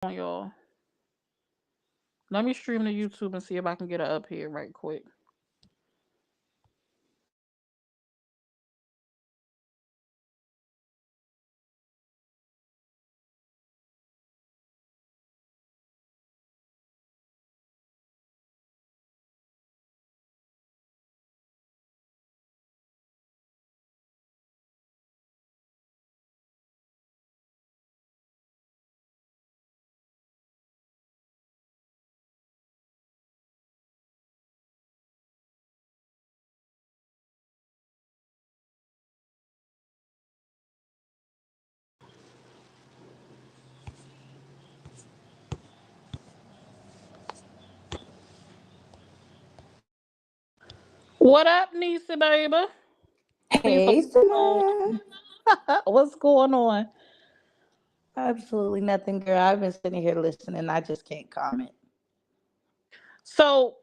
on, y'all. Let me stream to YouTube and see if I can get it up here right quick. What up, Nisa, baby? Please hold Hey, on. Simone. What's going on? Absolutely nothing, girl. I've been sitting here listening. I just can't comment. So,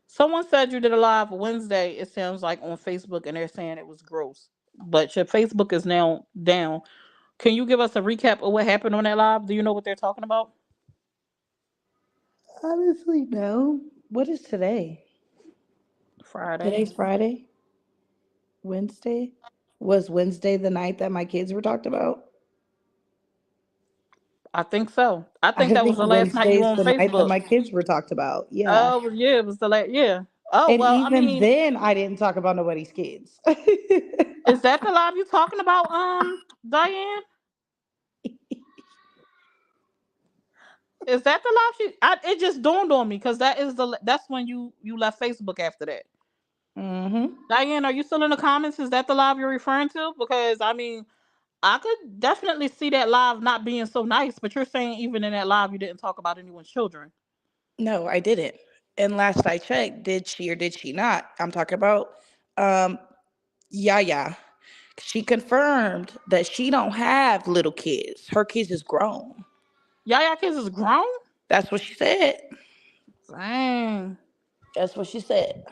someone said you did a live Wednesday, it sounds like, on Facebook, and they're saying it was gross. But your Facebook is now down. Can you give us a recap of what happened on that live? Do you know what they're talking about? Honestly, no. What is today? Friday. Today's Friday? Wednesday? Was Wednesday the night that my kids were talked about? I think so. I I think that was think the last night you were Wednesday's on the night that Facebook. my kids were talked about. Yeah. Oh, yeah, it was the last. Yeah. Oh, And well, I even mean, then, I didn't talk about nobody's kids. is that the live you talking about, Diane? Is that the live it just dawned on me because that's when you left Facebook after that. Mm-hmm. Diane, are you still in the comments? Is that the live you're referring to? Because I mean, I could definitely see that live not being so nice, but you're saying even in that live you didn't talk about anyone's children. No, I didn't. And last I checked, did she or did she not? I'm talking about um Yaya. She confirmed that she don't have little kids. Her kids is grown. Yaya kids is grown? That's what she said. Dang. That's what she said.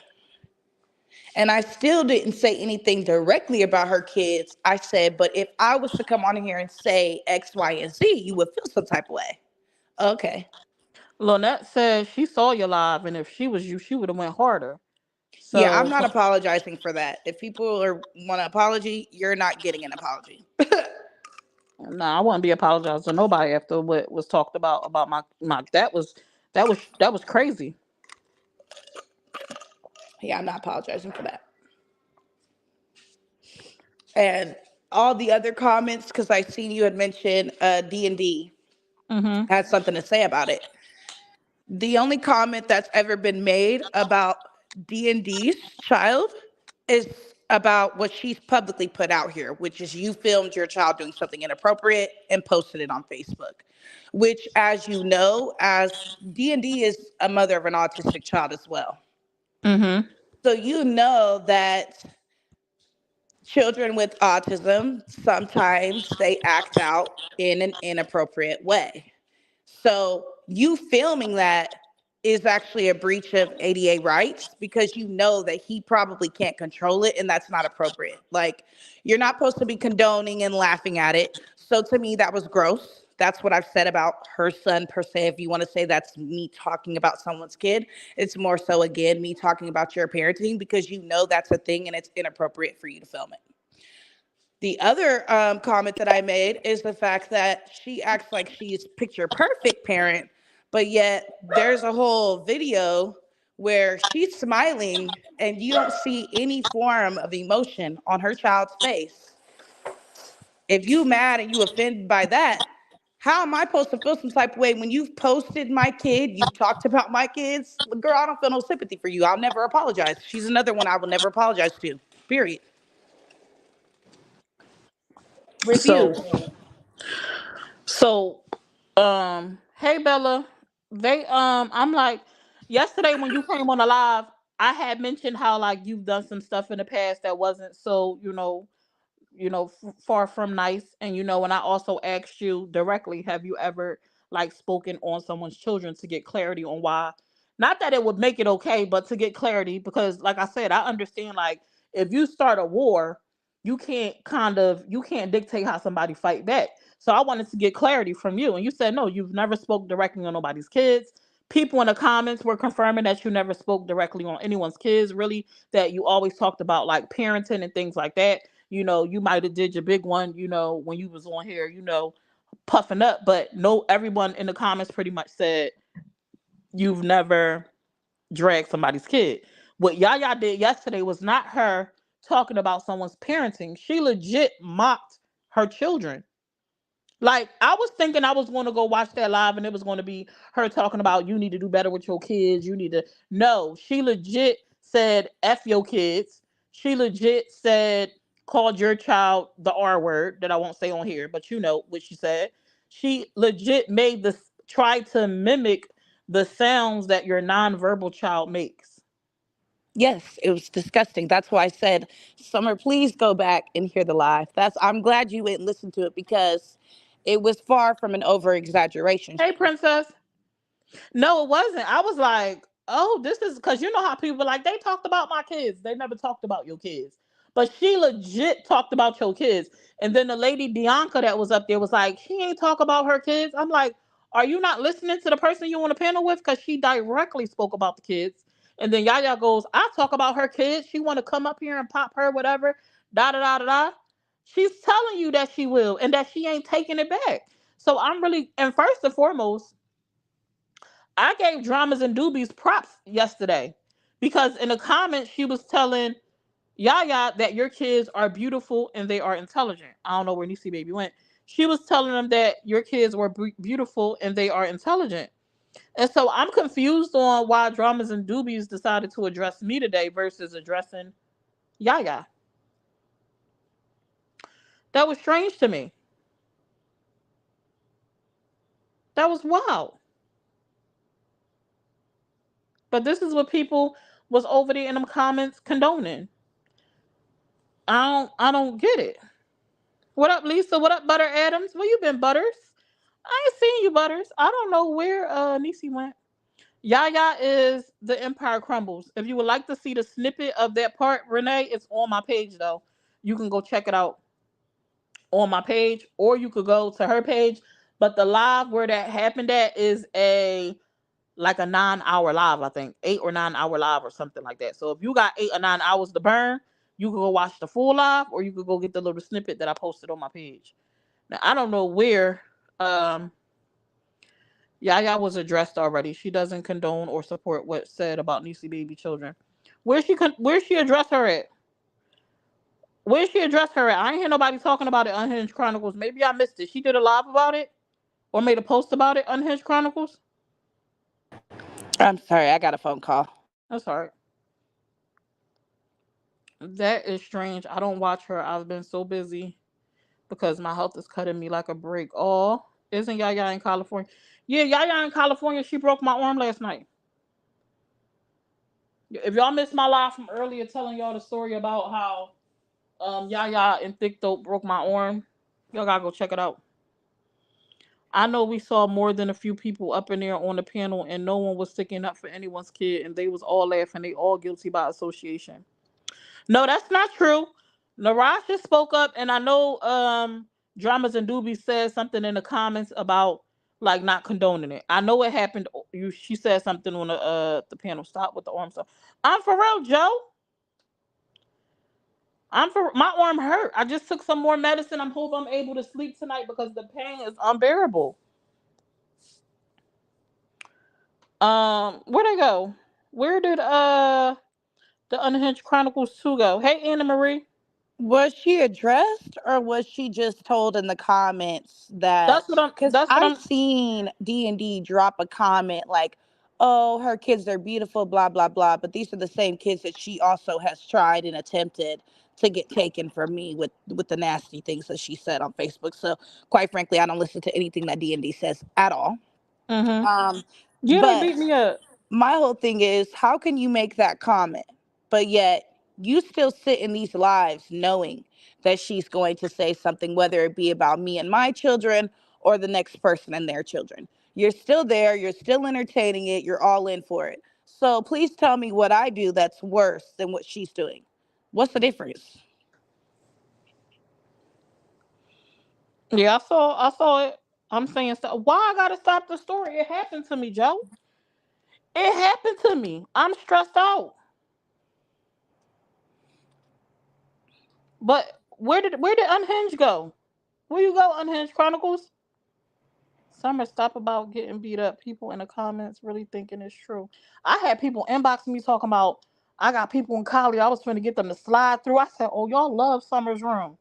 And I still didn't say anything directly about her kids. I said, but if I was to come on here and say X, Y, and Z, you would feel some type of way. Okay. Lynette says she saw you live, and if she was you, she would have went harder. Yeah, I'm So, not apologizing for that. If people want an apology, you're not getting an apology. no, I wouldn't be apologizing to nobody after what was talked about my that was crazy. Yeah, I'm not apologizing for that. And all the other comments, because I seen you had mentioned D&D Mm-hmm. had something to say about it. The only comment that's ever been made about D&D's child is about what she's publicly put out here, which is you filmed your child doing something inappropriate and posted it on Facebook. Which, as you know, as D&D is a mother of an autistic child as well. Mm-hmm. So you know that children with autism sometimes they act out in an inappropriate way. So you filming that is actually a breach of ADA rights because you know that he probably can't control it and that's not appropriate. Like you're not supposed to be condoning and laughing at it. So to me that was gross. That's what I've said about her son per se. If you want to say that's me talking about someone's kid, it's more so again me talking about your parenting because you know that's a thing and it's inappropriate for you to film it. The other comment that I made is the fact that she acts like she's picture perfect parent, but yet there's a whole video where she's smiling and you don't see any form of emotion on her child's face. If you mad and you offended by that, how am I supposed to feel some type of way when you've posted my kid, you've talked about my kids? Girl, I don't feel no sympathy for you. I'll never apologize. She's another one I will never apologize to. Period. So, Refuse. so, hey Bella, I'm like, yesterday when you came on the live, I had mentioned how like you've done some stuff in the past that wasn't so, far from nice, and and I also asked you directly, have you ever like spoken on someone's children to get clarity on why? Not that it would make it okay, but to get clarity because, like I said, I understand like if you start a war. you can't dictate how somebody fight back. So I wanted to get clarity from you, and you said no, you've never spoke directly on nobody's kids. People in the comments were confirming that you never spoke directly on anyone's kids, really, that you always talked about like parenting and things like that. You might have did your big one, when you was on here, puffing up, but no, everyone in the comments pretty much said you've never dragged somebody's kid. What Yaya did yesterday was not her talking about someone's parenting. She legit mocked her children. Like, I was thinking I was going to go watch that live and it was going to be her talking about you need to do better with your kids. You need to. No, she legit said F your kids. She legit said, called your child the R word that I won't say on here, but you know what she said. She legit made this, try to mimic the sounds that your nonverbal child makes. Yes, it was disgusting. That's why I said, Summer, please go back and hear the live. I'm glad you went and listened to it because it was far from an over exaggeration. Hey, princess. No, it wasn't. I was like, oh, this is because you know how people like they talked about my kids. They never talked about your kids. But she legit talked about your kids. And then the lady Bianca that was up there was like, she ain't talk about her kids. I'm like, are you not listening to the person you on the panel with? Because she directly spoke about the kids. And then Yaya goes, I talk about her kids. She want to come up here and pop her, whatever. Da da da da da. She's telling you that she will and that she ain't taking it back. So I'm really, and first and foremost, I gave Dramas and Doobies props yesterday because in the comments she was telling Yaya that your kids are beautiful and they are intelligent. I don't know where Niecy Baby went. She was telling them that your kids were beautiful and they are intelligent. And so I'm confused on why Dramas and Doobies decided to address me today versus addressing Yaya. That was strange to me. That was wild. But this is what people was over there in them comments condoning. I don't get it. What up, Lisa? What up, Butter Adams? Where you been, Butters? I ain't seen you, Butters. I don't know where Nisi went. Yaya is The Empire Crumbles. If you would like to see the snippet of that part, Renee, it's on my page though. You can go check it out on my page, or you could go to her page. But the live where that happened at is a 9 hour live, I think. 8 or 9 hour live or something like that. So if you got 8 or 9 hours to burn, you can go watch the full live or you could go get the little snippet that I posted on my page. Now I don't know where Yaya was addressed already. She doesn't condone or support what's said about Niecy baby children. Where she address her at? Where she address her at? I ain't hear nobody talking about it. Unhinged Chronicles. Maybe I missed it. She did a live about it or made a post about it. Unhinged Chronicles. I'm sorry, I got a phone call. That's all right. That is strange. I don't watch her. I've been so busy because my health is cutting me like a break. Oh, isn't Yaya in California? Yeah, Yaya in California. She broke my arm last night. If y'all missed my live from earlier telling y'all the story about how Yaya and Thick Dope broke my arm, y'all gotta go check it out. I know we saw more than a few people up in there on the panel, and no one was sticking up for anyone's kid, and they was all laughing. They all guilty by association. No, that's not true. Narasha spoke up, and I know Dramas and Doobie said something in the comments about like not condoning it. I know it happened. She said something on the panel. Stop with the arm stuff. I'm for real, Joe. I'm for my arm hurt. I just took some more medicine. I'm hope I'm able to sleep tonight because the pain is unbearable. Where'd I go? Where did the Unhinged Chronicles 2 go? Hey Anna Marie. Was she addressed or was she just told in the comments that, That's what I'm because that's what I've I'm seen D&D drop a comment like, oh, her kids are beautiful, blah, blah, blah. But these are the same kids that she also has tried and attempted to get taken from me with the nasty things that she said on Facebook. So quite frankly, I don't listen to anything that D&D says at all. mm-hmm. Um, Yeah, they but beat me up. my whole thing is, how can you make that comment but yet you still sit in these lives knowing that she's going to say something, whether it be about me and my children or the next person and their children? You're still there, you're still entertaining it, you're all in for it. So please tell me what I do that's worse than what she's doing. What's the difference? Yeah, I saw it. I'm saying, so why I gotta stop the story? It happened to me, Joe. It happened to me. I'm stressed out. But where did Unhinged go? Where you go, Unhinged Chronicles? Summer, stop about getting beat up. People in the comments really thinking it's true. I had people inboxing me talking about I got people in college. I was trying to get them to slide through. I said, "Oh, y'all love Summer's room.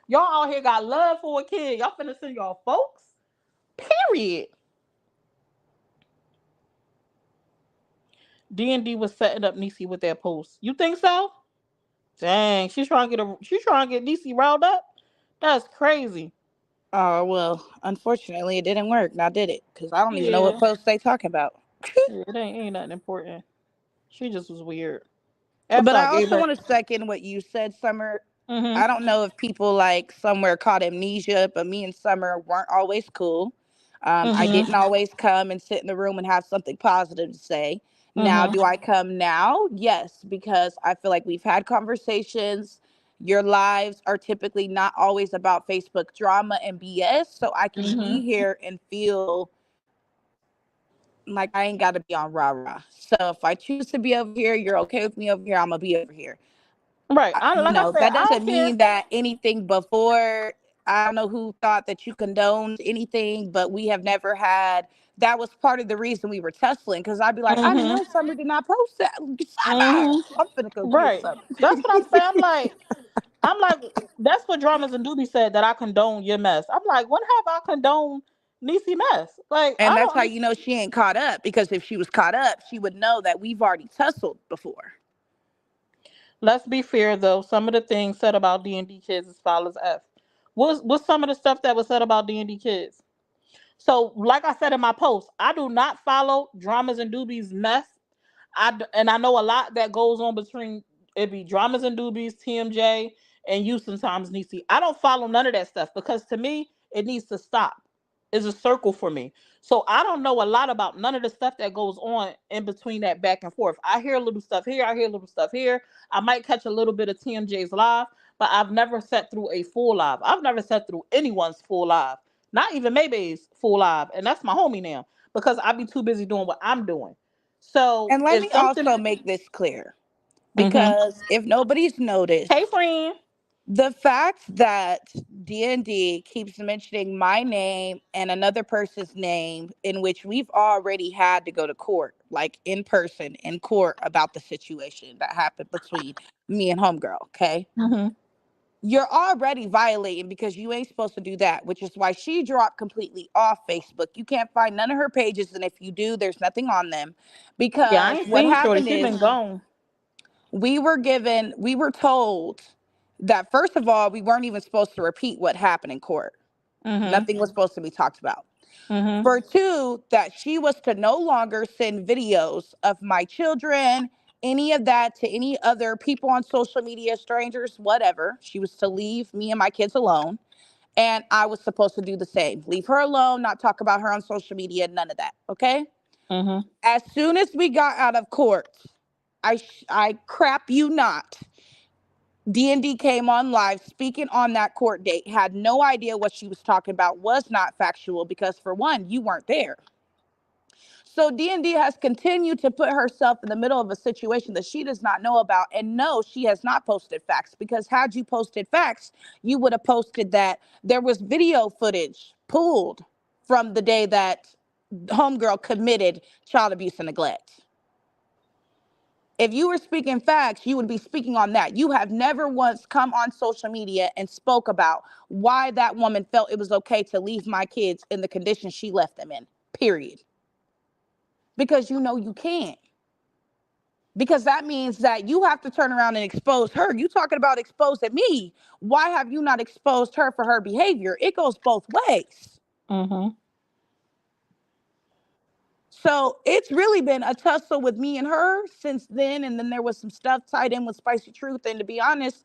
Y'all out here got love for a kid. Y'all finna send y'all folks. Period." D&D was setting up Niecy with that post. You think so? Dang, she's trying to get Niecy riled up. That's crazy. Oh, well, unfortunately, it didn't work. Now, did it? Because I don't even know what Yeah, post they talking about. yeah, it ain't nothing important. She just was weird. After But I I gave also her. want to second what you said, Summer. Mhm. I don't know if people like somewhere caught amnesia, but me and Summer weren't always cool. I Mhm. didn't always come and sit in the room and have something positive to say. Now, Mhm. do I come now? Yes, because I feel like we've had conversations. Your lives are typically not always about Facebook drama and BS. So I can be Mhm. here and feel like I ain't got to be on rah rah. So if I choose to be over here, you're okay with me over here, I'm going to be over here. Right. You Like I know, said, that I don't doesn't care. mean that anything before, I don't know who thought that you condoned anything, but we have never had, that was part of the reason we were tussling. Because I'd be like, I Mhm. know Summer did not post that. Summer, Mhm. I'm finna go kill Right. Summer. That's what I'm saying. I'm like, that's what Dramas and Doobie said that I condone your mess. I'm like, when have I condoned Niecy mess? Like, And I that's don't how you understand. know she ain't caught up, because if she was caught up, she would know that we've already tussled before. Let's be fair though. Some of the things said about D&D kids is foul as F. What's some of the stuff that was said about D&D kids? So, like I said in my post, I do not follow Dramas and Doobies mess. And I know a lot that goes on between it be Dramas and Doobies, TMJ, and you sometimes Niecy. I don't follow none of that stuff because to me it needs to stop. It's a circle for me. So I don't know a lot about none of the stuff that goes on in between that back and forth. I hear a little stuff here, I hear a little stuff here. I might catch a little bit of TMJ's live, but I've never sat through a full live. I've never sat through anyone's full live, not even Maybay's full live, and that's my homie now because I be too busy doing what I'm doing. So And let if me something, also make this clear, hmm because if nobody's hey noticed, friend, the fact that D&D keeps mentioning my name and another person's name, in which we've already had to go to court, like in person in court, about the situation that happened between me and homegirl, okay? hmm You're already violating, because you ain't supposed to do that, which is why she dropped completely off Facebook. You can't find none of her pages, and if you do, there's nothing on them. yeah, I Because ain't what seen Shorty. happened She is, been gone. we were told that, first of all, we weren't even supposed to repeat what happened in court. hmm Nothing was supposed to be talked about. hmm For two, that she was to no longer send videos of my children, any of that, to any other people on social media, strangers, whatever. She was to leave me and my kids alone. And I was supposed to do the same. Leave her alone, not talk about her on social media, none of that. Okay? hmm As soon as we got out of court, I crap you not, D&D came on live speaking on that court date, had no idea what she was talking about, was not factual, because for one, you weren't there. So D&D has continued to put herself in the middle of a situation that she does not know about. And no, she has not posted facts, because had you posted facts, you would have posted that there was video footage pulled from the day that homegirl committed child abuse and neglect. If you were speaking facts, you would be speaking on that. You have never once come on social media and spoke about why that woman felt it was okay to leave my kids in the condition she left them in, period. Because you know you can't. Because that means that you have to turn around and expose her. You talking about exposing me. Why have you not exposed her for her behavior? It goes both ways. hmm So it's really been a tussle with me and her since then. And then there was some stuff tied in with Spicy Truth. And to be honest,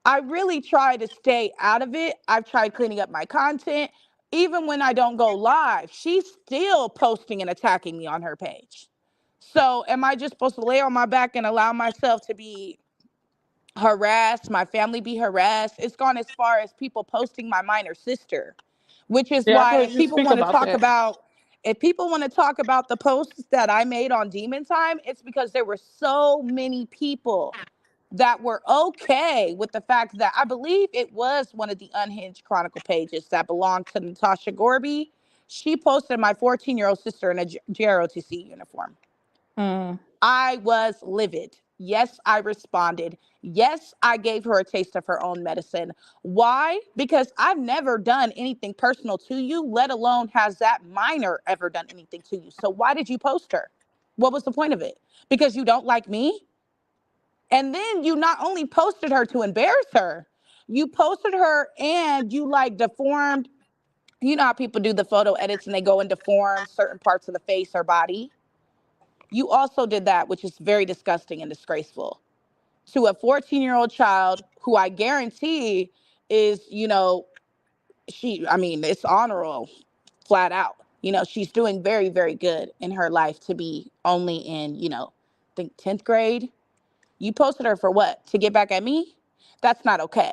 I really try to stay out of it. I've tried cleaning up my content. Even when I don't go live, she's still posting and attacking me on her page. So am I just supposed to lay on my back and allow myself to be harassed, my family be harassed? It's gone as far as people posting my minor sister. which is Yeah, I've why heard you speak about that. if people want to talk about the posts that I made on Demon Time, it's because there were so many people that were okay with the fact that I believe it was one of the Unhinged Chronicle pages that belonged to Natasha Gorby. She posted my 14-year-old sister in a JROTC uniform. Mm. I was livid. Yes, I responded. Yes, I gave her a taste of her own medicine. Why? Because I've never done anything personal to you, let alone has that minor ever done anything to you. So why did you post her? What was the point of it? Because you don't like me? And then you not only posted her to embarrass her, you posted her and you like deformed. You know how people do the photo edits and they go and deform certain parts of the face or body? You also did that, which is very disgusting and disgraceful to a 14-year-old child who I guarantee is, I mean, it's honorable flat out. She's doing very, very good in her life to be only in, I think 10th grade. You posted her for what? To get back at me? That's not okay.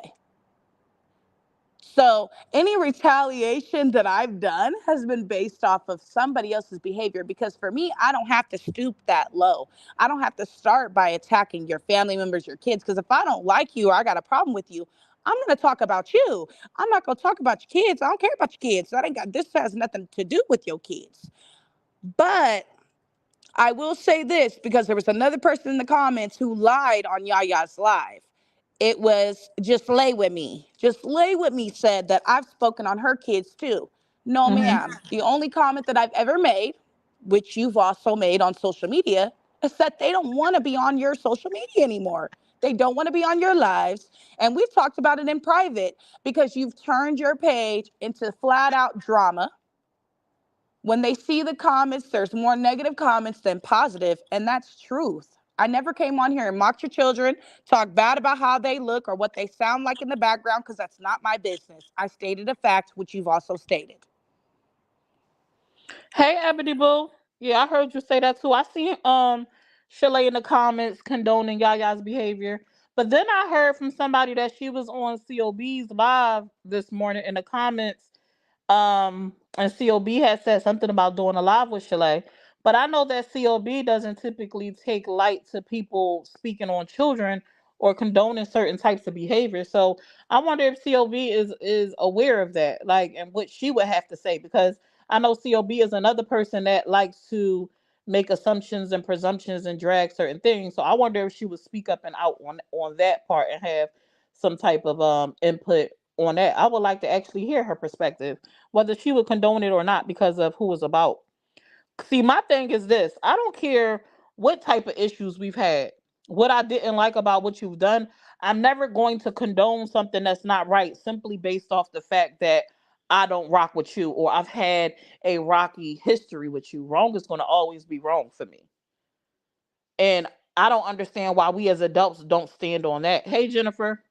So any retaliation that I've done has been based off of somebody else's behavior because for me, I don't have to stoop that low. I don't have to start by attacking your family members, your kids, because if I don't like you or I got a problem with you, I'm going to talk about you. I'm not going to talk about your kids. I don't care about your kids. This has nothing to do with your kids. But I will say this because there was another person in the comments who lied on Yaya's live. It was Just Lay With Me. Just Lay With Me said that I've spoken on her kids too. No, Hmm. ma'am. The only comment that I've ever made, which you've also made on social media, is that they don't want to be on your social media anymore. They don't want to be on your lives. And we've talked about it in private because you've turned your page into flat out drama. When they see the comments, there's more negative comments than positive, and that's truth. I never came on here and mocked your children, talk bad about how they look or what they sound like in the background, because that's not my business. I stated a fact, which you've also stated. Hey, Ebony Boo. Yeah, I heard you say that too. I seen Shalay in the comments condoning Yaya's behavior. But then I heard from somebody that she was on COB's live this morning in the comments. And COB had said something about doing a live with Shalay. But I know that COB doesn't typically take light to people speaking on children or condoning certain types of behavior. So I wonder if COB is aware of that, like, and what she would have to say, because I know COB is another person that likes to make assumptions and presumptions and drag certain things. So I wonder if she would speak up and out on that part and have some type of input on that. I would like to actually hear her perspective, whether she would condone it or not, because of who it's about. See, my thing is this: I don't care what type of issues we've had, what I didn't like about what you've done. I'm never going to condone something that's not right simply based off the fact that I don't rock with you or I've had a rocky history with you. Wrong is going to always be wrong for me. And I don't understand why we as adults don't stand on that. Hey, Jennifer,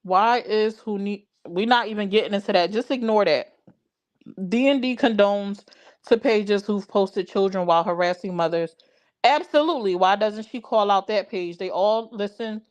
why is who need we're not even getting into that. Just ignore that. D&D condones to pages who've posted children while harassing mothers. Absolutely. Why doesn't she call out that page? They all listen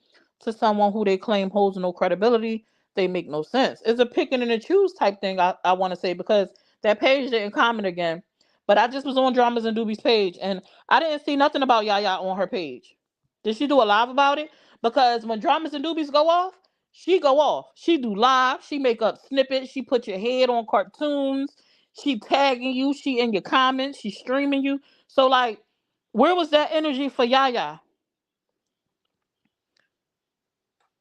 to someone who they claim holds no credibility. They make no sense. It's a picking and a choose type thing, I want to say, because that page didn't comment again. But I just was on Dramas and Doobies page and I didn't see nothing about Yaya on her page. Did she do a live about it? Because when Dramas and Doobies go off, she go off. She do live. She make up snippets. She put your head on cartoons. She tagging you. She in your comments. She streaming you. So like, where was that energy for Yaya?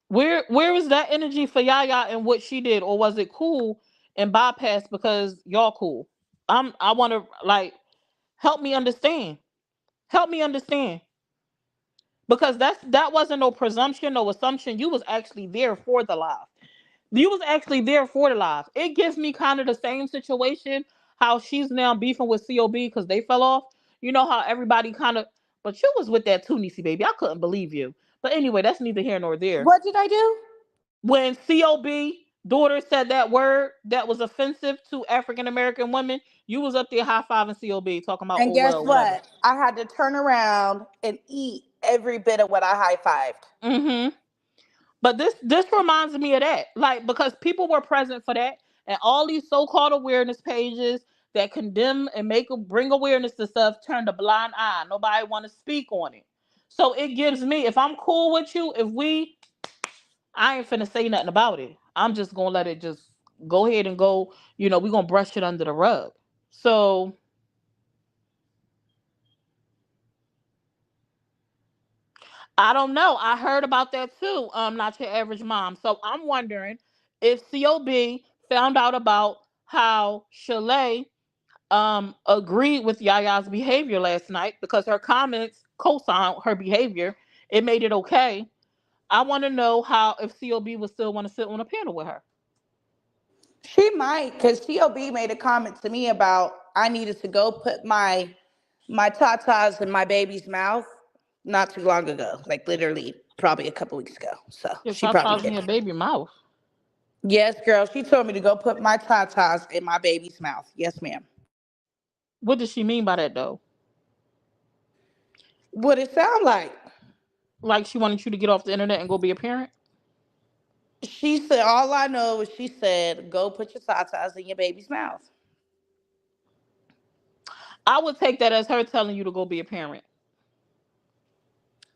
Where was that energy for Yaya and what she did, or was it cool and bypassed because y'all cool? I want to like help me understand. Help me understand because that wasn't no presumption, no assumption. You was actually there for the live. You was actually there for the live. It gives me kind of the same situation how she's now beefing with COB because they fell off. You know how everybody kind of, but you was with that too, Niecy baby. I couldn't believe you. But anyway, that's neither here nor there. What did I do? When COB daughter said that word that was offensive to African American women, you was up there high fiving COB talking about And oh guess well, whatever. what? I had to turn around and eat every bit of what I high fived. Mm-hmm. But this reminds me of that, like because people were present for that, And all these so-called awareness pages that condemn and bring awareness to stuff turn a blind eye. Nobody want to speak on it. So it gives me, if I'm cool with you, I ain't finna say nothing about it. I'm just gonna let it just go ahead and go. We're gonna brush it under the rug. So I don't know. I heard about that too. Not your average mom. So I'm wondering if COB found out about how Shalay agreed with Yaya's behavior last night because her comments co-signed her behavior. It made it okay. I want to know how if COB would still want to sit on a panel with her. She might, because COB made a comment to me about I needed to go put my tatas in my baby's mouth not too long ago, like literally probably a couple weeks ago. So Your she probably tatas in did. your baby mouth. Yes, girl. She told me to go put my tatas in my baby's mouth. Yes, ma'am. What does she mean by that though? What it sound like? Like she wanted you to get off the internet and go be a parent? She said, all I know is she said, go put your tatas in your baby's mouth. I would take that as her telling you to go be a parent.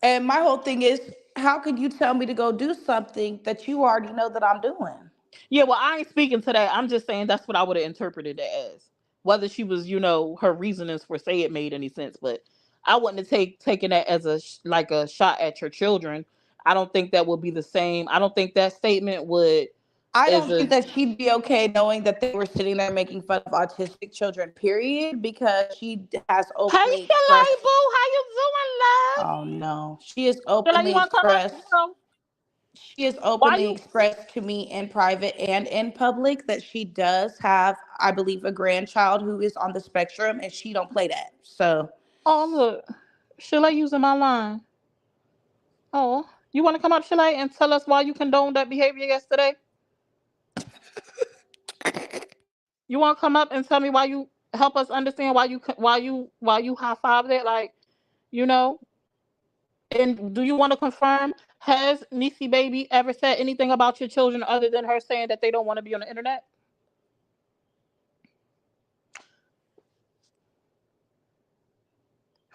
And my whole thing is, how can you tell me to go do something that you already know that I'm doing? Yeah, well, I ain't speaking to that. I'm just saying that's what I would have interpreted it as. Whether she was, her reasonings for say it made any sense, but I wouldn't have taken that as like a shot at your children. I don't think that would be the same. I don't think that statement would I is don't a think that she'd be okay knowing that they were sitting there making fun of autistic children, period, because she has Hey openly expressed. Shalay Boo, how you doing, love? Oh no. She has Shalay, you openly wanna come up, expressed. girl? She has Why openly you expressed to me in private and in public that she does have, I believe, a grandchild who is on the spectrum, and she don't play that. So oh look. Shalay using my line. Oh. You wanna come up, Shalay, and tell us why you condoned that behavior yesterday? You want to come up and tell me why you help us understand why you high five that like you know? And do you want to confirm? Has Niecy baby ever said anything about your children other than her saying that they don't want to be on the internet?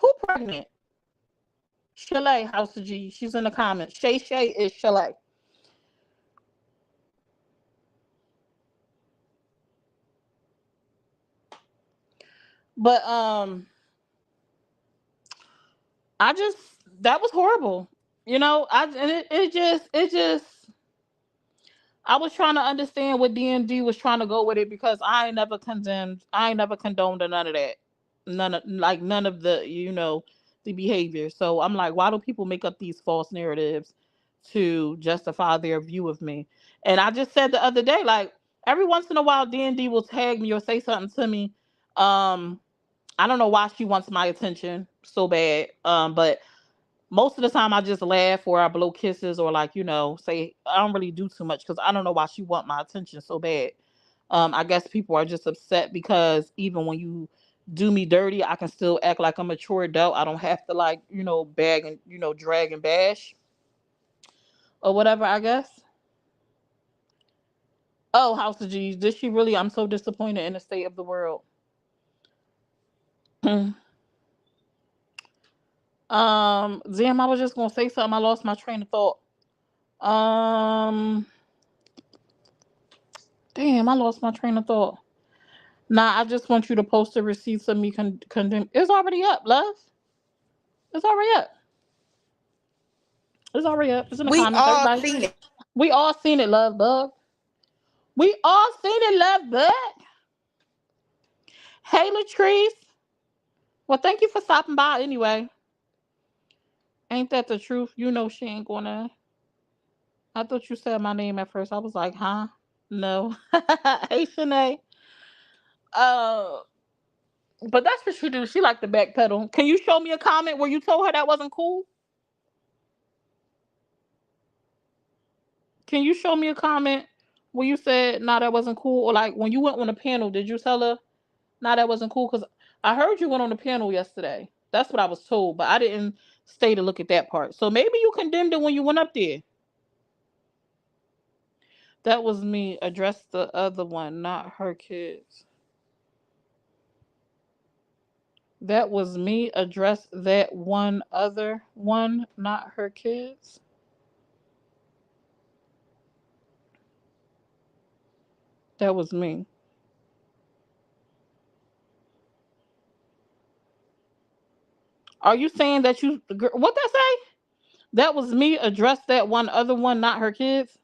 Who pregnant? Shalay House of G. She's in the comments. Shay is Shalay. But I just that was horrible. And it just I was trying to understand what DMD was trying to go with it because I ain't never condoned none of that. None of the behavior. So I'm like, why do people make up these false narratives to justify their view of me? And I just said the other day, like, every once in a while DMD will tag me or say something to me. Um, I don't know why she wants my attention so bad. But most of the time I just laugh or I blow kisses or like, say I don't really do too much because I don't know why she want my attention so bad. I guess people are just upset because even when you do me dirty, I can still act like a mature adult. I don't have to like, bag and drag and bash or whatever, I guess. Oh, House of G's, did she really? I'm so disappointed in the state of the world. Damn, I was just gonna say something. I lost my train of thought. Um Damn, I lost my train of thought. Nah, I just want you to post the receipts of me condemn. It's already up, love. It's already up. It's already up. It's in the we comments. all Everybody, seen it. we all seen it, love bug. We all seen it, love bug. Hey, Latrice. Well, thank you for stopping by anyway. Ain't that the truth? You know she ain't gonna. I thought you said my name at first. I was like, huh? No. Hey, Shanae. Uh, but that's what she do. She like to backpedal. Can you show me a comment where you told her that wasn't cool? Can you show me a comment where you said, "Nah, that wasn't cool"? Or like when you went on a panel, did you tell her, "Nah, that wasn't cool"? Because I heard you went on a panel yesterday. That's what I was told, but I didn't stay to look at that part. So maybe you condemned it when you went up there. That was me. Address the other one, not her kids. That was me. Address that one other one, not her kids. That was me. Are you saying that you? What that say? That was me. Address that one other one, not her kids.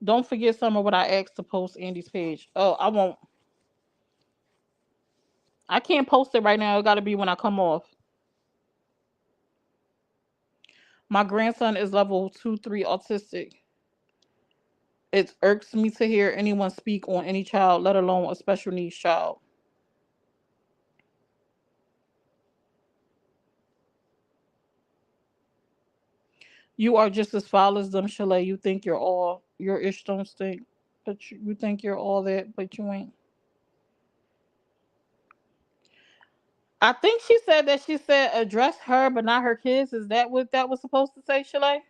Don't forget some of what I asked to post Andy's page. Oh, I won't. I can't post it right now. It got to be when I come off. My grandson is level 2, 3 autistic. It irks me to hear anyone speak on any child, let alone a special needs child. You are just as foul as them, Chalet. You think you're all your ish don't stink, but you think you're all that, but you ain't. I think she said that she said address her, but not her kids. Is that what that was supposed to say, Chalet?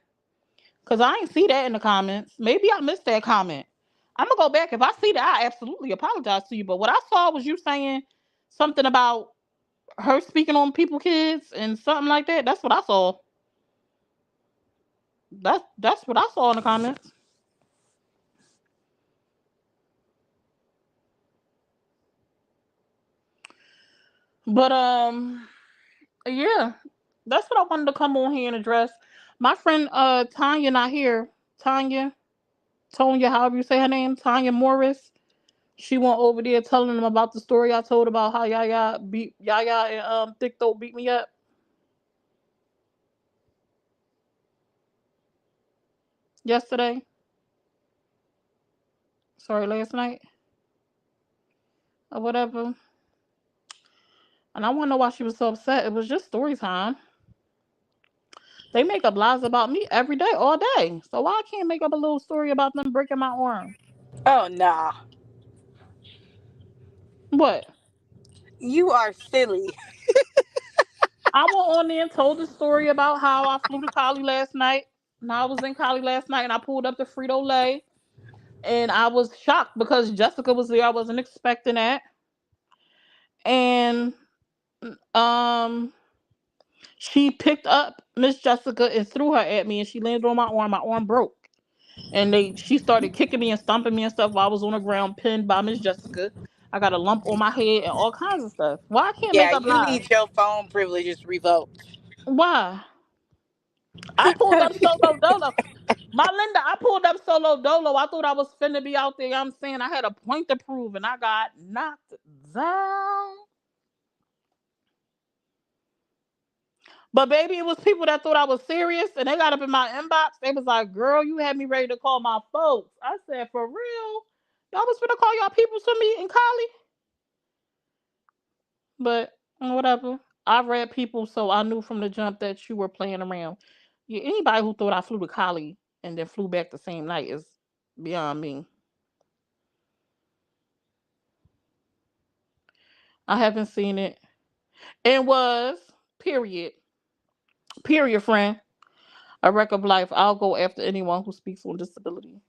Cause I ain't see that in the comments. Maybe I missed that comment. I'm gonna go back. If I see that, I absolutely apologize to you. But what I saw was you saying something about her speaking on people kids and something like that. That's what I saw. That's what I saw in the comments. But yeah, that's what I wanted to come on here and address. My friend Tanya not here. Tanya, Tonya, however you say her name, Tanya Morris. She went over there telling them about the story I told about how Yaya and Thick Throat beat me up yesterday. Sorry, last night or whatever. And I want to know why she was so upset. It was just story time. They make up lies about me every day, all day. So why I can't make up a little story about them breaking my arm? Oh nah, What? you are silly. I went on there and told the story about how I flew to Cali last night. And I was in Cali last night and I pulled up to Frito Lay. And I was shocked because Jessica was there. I wasn't expecting that. And um she picked up Miss Jessica and threw her at me and she landed on my arm. My arm broke. And she started kicking me and stomping me and stuff while I was on the ground pinned by Miss Jessica. I got a lump on my head and all kinds of stuff. Why I can't Yeah, make up you lies? need your phone privileges revoked. Why? I pulled up solo dolo. My Linda, I pulled up solo dolo. I thought I was finna be out there. I'm saying I had a point to prove and I got knocked down. But baby, it was people that thought I was serious and they got up in my inbox. They was like, girl, you had me ready to call my folks. I said, for real? Y'all was finna call y'all people to me in Cali? But whatever. I read people, so I knew from the jump that you were playing around. Yeah, anybody who thought I flew to Cali and then flew back the same night is beyond me. I haven't seen it. It was, period. Period, friend. A wreck of life. I'll go after anyone who speaks on disability.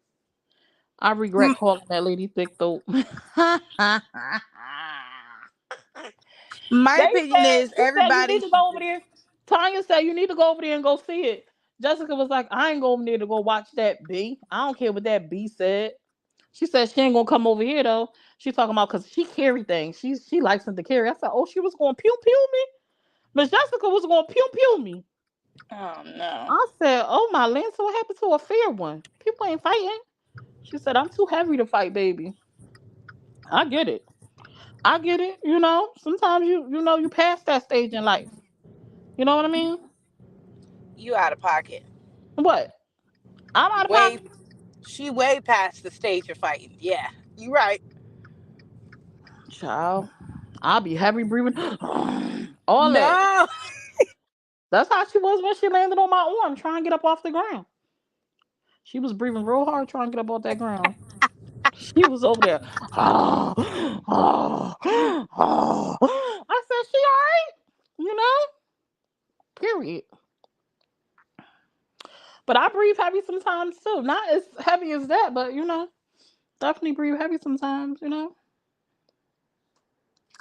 I regret calling that lady thick throat. They My opinion said, is she said, you everybody need to go should over just. there. Tanya said, you need to go over there and go see it. Jessica was like, I ain't going there to go watch that B. I don't care what that B said. She said she ain't gonna come over here though. She talking about because she carry things. She likes them to carry. I said, oh, she was gonna pew pew me. Miss Jessica was gonna pew pew me. Oh no. I said, oh my land, so what happened to a fair one? People ain't fighting. She said, I'm too heavy to fight, baby. I get it. I get it. Sometimes you pass that stage in life. You know what I mean? You out of pocket. What? I'm out of Way pocket. she way past the stage of fighting. Yeah, you right. Child, I'll be heavy breathing. All that. No. That's how she was when she landed on my arm trying to get up off the ground. She was breathing real hard trying to get up off that ground. She was over there. Oh, oh, oh. I said, she all right? You know? Period. But I breathe heavy sometimes too. Not as heavy as that, but definitely breathe heavy sometimes.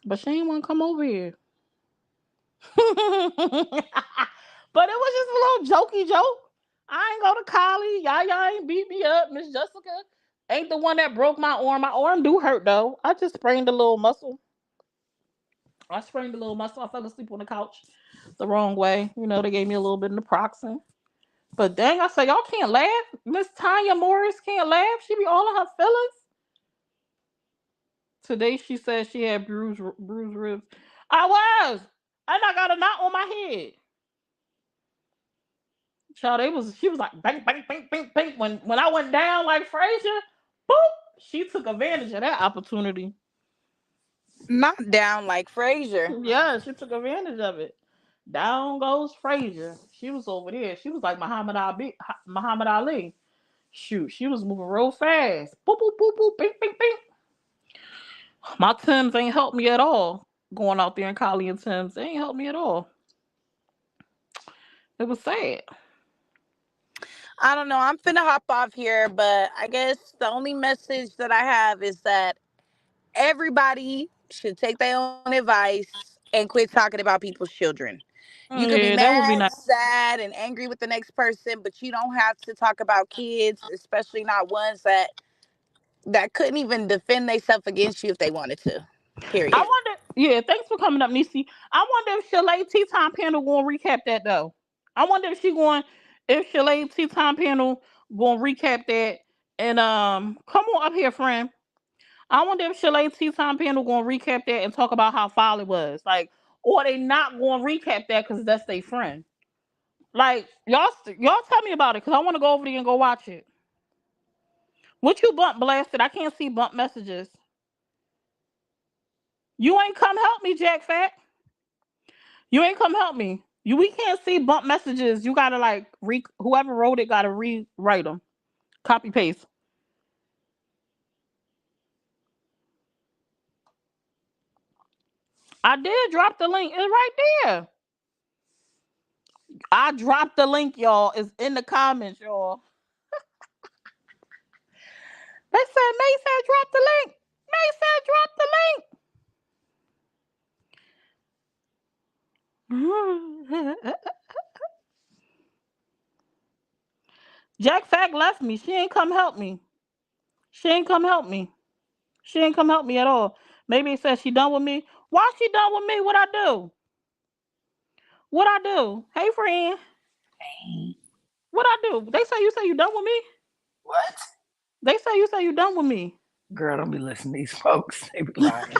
But she ain't want to come over here. But it was just a little jokey joke. I ain't go to Collie. Y'all ain't beat me up. Miss Jessica ain't the one that broke my arm. My arm do hurt though. I just sprained a little muscle. I sprained a little muscle. I fell asleep on the couch the wrong way. They gave me a little bit of naproxen. But dang, I say y'all can't laugh. Miss Tanya Morris can't laugh. She be all in her feelings. Today she said she had bruised ribs. I was, and I got a knot on my head. Child, she was like bang, bang, bang, bang, bang. When I went down like Frazier, boop, she took advantage of that opportunity. Not down like Frasier. Yeah, she took advantage of it. Down goes Frazier. She was over there. She was like Muhammad Ali. Shoot, she was moving real fast. Boop, boop, boop, boop, bing, bing, bing. My Tims ain't helped me at all. Going out there in Collie and Tims, they ain't helped me at all. It was sad. I don't know. I'm finna hop off here, but I guess the only message that I have is that everybody should take their own advice and quit talking about people's children. You Oh, could be yeah, that would be mad, nice. sad, and angry with the next person, but you don't have to talk about kids, especially not ones that couldn't even defend themselves against you if they wanted to. I Period. wonder. Yeah, thanks for coming up, Nisi. I wonder if Chalet Tea Time Panel going to recap that though. I wonder if Chalet Tea Time Panel going to recap that. And come on up here, friend. I wonder if Chalet Tea Time Panel going to recap that and talk about how foul it was, like, or they not going to recap that because that's their friend. Like y'all tell me about it because I want to go over there and go watch it. What you bump blasted? I can't see bump messages. You ain't come help me, Jack Fat. You ain't come help me. We can't see bump messages. You gotta like whoever wrote it gotta rewrite them. Copy paste. I did drop the link. It's right there. I dropped the link, y'all. It's in the comments, y'all. They said May said drop the link. May said drop the link. Jack Fack left me. She ain't come help me. She ain't come help me. She ain't come help me at all. Maybe it says she done with me. Why she done with me? What I do? What I do? Hey friend. What I do? They say you done with me? What? They say you done with me. Girl, don't be listening to these folks. They be lying.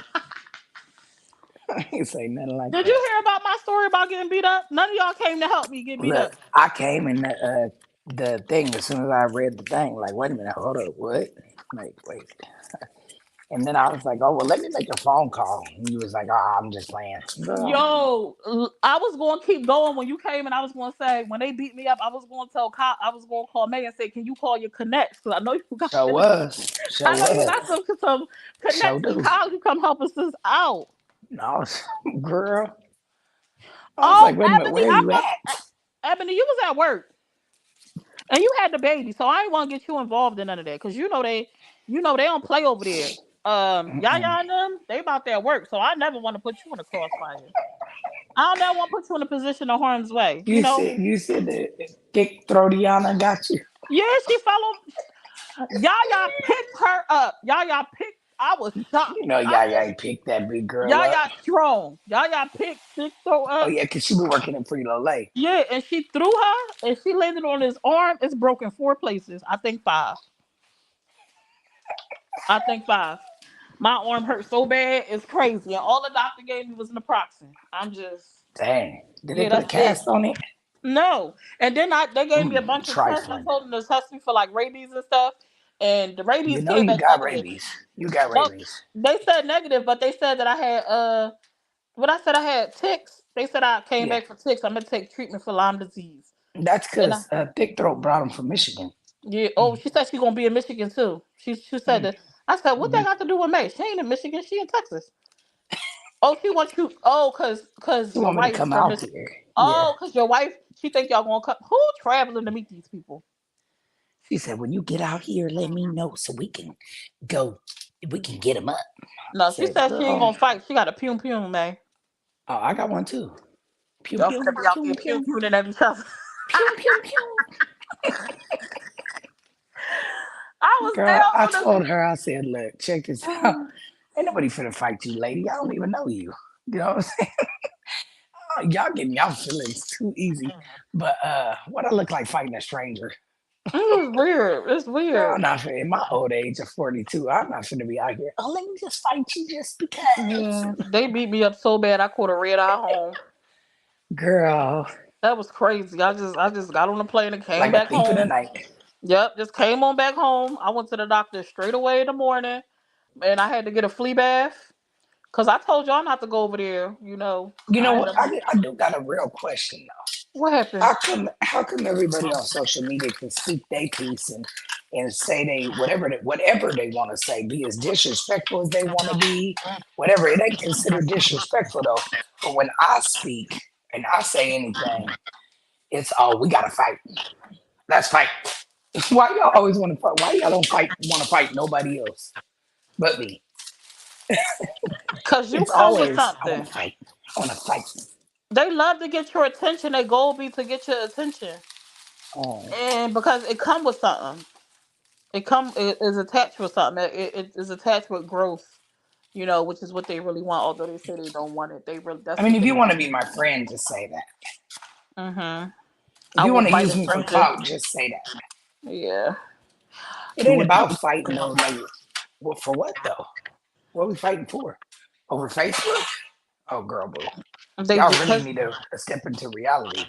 I ain't say nothing like Did that. you hear about my story about getting beat up? None of y'all came to help me get beat Look, up. I came in the thing as soon as I read the thing. Like, wait a minute, hold up, what? Like, wait. And then I was like, oh well, let me make a phone call. And you was like, oh, I'm just playing, girl. Yo, I was gonna keep going when you came, and I was gonna say when they beat me up, I was gonna I was gonna call May and say, "Can you call your connects?" Because I know you got Show was, I show know you was, got some show connects in do. college who come help us out. No, girl. I was Oh, like, wait a minute, Ebony, where are you at? Ebony, you was at work and you had the baby, so I ain't want to get you involved in none of that because they don't play over there. Yaya Mm-mm. and them, they about their work, so I never want to put you in a crossfire. I don't never want to put you in a position of harm's way. You said the thick throatiana got you. Yeah, she followed. Yaya picked her up. Yaya picked. I was shocked. You know, I Yaya said, ain't picked that big girl up. Yaya strong. Yaya picked her Oh up. yeah, cause she been working at Frito Lay. Yeah, and she threw her, and she landed on his arm. It's broken 4 places. I think five. I think five. My arm hurt so bad, it's crazy. And all the doctor gave me was naproxen. I'm just, Dang, did they yeah, put a that's it. cast on it? No. And then they gave me a bunch of tests and Trifling. told them to test me for like rabies and stuff. And the You rabies know came you back got negative. rabies. You got No, rabies. they said negative, but they said that I had what I said I had ticks. They said I came Yeah, back for ticks. I'm gonna take treatment for Lyme disease. that's And I because Thick Throat brought him from Michigan. yeah. Oh, she said she's gonna be in Michigan too. She said Mm. that. I said, what that You, got to do with me? She ain't in Michigan. She in Texas. Oh, she wants you. Oh, cause She your want me to wife come or out Miss. here. Yeah. Oh, cause your wife. She think y'all gonna come. Who traveling to meet these people? She said, when you get out here, let me know so we can go, we can get them up. I No, she said, said she ain't girl, gonna fight. She got a pew pew, man. oh, I got one too. Pew, Y'all finna pew, be out there pew, pew pew, pewing at each other. pew, pew, pew. I was Girl, I down told her, I said, look, check this out. for Ain't nobody finna fight you, lady. I don't even know you. You know what I'm saying? Y'all getting y'all feelings too easy. But what I look like fighting a stranger. the. It was weird. It's Girl, weird. I'm not finna, in my old age of 42, I'm not finna be out here. Oh, let me just fight you just because. Yeah, they beat me up so bad I caught a red eye home. Girl, That was crazy. I just got on the plane and came like a back thief in the home. night. Yep, just came on back home. I went to the doctor straight away in the morning, and I had to get a flea bath because I told y'all not to go over there. You know I what? ended up. I do got a real question though. What happened? How come everybody on social media can speak their piece and say they whatever they want to say, be as disrespectful as they want to be, whatever. It ain't considered disrespectful though. But when I speak and I say anything, it's oh we gotta fight. Let's fight. Why y'all always want to fight? Why y'all don't fight want to fight nobody else but me? Cause you It's come with always I want something. to fight. I want to fight. They love to get your attention. Their goal be to get your attention, Oh, and because it come with something, it is attached with something. It is attached with growth. Which is what they really want. Although they say they don't want it, they really I that's mean, what if they you want to want. be my friend, just say that. Mhm. If I you will want to fight use a me for stranger. clout, just say that. Yeah. It Do ain't what you about need fighting to though. Like, well, for what though? What are we fighting for? Over Facebook? Oh, girl, boo. do. They Y'all just really cause need to step into reality.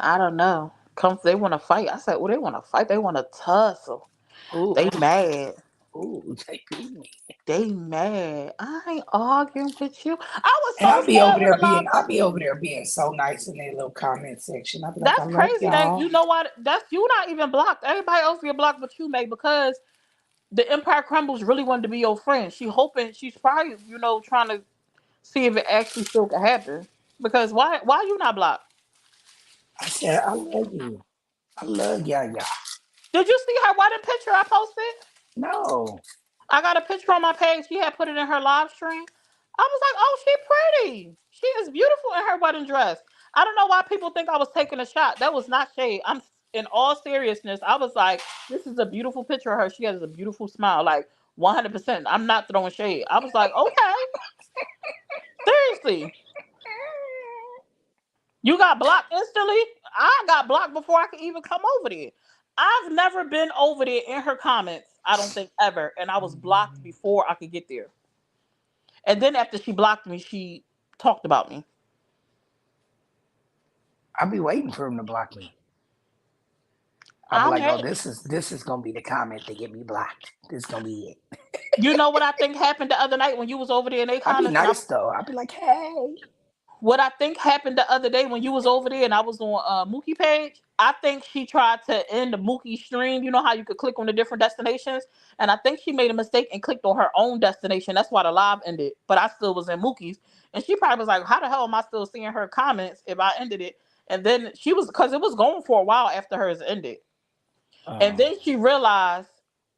I don't know. Come, they want to fight. I said, well, they want to fight. They want to tussle. Ooh, They mad. ooh, take me. They mad. I ain't arguing with you. I was And so scared when the live. I'll be over there being so nice in their little comment section. I'll be like, I That's love crazy. That y'all. you know what? That's you not even blocked. Everybody else get blocked, but you made because the Empire Crumbles really wanted to be your friend. She hoping she's probably trying to see if it actually still could happen. Because why you not blocked? I said, I love you. I love y'all. Did you see her wedding picture I posted? No, I got a picture on my page. She had put it in her live stream. I was like, oh, she pretty. She is beautiful in her wedding dress. I don't know why people think I was taking a shot. That was not shade. I'm in all seriousness. I was like, this is a beautiful picture of her. She has a beautiful smile, like 100%. I'm not throwing shade. I was like, okay, seriously. You got blocked instantly. I got blocked before I could even come over there. I've never been over there in her comments. I don't think ever, and I was blocked before I could get there. And then after she blocked me, she talked about me. I'll be waiting for him to block me. I'll be I'm like, oh, mad. this is gonna be the comment that get me blocked. This is gonna be it. You know what I think happened the other night when you was over there in their I'll be comments, and nice though. I'll be like, hey. what I think happened the other day when you was over there and I was on Mookie page. I think she tried to end the Mookie stream. You know how you could click on the different destinations, and I think she made a mistake and clicked on her own destination. That's why the live ended. But I still was in Mookie's, and she probably was like, "How the hell am I still seeing her comments if I ended it?" And then she was because it was going for a while after hers ended. And Oh, then she realized,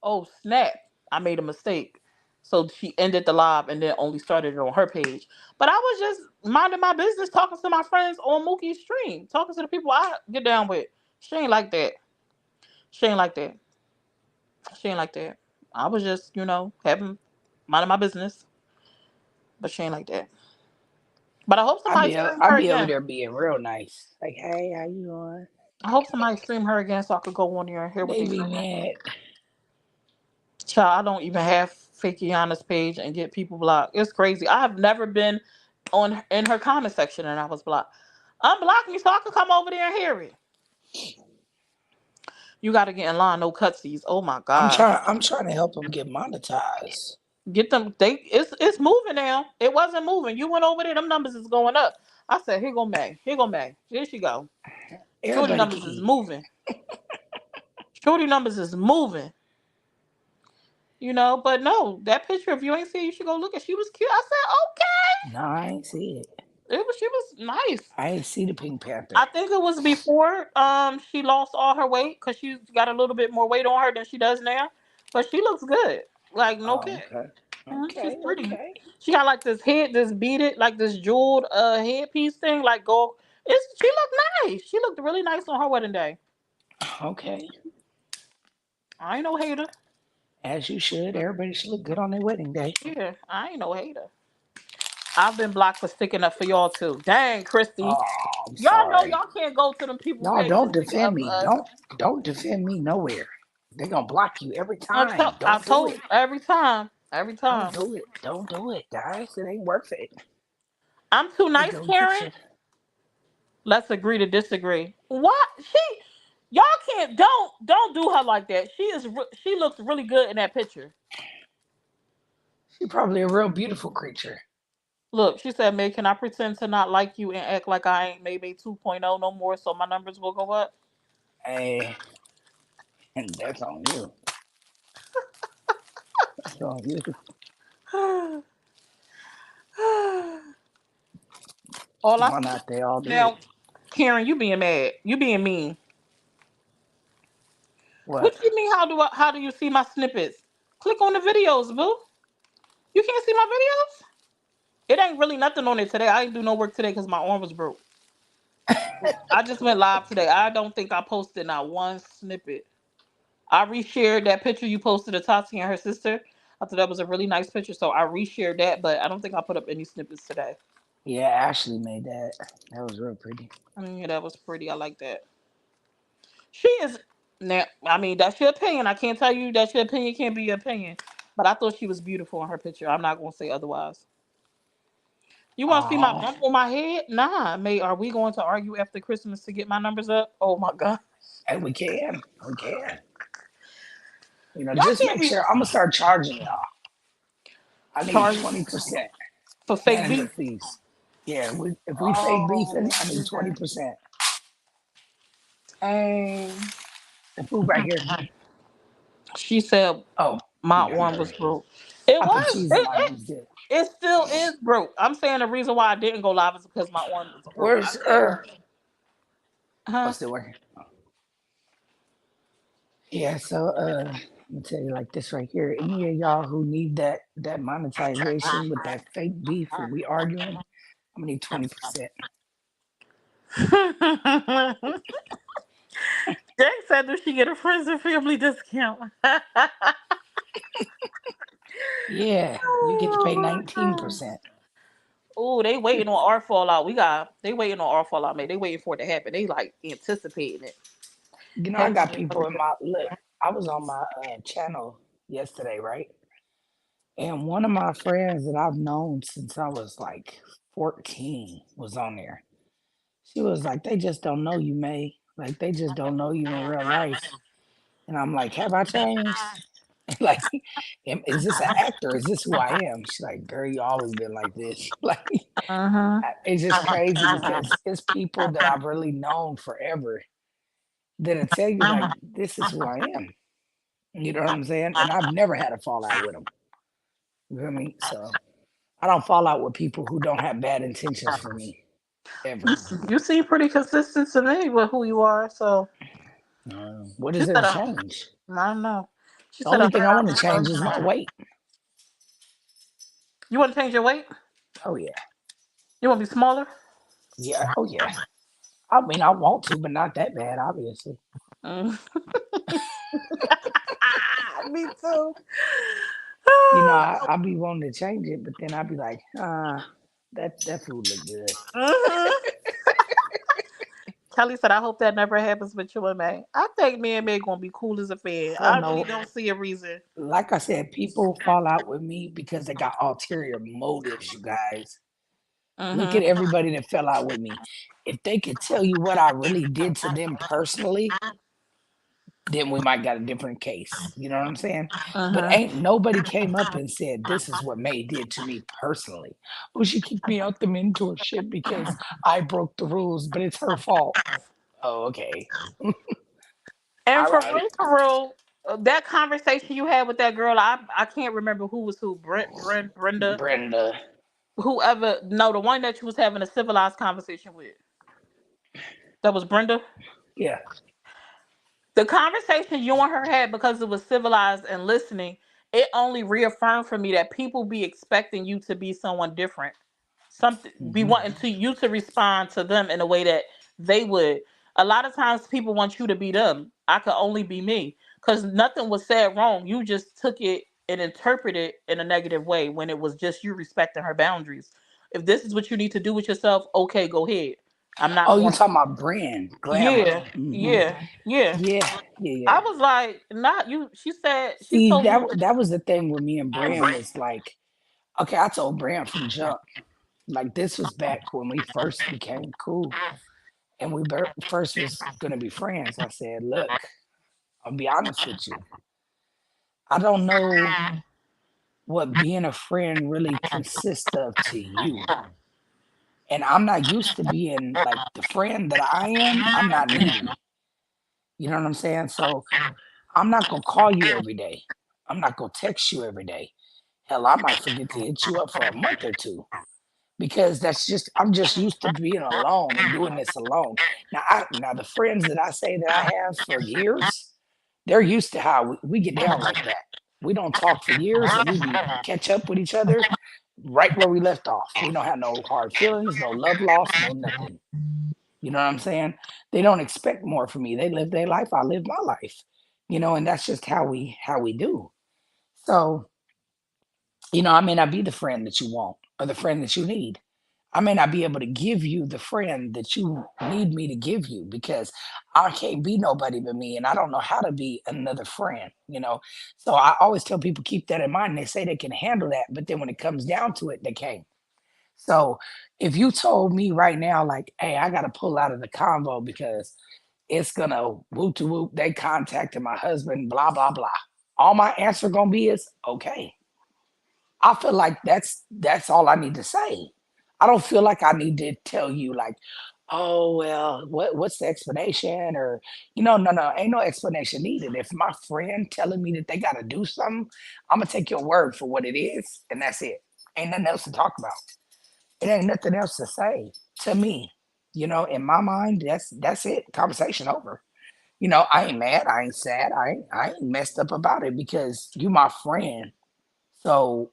oh snap, I made a mistake. So she ended the live and then only started it on her page. But I was just minding my business, talking to my friends on Mookie's stream, talking to the people I get down with. She ain't like that. She ain't like that. She ain't like that. I was just, having minding my business, but she ain't like that. But I hope somebody stream I'll her be over again. there being real nice. Like, hey, how you doing? I hope somebody stream her again so I could go on there and hear what They they be saying. mad. Child, I don't even have Fakiana's page and get people blocked. It's crazy. I have never been on in her comment section and I was blocked. Unblock me so I can come over there and hear it. You got to get in line, no cutsies. Oh my gosh, I'm trying to help them get monetized. get them. It's moving now. It wasn't moving. You went over there. Them numbers is going up. I said, here go May. Here go May. Here she go. Shorty Everybody can numbers is eat. moving. Shorty numbers is moving. you know. But no, that picture, if you ain't seen, it, you should go look at. She was cute. I said, No, I ain't see it. okay. It was. She was nice. I ain't see the Pink Panther. I think it was before she lost all her weight because she got a little bit more weight on her than she does now. But she looks good. Like no Oh, kid. okay. She's Okay, pretty. okay. She got like this head, this beaded, like this jeweled headpiece thing. Like gold. She looked nice. She looked really nice on her wedding day. Okay. I ain't no hater. As you should. Everybody should look good on their wedding day. Yeah, I ain't no hater. I've been blocked for sticking up for y'all too. Dang, Christy. Oh, I'm Y'all know sorry. y'all can't go to them people Y'all pages don't sticking defend up for me. us. Don't defend me nowhere. They gonna block you every I time. I Don't do told it. you every time. Every Don't time. do it. Don't do it, guys. It ain't worth it. I'm too They nice, go get Karen. you. Let's agree to disagree. What? Y'all can't don't do her like that. She looks really good in that picture. She's probably a real beautiful creature. Look, she said, May, can I pretend to not like you and act like I ain't maybe 2.0 no more so my numbers will go up? Hey, and that's on you. That's on you. All I One see out there all day. now, Karen, you being mad. You being mean. What? What you mean? How do you see my snippets? Click on the videos, boo. You can't see my videos? It ain't really nothing on it today. I didn't do no work today because my arm was broke. I just went live today. I don't think I posted not one snippet. I reshared that picture you posted of Tati and her sister. I thought that was a really nice picture, so I reshared that, but I don't think I put up any snippets today. Yeah, Ashley made that. That was real pretty. I mean, yeah, that was pretty. I like that. She is now. I mean, that's your opinion. I can't tell you that your opinion can't be your opinion. But I thought she was beautiful in her picture. I'm not gonna say otherwise. You want to see my Oh, bump on my head? Nah, May. Are we going to argue after Christmas to get my numbers up? Oh my god, and we can. We can. y'all Just can't make be sure I'm gonna start charging y'all. I need charged 20% for fake beef. management fees. Yeah, if we fake Oh, beefing, I need 20%. dang. The food right here. She said Oh, my you got it arm was already. broke. It I put was. cheese in mine. It was good. It still is broke. I'm saying the reason why I didn't go live is because my arm is broke. I Where's can't go. Oh, Huh? still working. Yeah, so let me tell you like this right here. Any of y'all who need that monetization with that fake beef when we arguing, I'm gonna need 20%. Jay said that she get a friends and family discount. Yeah, you get to pay Oh my god. 19%. Oh, they waiting on our fallout. They waiting on our fallout, man. They waiting for it to happen. They like anticipating it. I Happy got people in my look. I was on my channel yesterday, right? And one of my friends that I've known since I was like 14 was on there. She was like, they just don't know you, May. Like, they just don't know you in real life. And I'm like, have I changed? Like, is this an actor? Is this who I am? She's like, girl, you always been like this. Like, Uh-huh. it's just crazy because it's people that I've really known forever that'll tell you, like, this is who I am. You know what I'm saying? And I've never had a fallout with them. You feel me? So I don't fall out with people who don't have bad intentions for me You, ever. you seem pretty consistent to me with who you are. So What she is there said, to change? I don't know. She The said, only thing I want to change is my weight. you want to change your weight? Oh yeah, You want to be smaller? yeah, oh yeah. I mean, I want to, but not that bad, obviously. Mm. Me too. I'll be wanting to change it, but then I'll be like, that food look good. Mhm. Kelly said, I hope that never happens with you and May. I think me and May gonna be cool as a fan. Hell I really no. don't see a reason. Like I said, people fall out with me because they got ulterior motives, you guys. Look at Mm-hmm. everybody that fell out with me. If they could tell you what I really did to them personally, then we might got a different case. You know what I'm saying? But Mm-hmm. ain't nobody came up and said, this is what May did to me personally. Oh, she kicked me out the mentorship because I broke the rules, but it's her fault. Oh, okay. And All right. for real, That conversation you had with that girl, I can't remember who was who. Brenda, Brenda. whoever. No, the one that you was having a civilized conversation with. That was Brenda. Yeah. The conversation you and her had, because it was civilized and listening, it only reaffirmed for me that people be expecting you to be someone different, something be Hmm. wanting to you to respond to them in a way that they would. A lot of times people want you to be them. I could only be me, because nothing was said wrong, you just took it and interpreted it in a negative way when it was just you respecting her boundaries. If this is what you need to do with yourself, okay, go ahead. I'm Oh, not you going. talking about brand glamour? Yeah, Hmm. yeah, yeah. Yeah, yeah, I yeah. was like, not you. She said, she See, told me, that was the thing with me and Brand was like, okay, I told Brand from jump, like this was back when we first became cool and we first was gonna be friends. I said, look, I'll be honest with you. I don't know what being a friend really consists of to you. And I'm not used to being like the friend that I am. I'm not needy. You know what I'm saying? So I'm not gonna call you every day. I'm not gonna text you every day. Hell, I might forget to hit you up for a month or two because that's just I'm just used to being alone and doing this alone. Now the friends that I say that I have for years, they're used to how we get down like that. We don't talk for years and we be catch up with each other right where we left off. We don't have no hard feelings, no love lost, no nothing. You know what I'm saying? They don't expect more from me. They live their life, I live my life. And that's just how we do. So, I may not be the friend that you want or the friend that you need. I may not be able to give you the friend that you need me to give you because I can't be nobody but me and I don't know how to be another friend. So I always tell people keep that in mind. They say they can handle that, but then when it comes down to it, they can't. So if you told me right now, like, hey, I got to pull out of the convo because it's gonna whoop to whoop, they contacted my husband, blah, blah, blah. All my answer gonna be is okay. I feel like that's all I need to say. I don't feel like I need to tell you like, oh well, what's the explanation? Or no, ain't no explanation needed. If my friend telling me that they gotta do something, I'm gonna take your word for what it is, and that's it. Ain't nothing else to talk about. It ain't nothing else to say to me. In my mind, that's it. Conversation over. I ain't mad. I ain't sad. I ain't messed up about it because you my friend. So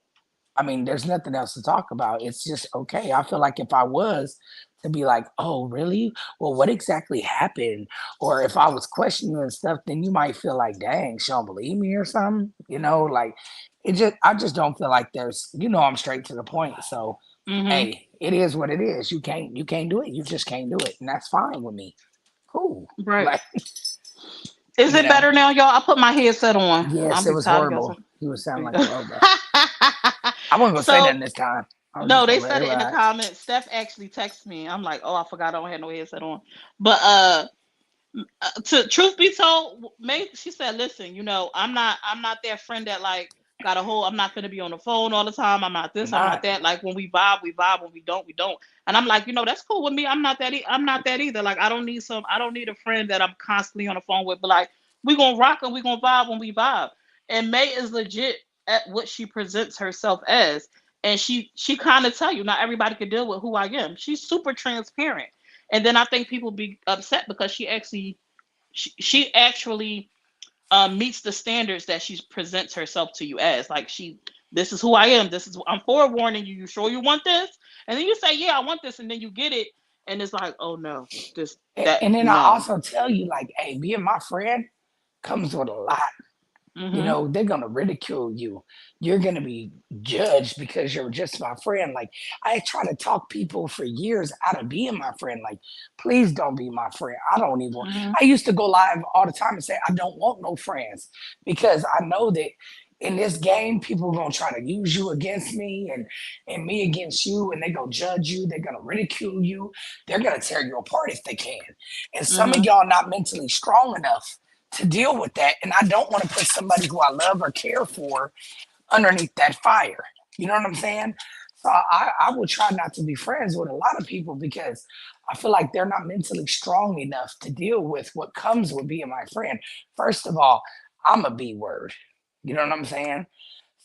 I mean, there's nothing else to talk about. It's just okay. I feel like if I was to be like, oh, really? Well, what exactly happened? Or if I was questioning you and stuff, then you might feel like, dang, she don't believe me or something. Like I just don't feel like I'm straight to the point. So, mm-hmm, hey, it is what it is. You can't do it. You just can't do it, and that's fine with me. Cool. right. Like, Is you it know, better now, y'all? I put my headset on. I'll yes, it be was tired of horrible. y'all. He was sounding like a robot. I wasn't gonna say So nothing this time. I was no, just they gonna let said it it in the ride. comments. Steph actually texted me. I'm like, oh, I forgot I don't have no headset on. But to truth be told, May, she said, "Listen, I'm not that friend that like got a whole. I'm not gonna be on the phone all the time. I'm not You're this. I'm not not. that. Like when we vibe, we vibe. When we don't, we don't. And I'm like, that's cool with me. I'm not that. I'm not that either. Like I don't need some. I don't need a friend that I'm constantly on the phone with. But like we gonna rock and we gonna vibe when we vibe. And May is legit at what she presents herself as. And she kind of tell you not everybody can deal with who I am. She's super transparent. And then I think people be upset because she actually meets the standards that she presents herself to you as. Like this is who I am. I'm forewarning you. You sure you want this? And then you say, yeah, I want this, and then you get it, and it's like, oh no, this that And then I no. also tell you, like, hey, being my friend comes with a lot. Mhm. They're gonna ridicule you. You're gonna be judged because you're just my friend. Like, I try to talk people for years out of being my friend. Like, please don't be my friend. I don't even. Mhm. I used to go live all the time and say I don't want no friends because I know that in this game people gonna try to use you against me and me against you, and they gonna judge you. They're gonna ridicule you. They're gonna tear you apart if they can. And some of Mhm. y'all not mentally strong enough to deal with that. And I don't want to put somebody who I love or care for underneath that fire. You know what I'm saying? So I would try not to be friends with a lot of people because I feel like they're not mentally strong enough to deal with what comes with being my friend. First of all, I'm a B word. You know what I'm saying?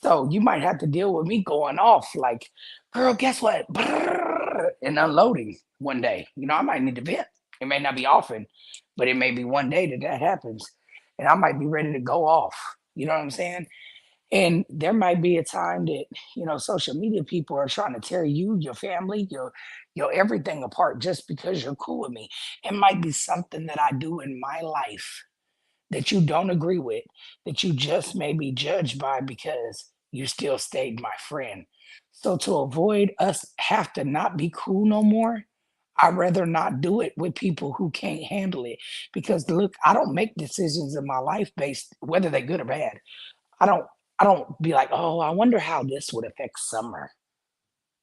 So you might have to deal with me going off like, girl, guess what? Brrr, and unloading one day. You know, I might need to vent. It may not be often, but it may be one day that that happens. And I might be ready to go off. You know what I'm saying? And there might be a time that, you know, social media people are trying to tear you, your family, your everything apart just because you're cool with me. It might be something that I do in my life that you don't agree with, that you just may be judged by because you still stayed my friend. So to avoid us have to not be cool no more, I'd rather not do it with people who can't handle it. Because look, I don't make decisions in my life based whether they're good or bad. I don't I don't be like, oh, I wonder how this would affect Summer.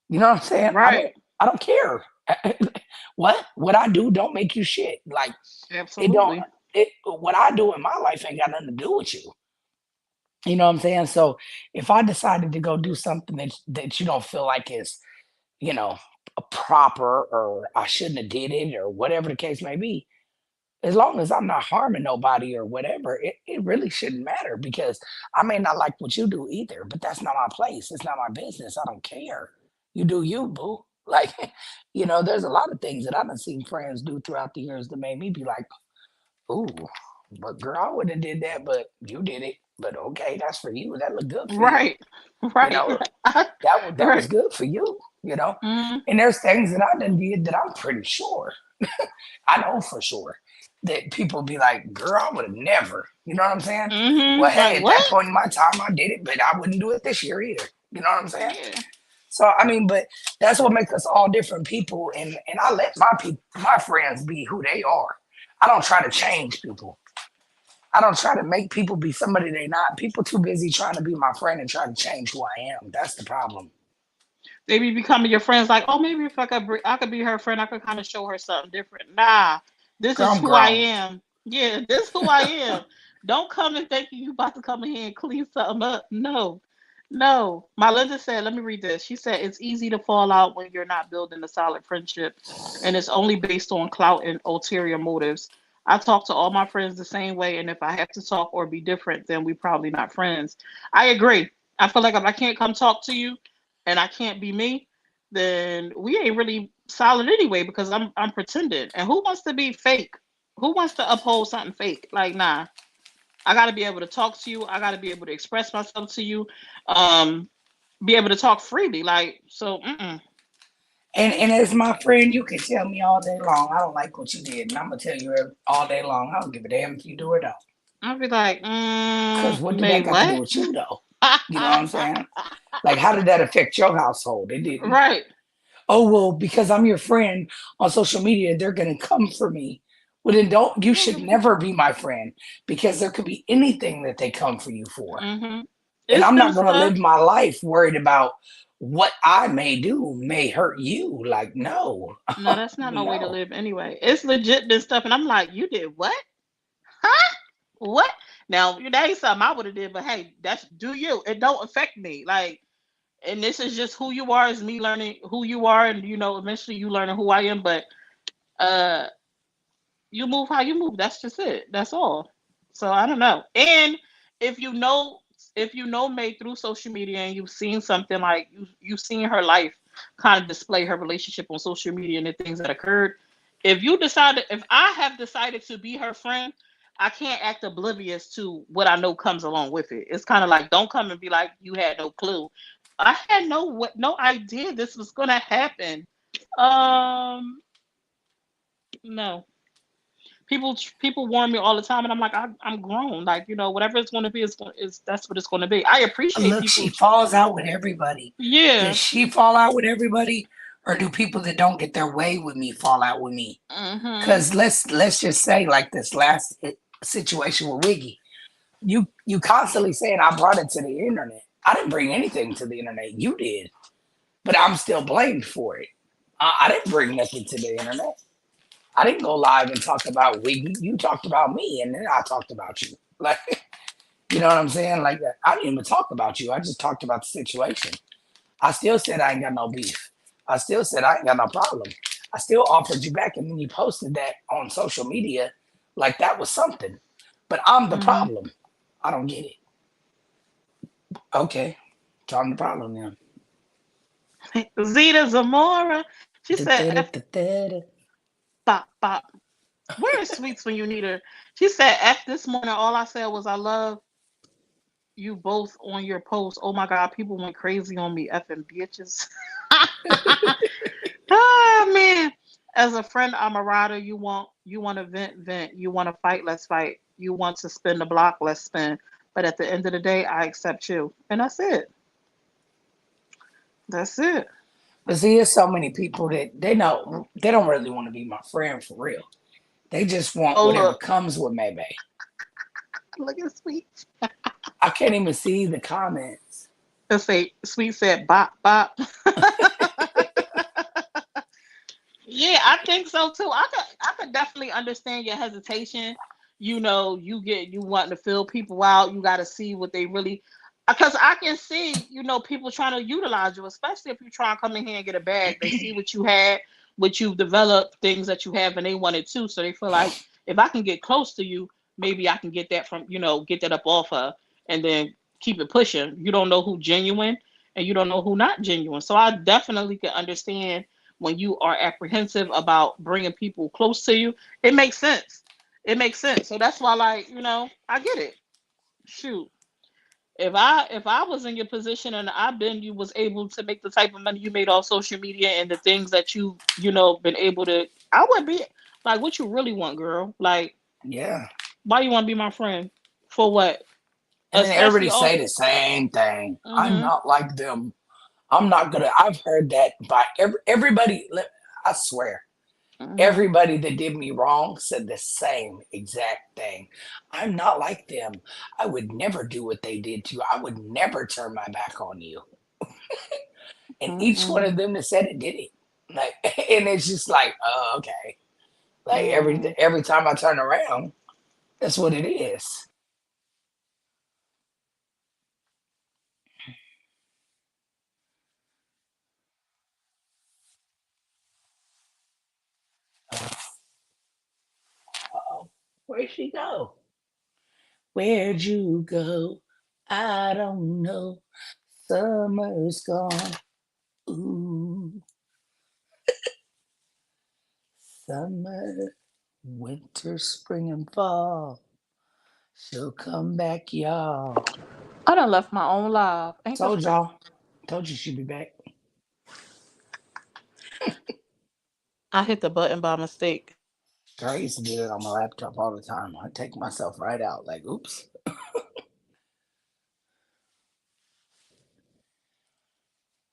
You know what I'm saying? Right. I don't care. What I do don't make you shit. Like it don't Absolutely. what I do in my life ain't got nothing to do with you. You know what I'm saying? So if I decided to go do something that you don't feel like is, you know, proper or I shouldn't have did it or whatever the case may be, as long as I'm not harming nobody or whatever, it really shouldn't matter because I may not like what you do either, but that's not my place. It's not my business. I don't care. You do you, boo. Like, you know, there's a lot of things that I've done seen friends do throughout the years that made me be like, ooh, but girl, I wouldn't have did that, but you did it. But okay, that's for you. That looked good for you. Right. You Right. know, that was Right. good for you, you know. Mm-hmm. And there's things that I done did that I'm pretty sure, I know for sure that people be like, girl, I would have never. You know what I'm saying? Well, Mm-hmm. hey, Like at that what? point in my time, I did it, but I wouldn't do it this year either. You know what I'm saying? Yeah. So I mean, but that's what makes us all different people, and I let my people, my friends, be who they are. I don't try to change people. I don't try to make people be somebody they not. People too busy trying to be my friend and trying to change who I am. That's the problem. They be becoming your friends. Like, oh, maybe if I could be her friend, I could kind of show her something different. Nah, this Girl, is I'm who I grown. am. Yeah, this is who I am. Don't come and thinking you about to come in here and clean something up. No, no. My Linda said, let me read this. She said it's easy to fall out when you're not building a solid friendship, and it's only based on clout and ulterior motives. I talk to all my friends the same way, and if I have to talk or be different, then we probably not friends. I agree. I feel like if I can't come talk to you and I can't be me, then we ain't really solid anyway because I'm pretending. And who wants to be fake? Who wants to uphold something fake? Like, nah. I got to be able to talk to you. I got to be able to express myself to you. Um, be able to talk freely. Like, so, And as my friend, you can tell me all day long, I don't like what you did, and I'm gonna tell you all day long, I don't give a damn if you do or don't. I'll be like, Cause what do May that got to do what? with you though? You know what I'm saying? Like, how did that affect your household? It didn't. Right. Oh well, because I'm your friend on social media, they're gonna come for me. Well then don't you should never be my friend because there could be anything that they come for you for. Mm-hmm. And It's I'm them not gonna stuff. live my life worried about what I may do may hurt you. Like, no, No, that's not no way to no. live anyway. It's legit been stuff, and I'm like, you did what? Huh? What? Now that ain't something I would have did, but hey, that's do you. It don't affect me. Like, and this is just who you are. Is me learning who you are, and eventually you learning who I am. But uh, you move how you move. That's just it. That's all. So I don't know. And if you know, if you know May through social media, and you've seen something like you've seen her life kind of display her relationship on social media and the things that occurred. If I have decided to be her friend, I can't act oblivious to what I know comes along with it. It's kind of like don't come and be like you had no clue. I had no idea this was gonna happen. Um, no. People warn me all the time, and I'm like, I'm grown. Like whatever it's going to be, is that's what it's going to be. I appreciate Look, she people. falls out with everybody. Does Yeah. she fall out with everybody, or do people that don't get their way with me fall out with me? Mhm. Because let's just say like this last situation with Wiggy, you constantly saying I brought it to the internet. I didn't bring anything to the internet. You did, but I'm still blamed for it. I didn't bring nothing to the internet. I didn't go live and talk about Wiggy. You talked about me, and then I talked about you. Like, you know what I'm saying? Like, I didn't even talk about you. I just talked about the situation. I still said I ain't got no beef. I still said I ain't got no problem. I still offered you back, and then you posted that on social media like that was something. But I'm the Mhm. problem. I don't get it. Okay, solve the problem then. Zeta Zamora. She said, F Da-da-da-da-da-da. bop bop. Where is Sweets when you need her? She said, F this morning, all I said was, I love you both on your post. Oh my God, people went crazy on me, effing bitches. Ah, man. As a friend, I'm a rider. You want to vent, vent. You want to fight, let's fight. You want to spin the block, let's spin. But at the end of the day, I accept you. And that's it. That's it. But see, there's so many people that they don't really want to be my friend for real. They just want Oh whatever look, comes with Maybe. look at Sweet. I can't even see the comments. Let's say Sweet said bop bop. Yeah, I think so too. I could definitely understand your hesitation. You wanting to fill people out. You got to see what they really, because I can see people trying to utilize you, especially if you try and come in here and get a bag. They see what you had, what you've developed, things that you have, and they want it too. So they feel like if I can get close to you, maybe I can get that get that up off her, and then keep it pushing. You don't know who genuine, and you don't know who not genuine. So I definitely can understand when you are apprehensive about bringing people close to you. It makes sense. It makes sense. So that's why, like, I get it. Shoot, if I was in your position and you was able to make the type of money you made off social media and the things that been able to, I would be like, what you really want, girl? Like, Yeah. why you want to be my friend? For what? And then Especially everybody all. say the same thing. I'm Mhm. not like them. I'm not gonna. I've heard that by everybody. I swear, Mhm. everybody that did me wrong said the same exact thing. I'm not like them. I would never do what they did to you. I would never turn my back on you. And each one Mhm. of them that said it did it. Like, and it's just like, oh, okay. Like Mhm. every time I turn around, that's what it is. Oh, where'd she go? Where'd you go? I don't know. Summer's gone. Ooh, summer, winter, spring, and fall. She'll come back, y'all. I done left my own live. Ain't this Told crazy? y'all. Told you she'd be back. I hit the button by mistake. Girl, I used to do that on my laptop all the time. I take myself right out. Like, oops.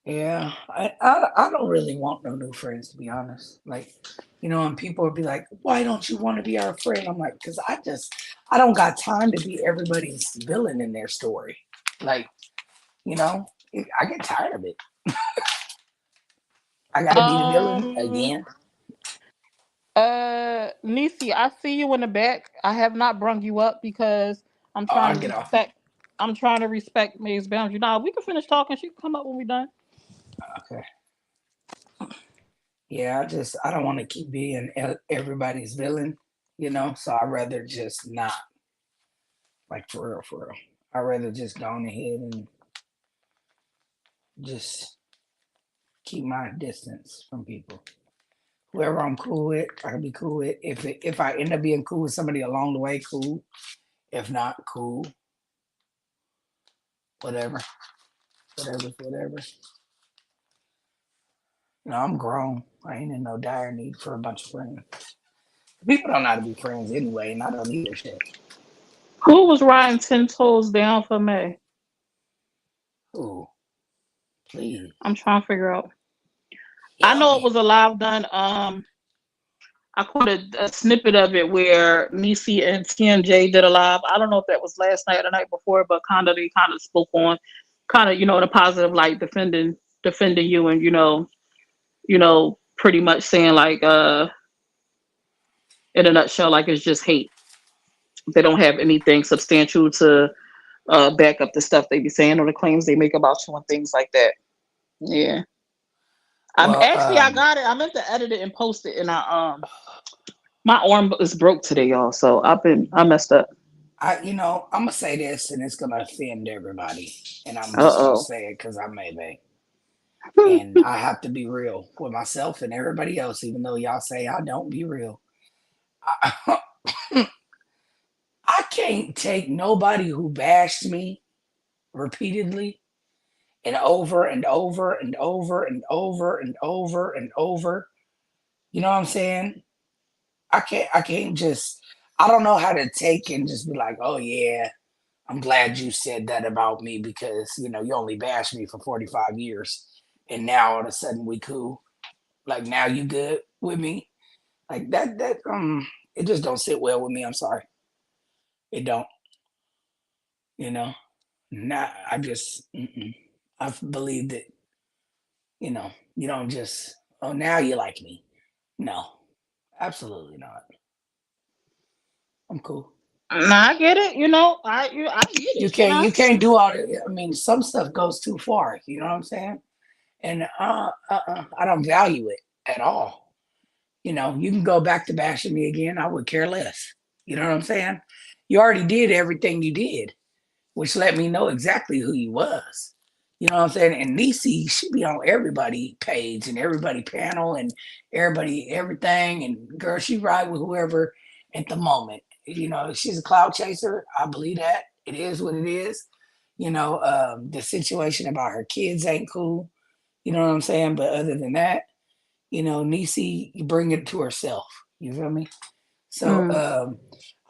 Yeah, I don't really want no new friends to be honest. Like, and people would be like, "Why don't you want to be our friend?" I'm like, "Cause I don't got time to be everybody's villain in their story. Like, you know, I get tired of it. I got to be the villain Um, again. Nisi, I see you in the back. I have not brung you up because I'm Oh, trying I to get off. respect. I'm trying to respect May's boundary. Now we can finish talking. She can come up when we're done. Okay. Yeah, I don't want to keep being everybody's villain. So I'd rather just not, like, for real, for real. I'd rather just go on ahead and just keep my distance from people. Whoever I'm cool with, I can be cool with. If I end up being cool with somebody along the way, cool. If not, cool. Whatever, whatever, whatever. I'm grown. I ain't in no dire need for a bunch of friends. People don't know how to be friends anyway, and I don't need their shit. Who was riding 10 toes down for May? Ooh, please I'm trying to figure out. I help know it me. was a live done. I caught a snippet of it where Nisi and TMJ did a live. I don't know if that was last night or the night before, but they kind of spoke on the positive, like defending you, and pretty much saying like in a nutshell, like it's just hate. They don't have anything substantial to back up the stuff they be saying or the claims they make about you and things like that. Yeah. I'm Well, actually I got it. I meant to edit it and post it, and my arm is broke today, y'all. So I messed up. I'm gonna say this, and it's gonna offend everybody, and I'm just gonna Uh say it because I'm Maybe, oh. and I have to be real with myself and everybody else, even though y'all say I don't be real. I, I can't take nobody who bashed me repeatedly and over and over and over and over and over and over. You know what I'm saying? I can't just I don't know how to take and just be like, oh yeah, I'm glad you said that about me because you only bashed me for 45 years and now all of a sudden we cool. Like now you good with me. Like that it just don't sit well with me. I'm sorry. It don't, you know. Not I just I've believed it, you don't just oh now you like me. No, absolutely not. I'm cool. No, I get it. I get You it. can't you can't do all that. I mean, some stuff goes too far. You know what I'm saying? And I don't value it at all. You can go back to bashing me again. I would care less. You know what I'm saying? You already did everything you did, which let me know exactly who you was. You know what I'm saying? And Niecy should be on everybody page and everybody panel and everybody everything. And girl, she ride with whoever at the moment. She's a cloud chaser. I believe that. It is what it is. The situation about her kids ain't cool. You know what I'm saying? But other than that, Niecy bring it to herself. You feel me? So Mm.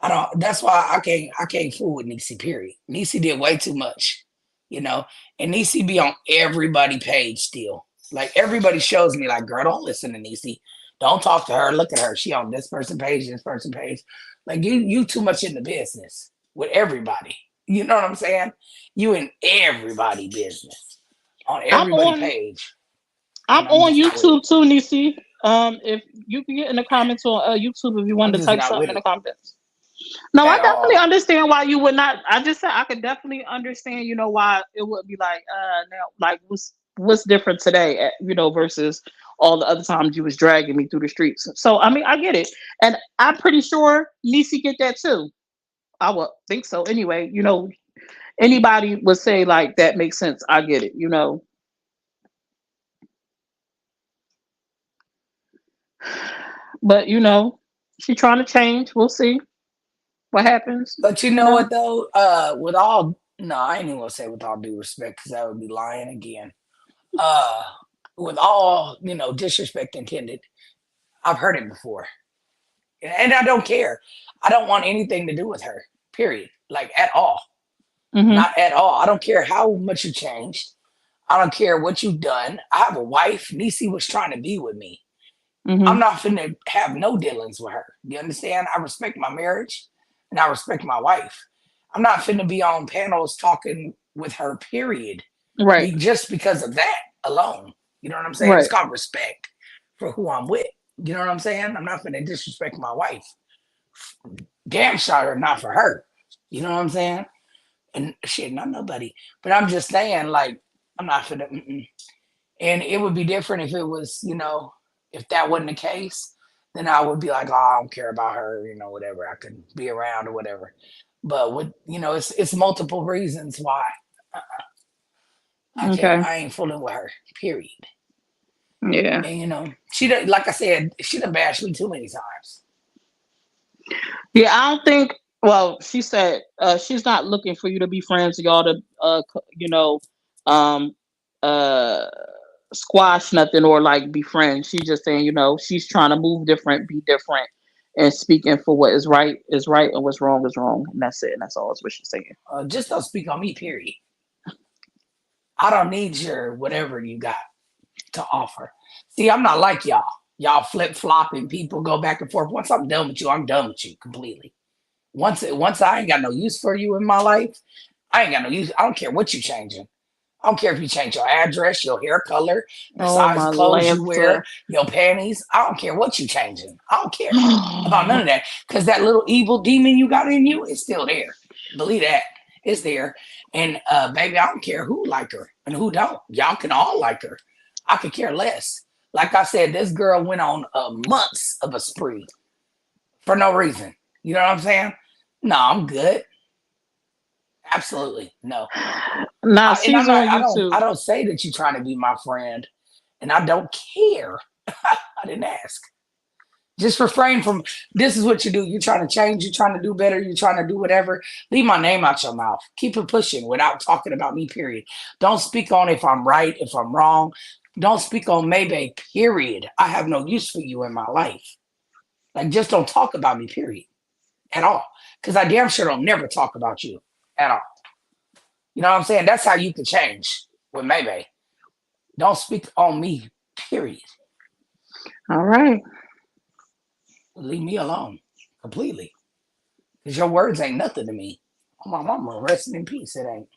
I don't. That's why I can't fool with Niecy. Period. Niecy did way too much, you know. And Niecy be on everybody page still. Like everybody shows me, like, girl, don't listen to Niecy. Don't talk to her. Look at her. She on this person page, this person page. Like you too much in the business with everybody. You know what I'm saying? You in everybody business on I'm everybody on. page, I'm and I'm on just not with it. YouTube too, Nisi. If you can get in the comments on YouTube if you I'm wanted to just type not something with in the it comments. No, I at definitely all. understand why you would not. I just said I could definitely understand. Why it would be like, now, like what's different today, versus all the other times you was dragging me through the streets. So I mean, I get it, and I'm pretty sure Nisi get that too. I would think so. Anyway, anybody would say like that makes sense. I get it. But she trying to change. We'll see what happens. But you You know know. what though? With all no, I ain't even gonna say with all due respect because that would be lying again. Uh, with all disrespect intended, I've heard it before, and I don't care. I don't want anything to do with her. Period. Like at all. Mhm. Not at all. I don't care how much you changed. I don't care what you've done. I have a wife. Nisi was trying to be with me. I'm Mhm. not finna have no dealings with her. You understand? I respect my marriage and I respect my wife. I'm not finna be on panels talking with her, period. Right. Just because of that alone. You know what I'm saying? It's Right. called respect for who I'm with. You know what I'm saying? I'm not finna disrespect my wife. Damn sure not for her. You know what I'm saying? And shit, not nobody. But I'm just saying, like, I'm not finna. And it would be different if it was, if that wasn't the case, then I would be like, oh, I don't care about her, whatever. I could be around or whatever. But it's multiple reasons why I can't. Okay. I ain't fooling with her. Period. Yeah. And she done, like I said, she done bashed me too many times. Yeah. I don't think. Well, she said she's not looking for you to be friends. Y'all to um uh squash nothing or like be friends. She's just saying she's trying to move different, be different, and speaking for what is right and what's wrong is wrong. And that's it. And that's all. That's what she's saying. Just don't speak on me. Period. I don't need your whatever you got to offer. See, I'm not like y'all. Y'all flip flop and people go back and forth. Once I'm done with you, I'm done with you completely. Once I ain't got no use for you in my life, I ain't got no use. I don't care what you changing. I don't care if you change your address, your hair color, the Oh size my of clothes you wear, Lanta. your panties. I don't care what you changing. I don't care about none of that because that little evil demon you got in you is still there. Believe that. It's there. And baby, I don't care who like her and who don't. Y'all can all like her. I could care less. Like I said, this girl went on months of a spree for no reason. You know what I'm saying? No, I'm good. Absolutely no. Nah, And she's on I YouTube. don't say that you're trying to be my friend, and I don't care. I didn't ask. Just refrain from this is what you do. You're trying to change, you're trying to do better, you're trying to do whatever. Leave my name out your mouth. Keep it pushing without talking about me, period. Don't speak on if I'm right, if I'm wrong. Don't speak on maybe, period. I have no use for you in my life. Like just don't talk about me, period. At all. Because I damn sure don't never talk about you at all. You know what I'm saying? That's how you can change with Maybe. Don't speak on me, period. All right. Leave me alone completely. Because your words ain't nothing to me. Oh, my mama, rest in peace. It ain't.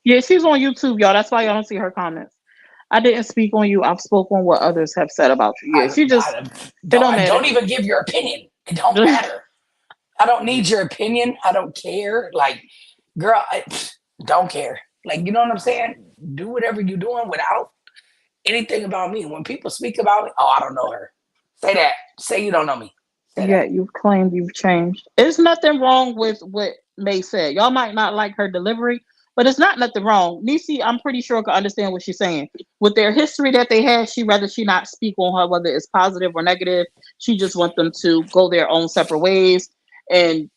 Yeah, she's on YouTube, y'all. That's why y'all don't see her comments. I didn't speak on you. I've spoken on what others have said about you. Yeah, she just it don't Don't matter. even give your opinion. It don't matter. I don't need your opinion. I don't care. Like, girl, don't care. Like, you know what I'm saying? Do whatever you're doing without anything about me. When people speak about me, oh, I don't know her. Say that. Say you don't know me. Say that. Yeah, you've claimed you've changed. There's nothing wrong with what May said. Y'all might not like her delivery, but it's not nothing wrong. Nisi, I'm pretty sure can understand what she's saying. With their history that they had, she not speak on her whether it's positive or negative. She just want them to go their own separate ways and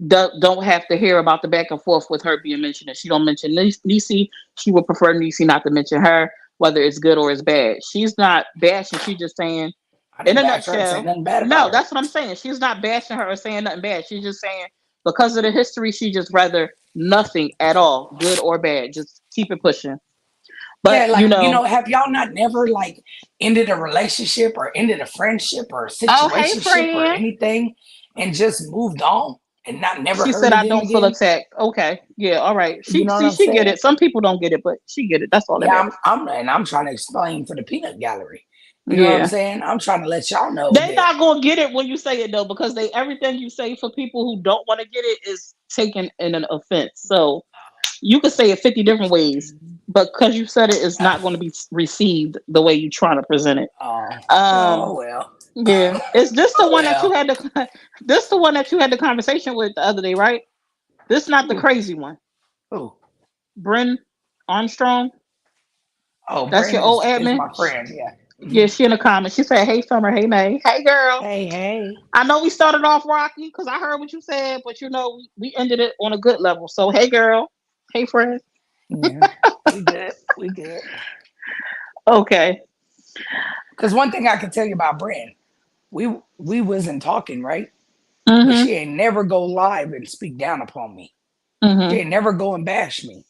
don't have to hear about the back and forth with her being mentioned. If she don't mention Nisi, she would prefer Nisi not to mention her, whether it's good or it's bad. She's not bashing. She's just saying I in didn't a bash her and say nutshell, nothing bad about no, her. that's what I'm saying. She's not bashing her or saying nothing bad. She's just saying because of the history, she just rather nothing at all, good or bad. Just keep it pushing. Yeah, But like, have y'all not never like ended a relationship or ended a friendship or a oh hey situationship or friend. anything and just moved on and not never She heard said of I them don't feel again? attacked. Okay. Yeah, all right. You know what I'm She get saying? it. Some people don't get it, but she get it. That's all that Yeah, matters. I'm trying to explain for the peanut gallery. You know what I'm Yeah. saying? I'm trying to let y'all know They that not gonna get it when you say it though, because they everything you say for people who don't want to get it is taken in an offense. So you could say it 50 different ways, but because you said it, it's not going to be received the way you're trying to present it. oh, Um, oh well. yeah. Is this the Oh one that you well. had the this the one that you had the conversation with the other day, right? This not the Who? crazy one. Who? Bryn Armstrong. Oh, That's your Brandon old is admin. my friend. Yeah. Yeah, she in the comments. She said, "Hey Summer, hey May, hey girl." Hey, hey. I know we started off rocky because I heard what you said, but we ended it on a good level. So hey girl, hey friend. Yeah. We good. We good. Okay. Because one thing I can tell you about Brand, we wasn't talking, right? But Mhm. she ain't never go live and speak down upon me. She Mhm. ain't never go and bash me.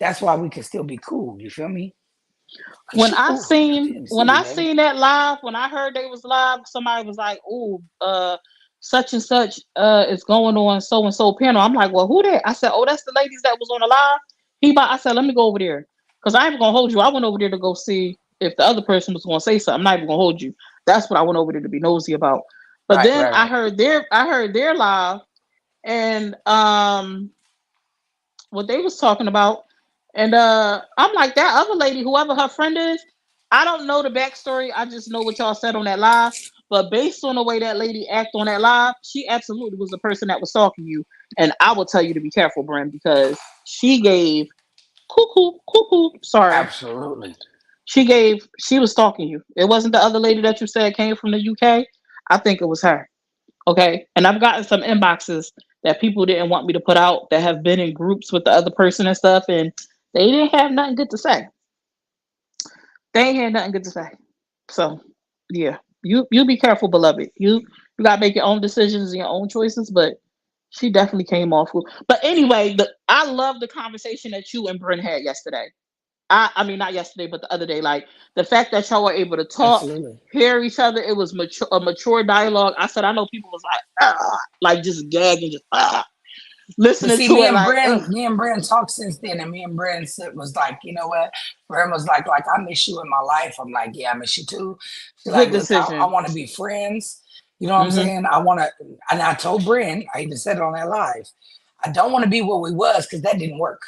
That's why we can still be cool. You feel me? Cause When she I cool. She seen didn't when silly, I baby. seen that live, when I heard they was live, somebody was like, "Oh, such and such is going on so and so panel." I'm like, "Well, who that?" I said, "Oh, that's the ladies that was on the live." I said, "Let me go over there because I ain't gonna hold you. I went over there to go see if the other person was gonna say something. I'm not even gonna hold you. That's what I went over there to be nosy about." But Right, then right, right. I heard their live, and what they was talking about. And I'm like, that other lady, whoever her friend is, I don't know the backstory. I just know what y'all said on that live. But based on the way that lady acted on that live, she absolutely was the person that was stalking you. And I will tell you to be careful, Bren, because she gave cuckoo, cuckoo. Sorry. Absolutely. She was stalking you. It wasn't the other lady that you said came from the UK. I think it was her. Okay. And I've gotten some inboxes that people didn't want me to put out that have been in groups with the other person and stuff, and they didn't have nothing good to say. They ain't had nothing good to say. So yeah. You be careful, beloved. You gotta make your own decisions and your own choices, but she definitely came off with but anyway, I love the conversation that you and Bryn had yesterday. I mean not yesterday, but the other day. Like the fact that y'all were able to talk, Absolutely. hear each other, it was a mature dialogue. I said I know people was like, like just gagging, just But listening see, to it, like, ugh. Me and Brand talked since then, and me and Brand said was like, you know what? Brand was like I miss you in my life. I'm like, yeah, I miss you too. She's Good like, look, I decision. want to be friends. You know what I'm Hmm. saying? I want to, and I told Brand, I even said it on that live, I don't want to be where we was because that didn't work.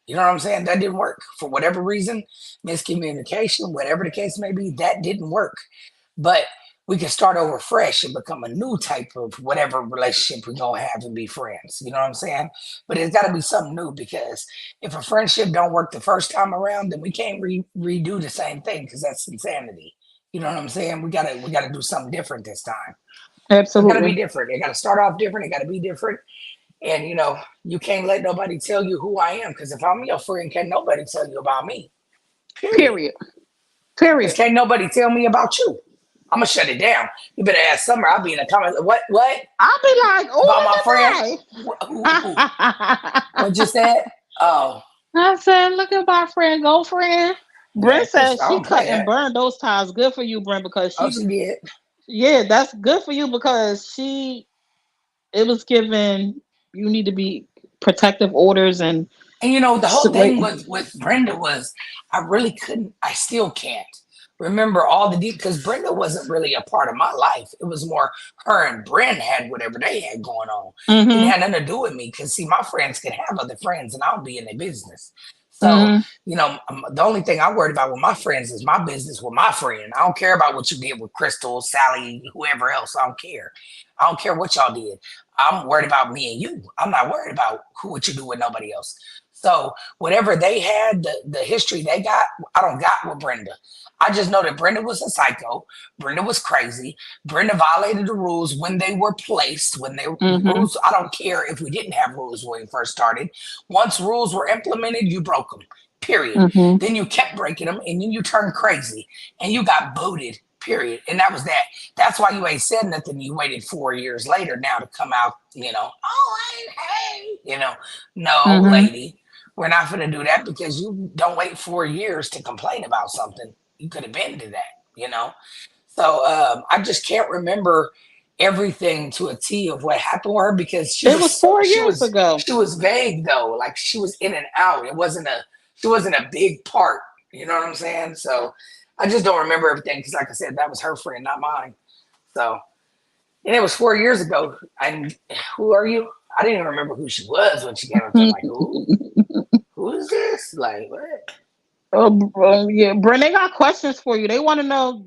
You know what I'm saying? That didn't work for whatever reason, miscommunication, whatever the case may be. That didn't work. But we can start over fresh and become a new type of whatever relationship we're gonna have and be friends. You know what I'm saying? But it's got to be something new because if a friendship don't work the first time around, then we can't redo the same thing because that's insanity. You know what I'm saying? We gotta do something different this time. It's gotta be Absolutely. different. It gotta start off different. It gotta be different. And you can't let nobody tell you who I am because if I'm your friend, can't nobody tell you about me. Period. Period. Because Period. can't nobody tell me about you. I'm gonna shut it down. You better ask Summer. I'll be in the comments. What? What I'll be like, about my friend? oh, Who? look at What you said? Oh, I said, look at my friend, girlfriend. yeah. Brent Because said I she don't play cut and that. burned those ties. Good for you, Brent, because Oh, she did. yeah, that's good for you because it was given, you need to be protective orders and And the whole wait. thing with Brenda was I really couldn't. I still can't remember all the details because Brenda wasn't really a part of my life. It was more her and Brent had whatever they had going on. Didn't Mm-hmm. have nothing to do with me because see, my friends can have other friends and I'll be in their business. So Mm-hmm. the only thing I worried about with my friends is my business with my friend. I don't care about what you did with Crystal, Sally, whoever else. I don't care. I don't care what y'all did. I'm worried about me and you. I'm not worried about what you do with nobody else. So whatever they had, the history they got, I don't got with Brenda. I just know that Brenda was a psycho. Brenda was crazy. Brenda violated the rules when they were placed. When they Mm-hmm. rules, I don't care if we didn't have rules when we first started. Once rules were implemented, you broke them. Period. Mm-hmm. Then you kept breaking them, and then you turned crazy, and you got booted. Period. And that was that. That's why you ain't said nothing. You waited 4 years later now to come out. Oh, hey, no, Mm-hmm. lady. We're not going to do that because you don't wait 4 years to complain about something. You could have been to that. So I just can't remember everything to a T of what happened with her because she It was was so, 4 years ago. she was vague though. Like she was in and out. She wasn't a big part. You know what I'm saying? So I just don't remember everything because, like I said, that was her friend, not mine. So and it was 4 years ago. And who are you? I didn't even remember who she was when she came up there. I'm like, who? Who is this? Like, what? Yeah, Brent, they got questions for you. They want to know,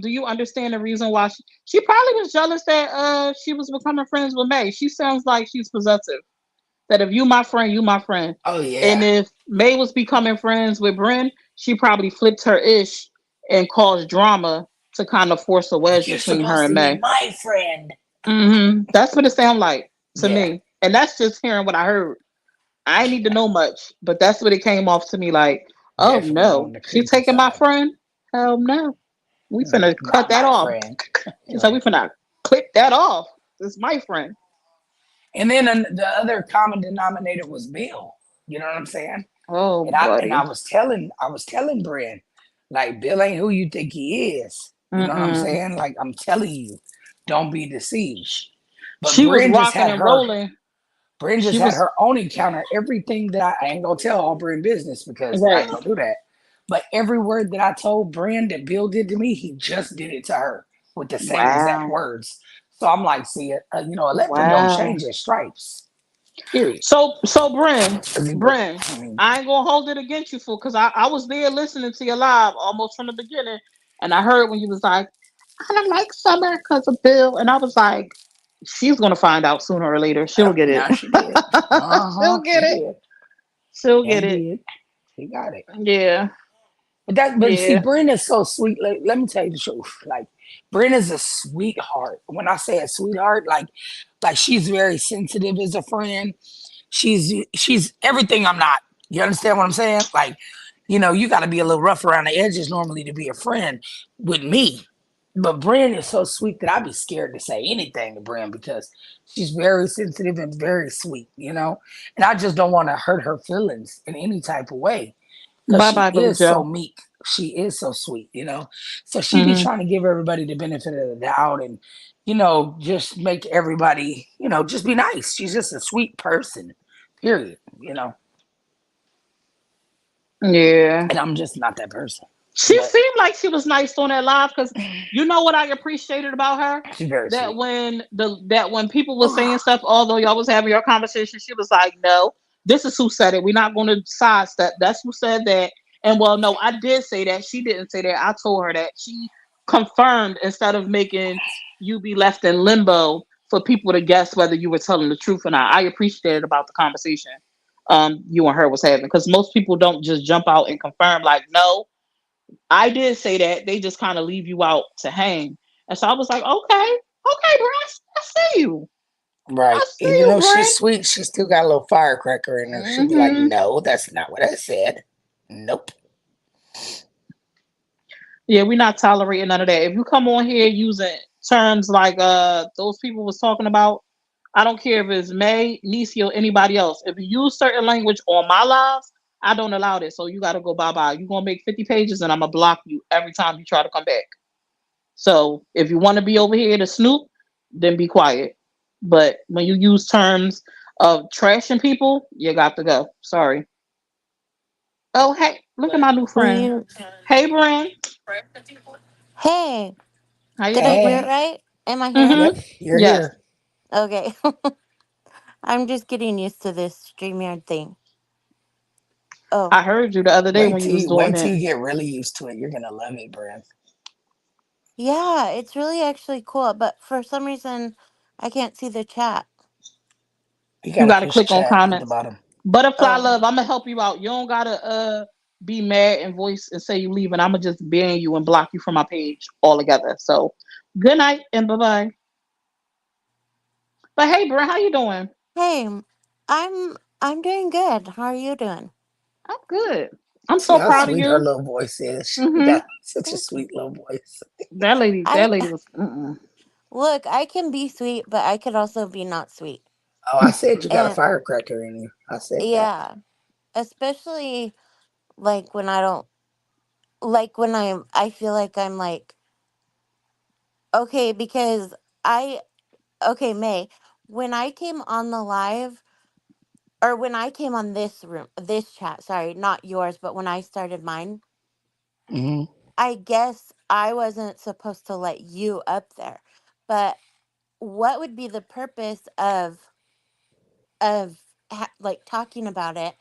do you understand the reason why she probably was jealous that she was becoming friends with May? She sounds like she's possessive. That if you my friend, you my friend. Oh, yeah. And if May was becoming friends with Brent, she probably flipped her ish and caused drama to kind of force a Like, wedge you're between her supposed and to be May. my friend. That's what it sounds like to Yeah. me. And that's just hearing what I heard. I need to know much, but that's what it came off to me like. Oh Definitely on no, the she creepy taking my side. friend? Hell no. We finna cut Not that my off. friend. She said we finna click that off. It's my friend. And then the other common denominator was Bill. You know what I'm saying? Oh And I buddy. was telling Brent, like Bill ain't who you think he is. You know what I'm Mm-mm. saying? Like I'm telling you, don't be deceived. But She was rocking and rolling. Bryn just She had was her own encounter. Everything that I ain't gonna tell all Bryn business because I right. ain't gonna do that. But every word that I told Bryn that Bill did to me, he just did it to her with the same exact Wow. words. So I'm like, see, a leopard don't Wow. change his stripes. Period. So Bryn, I mean, I ain't gonna hold it against you for because I was there listening to you live almost from the beginning, and I heard when you was like, I don't like Summer because of Bill, and I was like, she's gonna find out sooner or later. She'll get it. now she did. She'll She get it. did. She'll get it. Indeed. She got it. Yeah. But see, Yeah. Brenda's so sweet. Let me tell you the truth. Like Brenda's a sweetheart. When I say a sweetheart, like she's very sensitive as a friend. She's everything I'm not. You understand what I'm saying? Like, you got to be a little rough around the edges normally to be a friend with me. But Bren is so sweet that I'd be scared to say anything to Bren because she's very sensitive and very sweet. And I just don't want to hurt her feelings in any type of way because Bye she bye, Billy is so Joe. meek. She is so sweet. So she be Hmm. trying to give everybody the benefit of the doubt and, just make everybody, just be nice. She's just a sweet person, period. Yeah. And I'm just not that person. She But seemed like she was nice on that live because you know what I appreciated about her? she's very That sweet. when people were saying stuff, although y'all was having your conversation, she was like, "No, this is who said it. We're not going to sidestep. That's who said that." And well, no, I did say that. She didn't say that. I told her that. She confirmed instead of making you be left in limbo for people to guess whether you were telling the truth or not. I appreciated about the conversation you and her was having, because most people don't just jump out and confirm like, no, I did say that. They just kind of leave you out to hang. And so I was like, okay, okay, bro, I see you. Right. I see Even you, though she's Brent. sweet, she still got a little firecracker in her. She'll be like, Hmm. no, that's not what I said. Nope. Yeah, we're not tolerating none of that. If you come on here using terms like those people was talking about, I don't care if it's May, Nisi, or anybody else. If you use certain language on my lives, I don't allow this. So you gotta go bye bye. You're gonna make 50 pages and I'm gonna block you every time you try to come back. So if you want to be over here to snoop, then be quiet. But when you use terms of trashing people, you got to go. Sorry. Oh, hey, look at my new Will friend. you? Hey, Bren. Hey, How you did I hear doing? it Hey. right? Am I here? Mm-hmm. Yep. You're Yes. here. Okay. I'm just getting used to this StreamYard thing. Oh, I heard you the other day when you was doing Wait till it. you get really used to it. You're gonna love it, Brent. yeah, it's really actually cool, but for some reason, I can't see the chat. You You gotta got to push click on chat at the comments. bottom. Butterfly Oh, love, I'm gonna help you out. You don't gotta be mad and voice and say you leaving. I'm gonna just ban you and block you from my page altogether. So good night and bye bye. But hey, Bren, how you doing? hey, I'm doing good. How are you doing? I'm good. I'm See so how proud of sweet her you. little voice is. She Hmm. got such a sweet little voice. That I lady was. Mm-mm. look, I can be sweet, but I could also be not sweet. Oh, I said you got a And firecracker in you. I said that. yeah, especially like when I don't like when I feel like I'm like okay because I okay, May, when I came on the live, or when I came on this room, this chat, sorry, not yours, but when I started mine, Hmm. I guess I wasn't supposed to let you up there. But what would be the purpose of like talking about it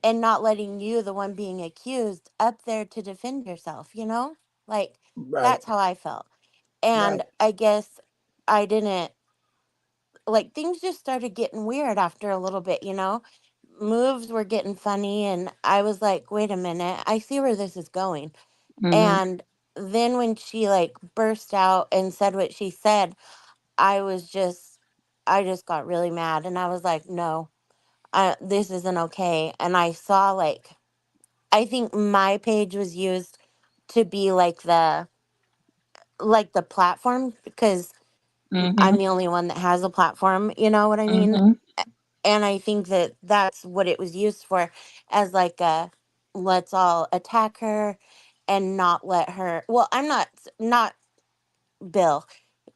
and not letting you, the one being accused, up there to defend yourself, you know? Like Right. that's how I felt. And Right. I guess I didn't like things just started getting weird after a little bit, you know? Moves were getting funny, and I was like, wait a minute, I see where this is going. Hmm. And then when she like burst out and said what she said, I was just, I just got really mad, and I was like, no, this isn't okay. And I saw like, I think my page was used to be like the platform because I'm Hmm. the only one that has a platform, you know what I mean? Hmm. And I think that that's what it was used for, as like a let's all attack her and not let her. Well, I'm not Bill,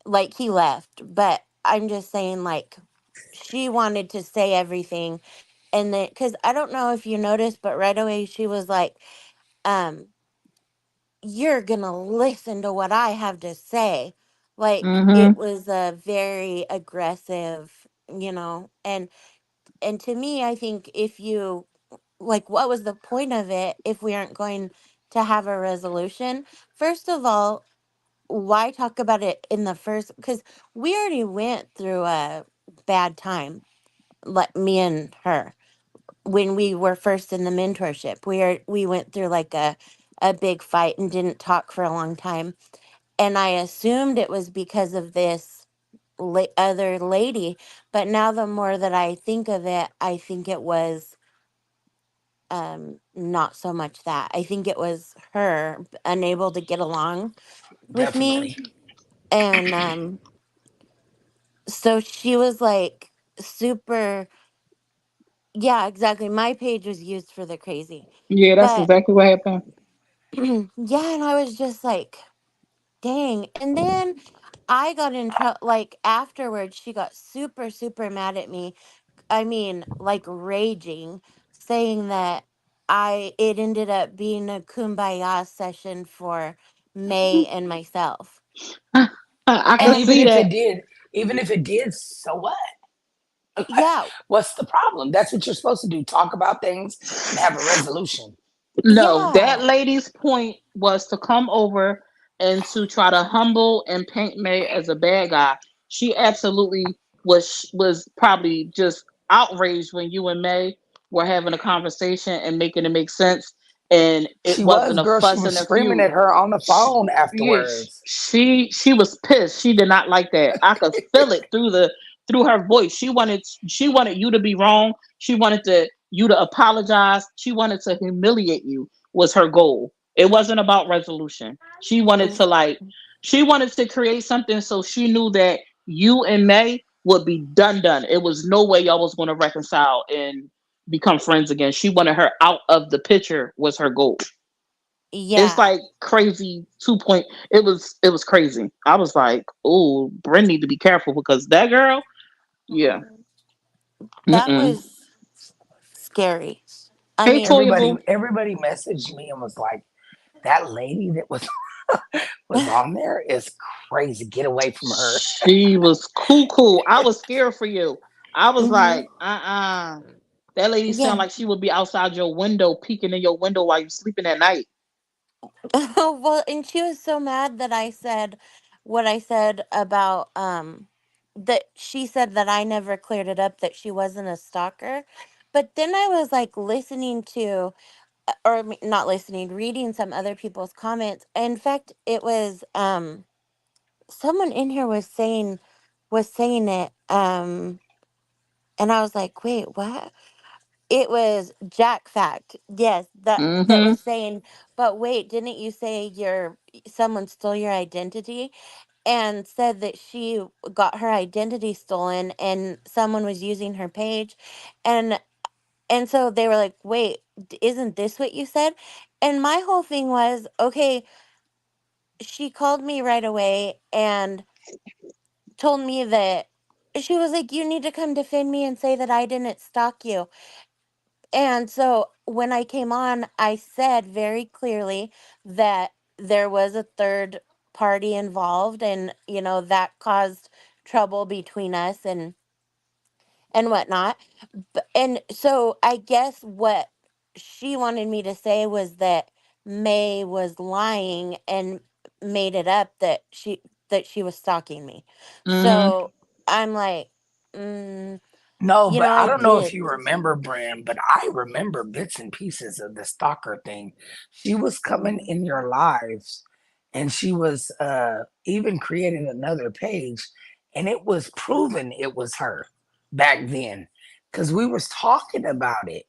like he left, but I'm just saying like she wanted to say everything, and then because I don't know if you noticed, but right away she was like, um, "You're gonna listen to what I have to say." Like Hmm. it was a very aggressive, you know, and to me, I think if you like, what was the point of it if we aren't going to have a resolution? First of all, why talk about it in the first? Because we already went through a bad time, like me and her, when we were first in the mentorship. We went through like a big fight and didn't talk for a long time, and I assumed it was because of this other lady. But now the more that I think of it, I think it was not so much that. I think it was her unable to get along with me. Definitely. And so she was like super, yeah, exactly. My page was used for the crazy. Yeah, that's But exactly what happened. yeah, and I was just like, dang. And then I got in trouble. Like afterwards, she got super, super mad at me. I mean, like raging, saying that it ended up being a kumbaya session for May and myself. I And could And see that. even if it did, so what? yeah, What's the problem? That's what you're supposed to do. Talk about things and have a resolution. No, that yeah, lady's point was to come over and to try to humble and paint May as a bad guy. She absolutely was probably just outraged when you and May were having a conversation and making it make sense, and it She was, wasn't a girl. She fuss was and a screaming feud. at her on the Sh phone yeah, afterwards. she was pissed. She did not like that. I could feel it through her voice. She wanted you to be wrong. She wanted you to apologize. She wanted to humiliate you. Was her goal. It wasn't about resolution. She wanted to create something so she knew that you and May would be done. It was no way y'all was going to reconcile and become friends again. She wanted her out of the picture was her goal. It's Yeah. like crazy 2 point. It was crazy. I was like, oh, Bryn need to be careful because that girl, yeah. That Mm-mm. was scary. I Hey, mean, Toya Everybody, Boo. everybody messaged me and was like, "That lady that was on there is crazy. Get away from her." She was cool. I was scared for you. I was mhm. like, that lady sound Yeah. like she would be outside your window, peeking in your window while you sleeping at night. Well, and she was so mad that I said what I said about that she said that I never cleared it up that she wasn't a stalker. But then I was like listening to not listening, reading some other people's comments. In fact, it was someone in here was saying it and I was like, "Wait, what?" It was Jack Fact. Yes, that Mm-hmm. was saying, "But wait, didn't you say your someone stole your identity?" And said that she got her identity stolen and someone was using her page. And so they were like, "Wait, isn't this what you said?" And my whole thing was, "Okay, she called me right away and told me that she was like, 'You need to come defend me and say that I didn't stalk you.'" And so when I came on, I said very clearly that there was a third party involved and, that caused trouble between us and whatnot. And so I guess what she wanted me to say was that May was lying and made it up that she was stalking me. Mm-hmm. So I'm like, mm, No, but I I don't know if did. you remember, Bram, but I remember bits and pieces of the stalker thing. She was coming Mm. in your lives and she was even creating another page, and it was proven it was her back then because we was talking about it.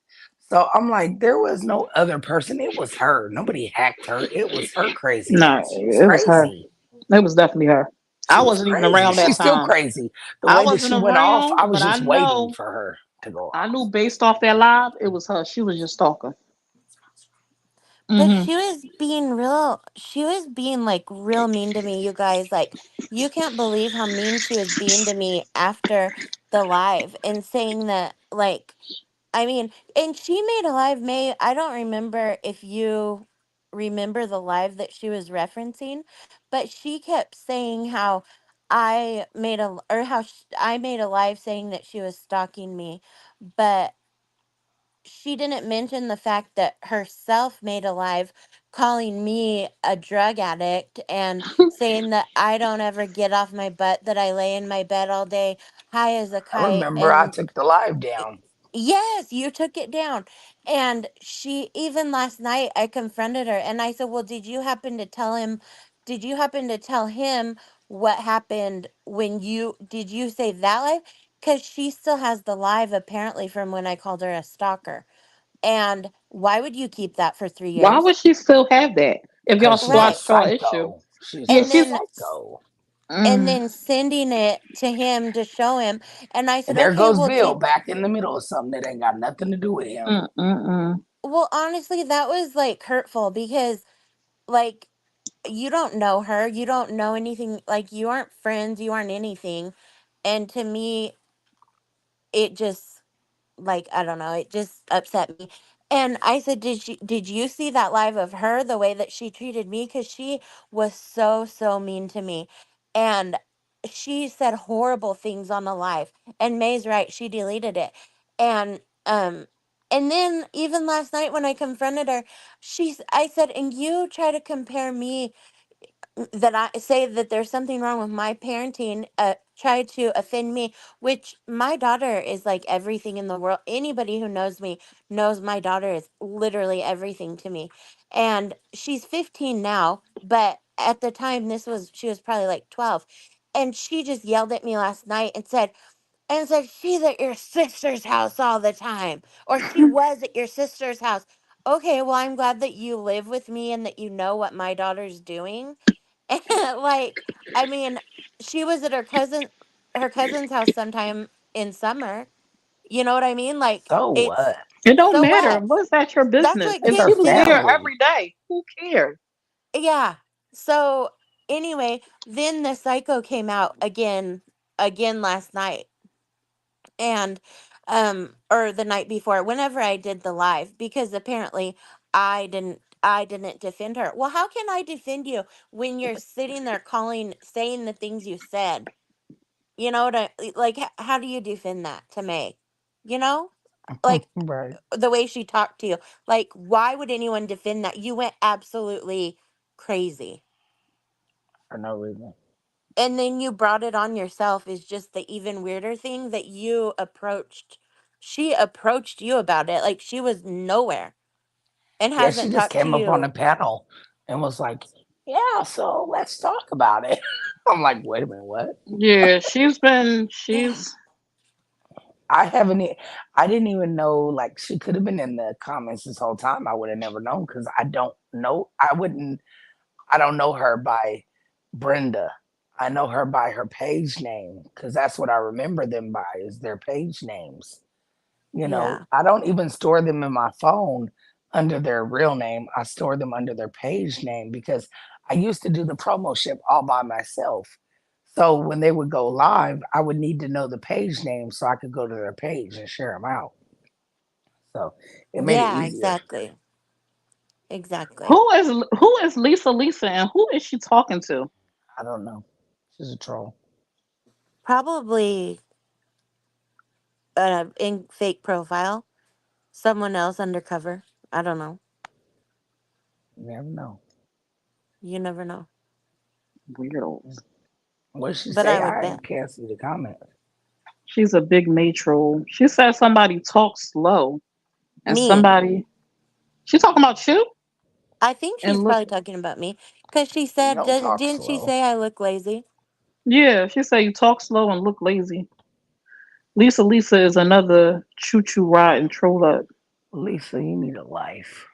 So I'm like, there was no other person. It was her. Nobody hacked her. It was her crazy No, ass. She was it was her. crazy. It was definitely her. I She was wasn't even crazy. around that She's still time. crazy. The I way that wasn't she went off, I around, was but I just waiting know for her to go I off. knew based off that live, it was her. She was just stalking. But Mm-hmm. she was being like real mean to me, you guys. Like, you can't believe how mean she was being to me after the live and saying that, like, I mean, and she made a live, May. I don't remember if you remember the live that she was referencing, but she kept saying how I made a live saying that she was stalking me, but she didn't mention the fact that herself made a live calling me a drug addict and saying that I don't ever get off my butt, that I lay in my bed all day high as a I kite. remember I And took the live down. yes, you took it down. And she, even last night, I confronted her and I said, "Well, did you happen to tell him what happened did you say that live?" Because she still has the live apparently from when I called her a stalker. And why would you keep that for three Why would years? she still have that if y'all Because she's a Right. squashed y'all issue? psycho. She's Yeah, a And she. then psycho. and Mm, then sending it to him to show him. And I And said, there "Okay, goes well, Bill back in the middle of something that ain't got nothing to do with him. mm. honestly, that was like hurtful because, like, you don't know her, you don't know anything, like, you aren't friends, you aren't anything." And to me, it just, like, I don't know, it just upset me. And I said, "Did you see that live of her, the way that she treated me, cuz she was so mean to me." And she said horrible things on the live. And May's right, she deleted it. And then even last night when I confronted her, I said, "And you try to compare me that I say that there's something wrong with my parenting, try to offend me, which my daughter is like everything in the world. Anybody who knows me knows my daughter is literally everything to me. And she's 15 now, but at the time she was probably like 12. And she just yelled at me last night and said, she's at your sister's house all the time, or she was at your sister's house. Okay, well, I'm glad that you live with me and that you know what my daughter's doing. Like, I mean, she was at her cousin's house sometime in summer. You know what I mean? Like, So it's what? It don't so matter. what? What's that your That's business? what If It's she her kids was there do. family. every day, who cares? Yeah. So anyway, then the psycho came out again last night, and or the night before, whenever I did the live, because apparently I didn't defend her. Well, how can I defend you when you're sitting there saying the things you said? You know what like, how do you defend that to May? You know? Like, Right. the way she talked to you. Like, why would anyone defend that? You went absolutely crazy. For no reason. And then you brought it on yourself is just the even weirder thing that she approached you about it. Like, she was nowhere and Yeah, she hasn't just talked to came up on the you. panel and was like, "Yeah, so let's talk about it." I'm like, "Wait a minute, what?" Yeah, Yeah. she's I haven't. I didn't even know. Like, she could have been in the comments this whole time. I would have never known because I don't know. I wouldn't. I don't know her by Brenda. I know her by her page name because that's what I remember them by is their page names. Yeah. I don't even store them in my phone under their real name. I store them under their page name because I used to do the promo ship all by myself. So when they would go live, I would need to know the page name so I could go to their page and share them out. So it made it Yeah, easier. exactly. Exactly. who is Lisa and who is she talking to? I don't know. She's a troll. Probably in fake profile, someone else undercover. I don't know. You never know. You never know. Weirdos. What did she But say? I would I bet. can't see the comment. She's a big matro. She said somebody talks slow and Me. somebody she talking about you I think she's and look probably talking about me because she You said, don't talk didn't she slow. say I look lazy? yeah, she said you talk slow and look lazy. Lisa is another choo choo ride and troll up. Lisa, you need a life.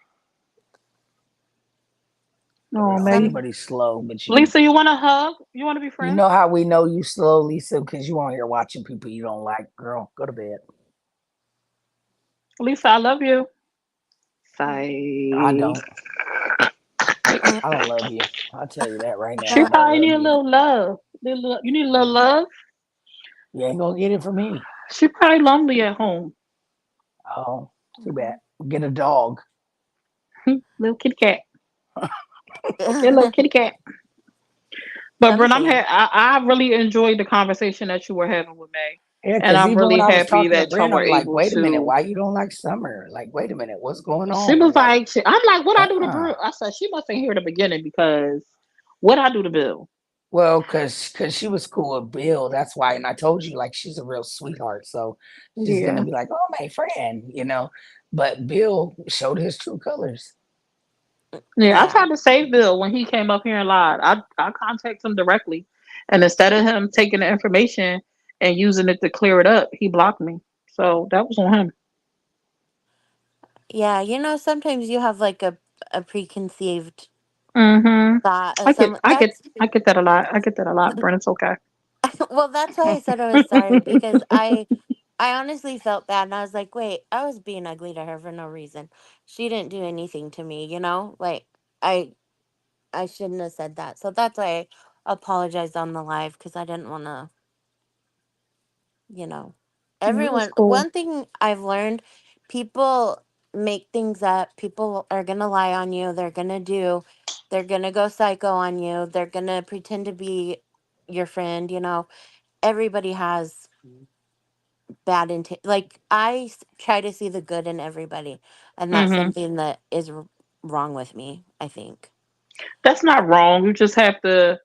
I don't Oh know Some May. anybody slow, but you. Lisa, you wanna hug? You wanna be You friends? know how we know you slow, Lisa, because you on here watching people you don't like. Girl, go to bed. Lisa, I love you. I Say don't. I don't love you. I'll tell you that right now. she I don't probably love need a you. little love. You need a little love. You ain't gonna get it from me. She probably lonely at home. Oh, too bad. Get a dog. Little kitty cat. Get a little kitty cat. But Brent, something. I really enjoyed the conversation that you were having with May. Yeah, And because I'm even when really I was happy talking to that y'all Brent, were I'm like, able wait a minute, to. why you don't like summer? Like, wait a minute, what's going She on? was Like, like, I'm like, what I do to uh-uh. Bill? I said, she must ain't hear the beginning because what I do to Bill? Well, because she was cool with Bill, that's why. And I told you, like, she's a real sweetheart. So she's gonna Yeah. be like, oh, my friend. But Bill showed his true colors. Yeah, I Yeah. tried to save Bill when he came up here and lied. I contacted him directly. And instead of him taking the information and using it to clear it up, he blocked me. So that was on him. Yeah. Sometimes you have like a preconceived Mm-hmm. thought of I get someone. I get I get that a lot. I get that a lot, Brent. It's okay. Well, that's why I said I was sorry, because I honestly felt bad, and I was like, wait, I was being ugly to her for no reason. She didn't do anything to me, Like, I I shouldn't have said that. So that's why I apologized on the live, because I didn't want to, you know. Yeah, it's Everyone, cool. one thing I've learned, people make things up. People are going to lie on you. They're going to go psycho on you. They're going to pretend to be your friend. Everybody has bad intent. Like, try to see the good in everybody, and that's Mm-hmm. something that is wrong with me, I think. That's not wrong. You just have to.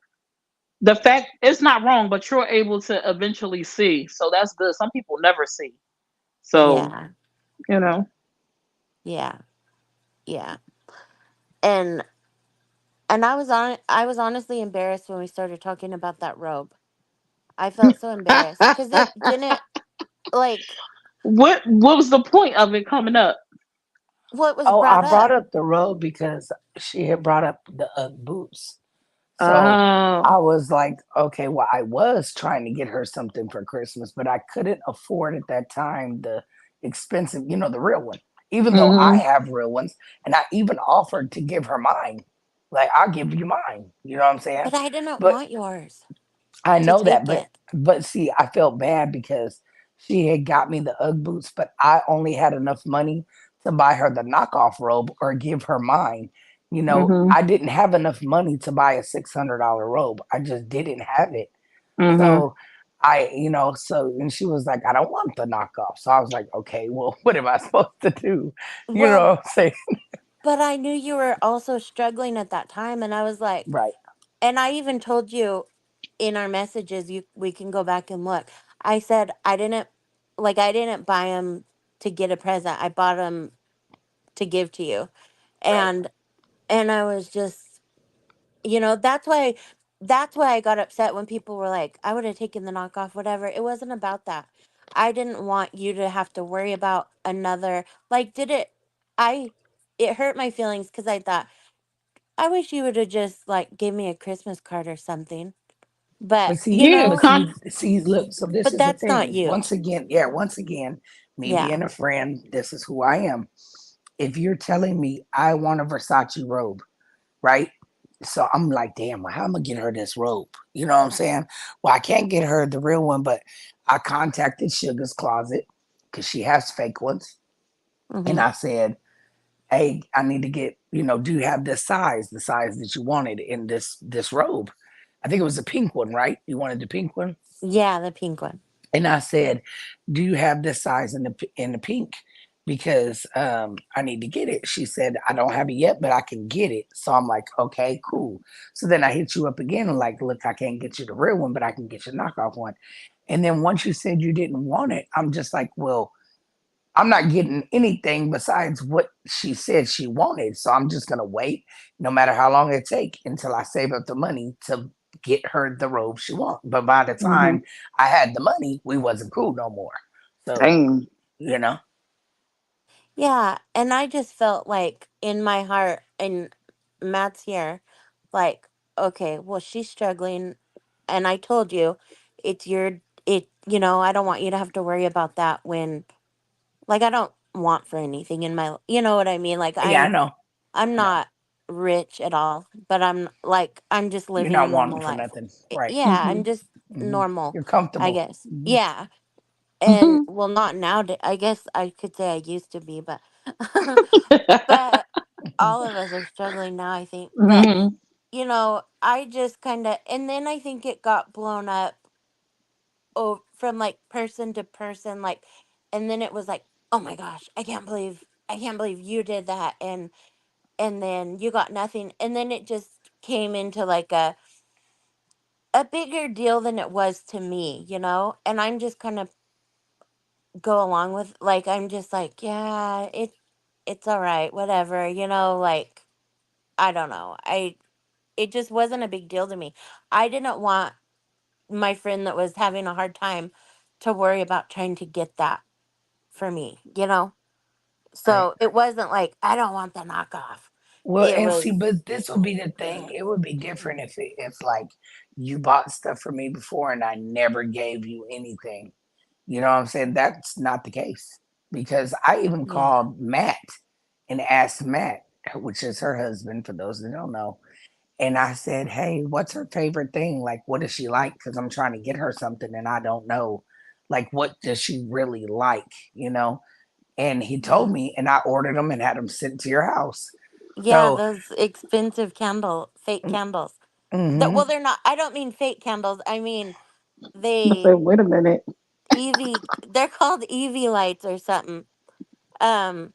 The fact it's not wrong, but you're able to eventually see. So that's good. Some people never see. So Yeah, you know. yeah, yeah. And I was honestly embarrassed when we started talking about that robe. I felt so embarrassed because it didn't like What was the point of it coming up? what was Oh, I brought brought up. up the robe because she had brought up the UGG boots. So Oh. I was like, okay, well, I was trying to get her something for Christmas, but I couldn't afford at that time the expensive, the real one, even though I Mhm. have real ones. And I even offered to give her mine. Like, I'll give you mine. You know what I'm saying? But I didn't But want yours I to know that, take but it. see, I felt bad because she had got me the UGG boots, but I only had enough money to buy her the knockoff robe or give her mine. Mhm. I didn't have enough money to buy a $600 robe. I just didn't have it. Mhm. So and she was like, I don't want the knockoff. So I was like, okay, well, what am I supposed to do? You know Well, what I'm saying? but I knew you were also struggling at that time, and I was like, Right. and I even told you in our messages, you we can go back and look. I said I didn't buy them to get a present. I bought them to give to you, Right. and I was just, that's why I got upset when people were like, I would have taken the knockoff, whatever. It wasn't about that. I didn't want you to have to worry about another, like, I it hurt my feelings because I thought, I wish you would have just like gave me a Christmas card or something. But But see, Yeah. look, so this but is the that's not thing. you. Once again, me Yeah. being a friend, this is who I am. If you're telling me I want a Versace robe, right? So I'm like, damn, well, how am I gonna get her this robe? You know what I'm saying? Well, I can't get her the real one, but I contacted Sugar's Closet because she has fake ones. And Hmm. I said, hey, I need to get, do you have this size, the size that you wanted in this robe? I think it was the pink one, right? You wanted the pink one? Yeah, the pink one. And I said, "Do you have this size in the pink? Because I need to get it." She said, "I don't have it yet, but I can get it." So I'm like, "Okay, cool." So then I hit you up again and like, "Look, I can't get you the real one, but I can get you a knockoff one." And then once you said you didn't want it, I'm just like, "Well, I'm not getting anything besides what she said she wanted. So I'm just gonna wait, no matter how long it take, until I save up the money to get her the robe she wants." But by the Mhm. time I had the money, we wasn't cool no more. So Damn. you know, Yeah, and I just felt like in my heart, and Matt's here, like, okay, well, she's struggling, and I told you, it's your, I don't want you to have to worry about that when, like, I don't want for anything in my, you know what I mean? Like, yeah, I'm I know, not rich at all, but I'm just you're living a not wanting normal for life. nothing, right? Yeah, I'm Mhm. just normal, You're I comfortable. guess. Yeah. And Mhm. well, not now. I guess I could say I used to be, but but all of us are struggling now, I think. But Mhm. I just kind of, and then I think it got blown up, from like person to person, like, and then it was like, oh my gosh, I can't believe you did that, and then you got nothing, and then it just came into like a bigger deal than it was to me, and I'm just kind of go along with, like, I'm just like, yeah, it's all right, whatever, like, I don't know. It just wasn't a big deal to me. I didn't want my friend that was having a hard time to worry about trying to get that for me. Right. So it wasn't like I don't want the knockoff. Well, It and was, see, but this would be the thing. It would be different if like you bought stuff for me before and I never gave you anything. You know what I'm saying? That's not the case because I even yeah, called Matt and asked Matt, which is her husband, for those that don't know. And I said, "Hey, what's her favorite thing? Like, what does she like? Because I'm trying to get her something and I don't know. Like, what does she really like? You know?" And he told yeah, me, and I ordered them and had them sent to your house. yeah. So, Those expensive fake candles. mm-hmm. Well, they're not. I don't mean fake candles. I mean I said, they wait a minute. EV. They're called EV lights or something. Um,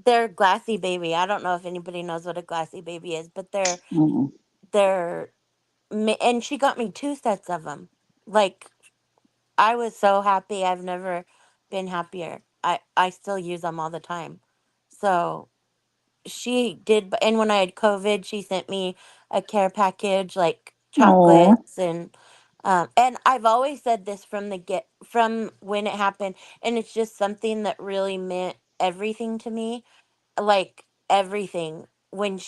they're glassy baby. I don't know if anybody knows what a glassy baby is, but Mm-mm. they're and she got me two sets of them. Like, I was so happy. I've never been happier. I still use them all the time. So she did, and when I had COVID, she sent me a care package, like Oh. chocolates and I've always said this from when it happened, and it's just something that really meant everything to me, like everything. When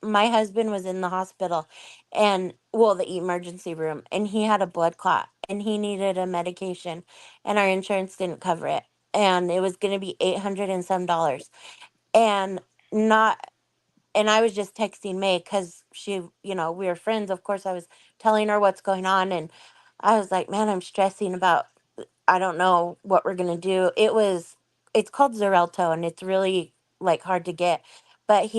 my husband was in the hospital, and well, the emergency room, and he had a blood clot, and he needed a medication, and our insurance didn't cover it, and it was going to be 800 and some dollars, and not and I was just texting May because we were friends. Of course, I was telling her what's going on, and I was like, "Man, I'm stressing about. I don't know what we're gonna do." It's called Xarelto, and it's really like hard to get. But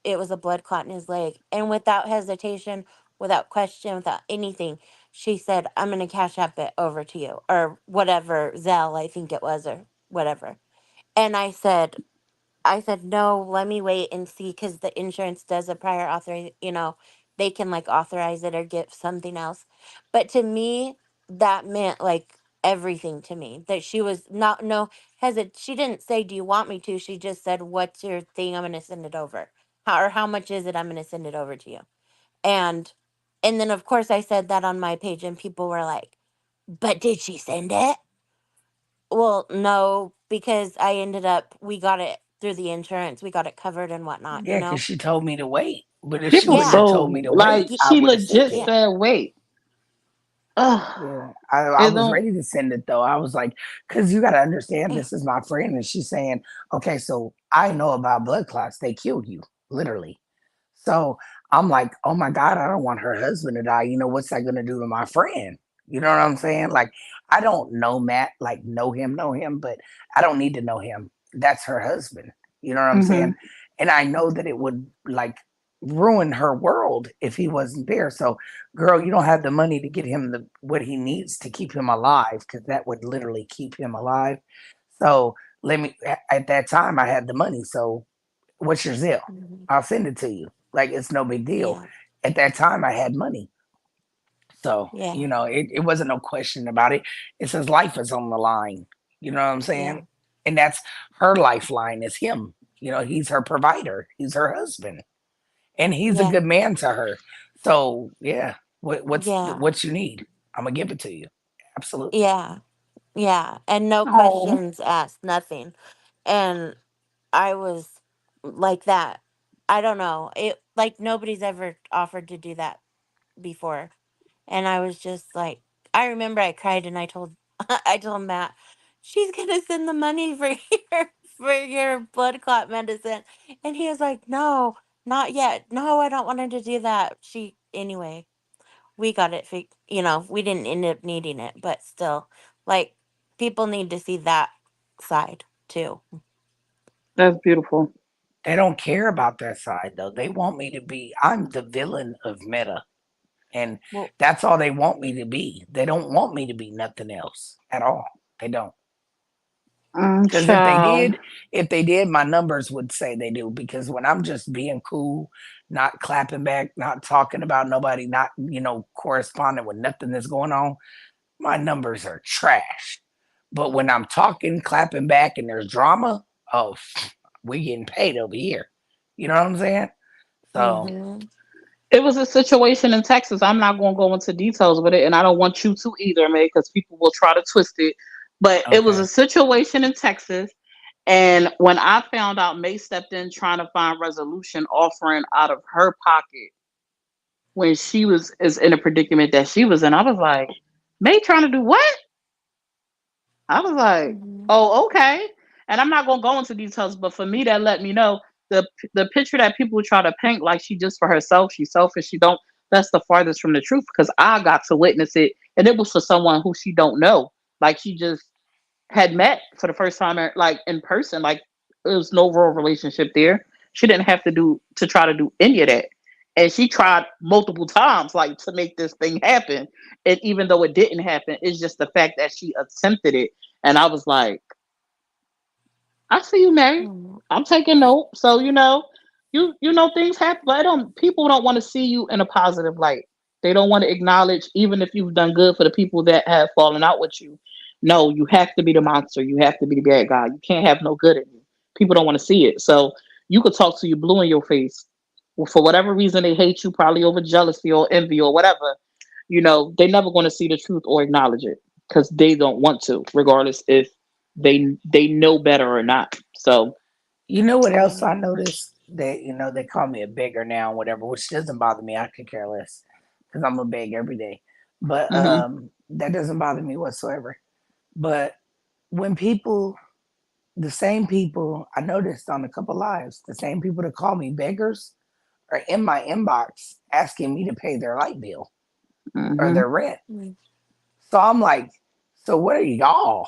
it was a blood clot in his leg, and without hesitation, without question, without anything, she said, "I'm gonna cash app it over to you, or whatever, Zelle, I think it was, or whatever." And I said, no, let me wait and see because the insurance does a prior they can like authorize it or get something else. But to me, that meant like everything to me. That she was not, no, she didn't say, do you want me to? She just said, what's your thing? I'm going to send it over. How much is it? I'm going to send it over to you. And, and then of course I said that on my page and people were like, but did she send it? Well, no, because we got it through the insurance. We got it covered and whatnot, Yeah, because she told me to wait. But if she People wouldn't have Yeah. told me so to like wait, y- I she would have sent legit it. Yeah. said, "Wait." Ugh. Yeah, I It was don't. ready to send it though. I was like, because you got to understand, this is my friend, and she's saying, okay, so I know about blood clots. They kill you, literally. So I'm like, oh my God, I don't want her husband to die. You know, what's that going to do to my friend? You know what I'm saying? Like, I don't know Matt, like, know him, but I don't need to know him. That's her husband. You know what I'm Mm-hmm. saying? And I know that it would like ruin her world if he wasn't there. So, girl, you don't have the money to get him what he needs to keep him alive, because that would literally keep him alive. So, at that time, I had the money. So, what's your Zelle? Mhm. I'll send it to you. Like, it's no big deal. Yeah. At that time, I had money. So, Yeah. it wasn't no question about it. It says life is on the line. You know what I'm saying? Yeah. And that's her lifeline is him. He's her provider. He's her husband. And he's a Yeah. good man to her. So, yeah. Yeah. What you need? I'm gonna give it to you. Absolutely. Yeah. Yeah. And no Oh. questions asked, nothing. And I was like that. I don't know. It like nobody's ever offered to do that before. And I was just like, I remember I cried and I told I told Matt, she's gonna send the money for your blood clot medicine. And he was like, no, not yet. No, I don't want her to do that. Anyway, we got it we didn't end up needing it, but still, like, people need to see that side too. That's beautiful. They don't care about that side though. They want me to be. I'm the villain of Meta, and Well, that's all they want me to be. They don't want me to be nothing else at all. They don't. Because Child. if they did, my numbers would say they do. Because when I'm just being cool, not clapping back, not talking about nobody, not corresponding with nothing that's going on, my numbers are trash. But when I'm talking, clapping back, and there's drama, oh, we getting paid over here. You know what I'm saying? So mhm. It was a situation in Texas. I'm not going to go into details with it, and I don't want you to either, May, because people will try to twist it. But it was okay, a situation in Texas, and when I found out, May stepped in trying to find resolution, offering out of her pocket when she was is in a predicament that she was in. I was like, May trying to do what? I was like, Mhm. oh, okay. And I'm not gonna go into details, but for me, that let me know the picture that people try to paint like she just for herself, she's selfish, she don't. That's the farthest from the truth because I got to witness it, and it was for someone who she don't know. Like she just had met for the first time, like in person. Like there was no real relationship there. She didn't have to try to do any of that, and she tried multiple times, like to make this thing happen. And even though it didn't happen, it's just the fact that she attempted it. And I was like, I see you, Mary. Mm, I'm taking note. So you know things happen, but I don't. People don't want to see you in a positive light. They don't want to acknowledge, even if you've done good for the people that have fallen out with you. No, you have to be the monster. You have to be the bad guy. You can't have no good in you. People don't want to see it. So you could talk to you blue in your face. Well, for whatever reason, they hate you, probably over jealousy or envy or whatever. They're never going to see the truth or acknowledge it because they don't want to, regardless if they know better or not. So, You know what else I right. noticed? That they call me a beggar now, whatever, which doesn't bother me. I could care less because I'm a beg every day. But hmm that doesn't bother me whatsoever. But when people, the same people I noticed on a couple lives, the same people that call me beggars are in my inbox asking me to pay their light bill or hmm their rent. Mm, So I'm like, so what are y'all?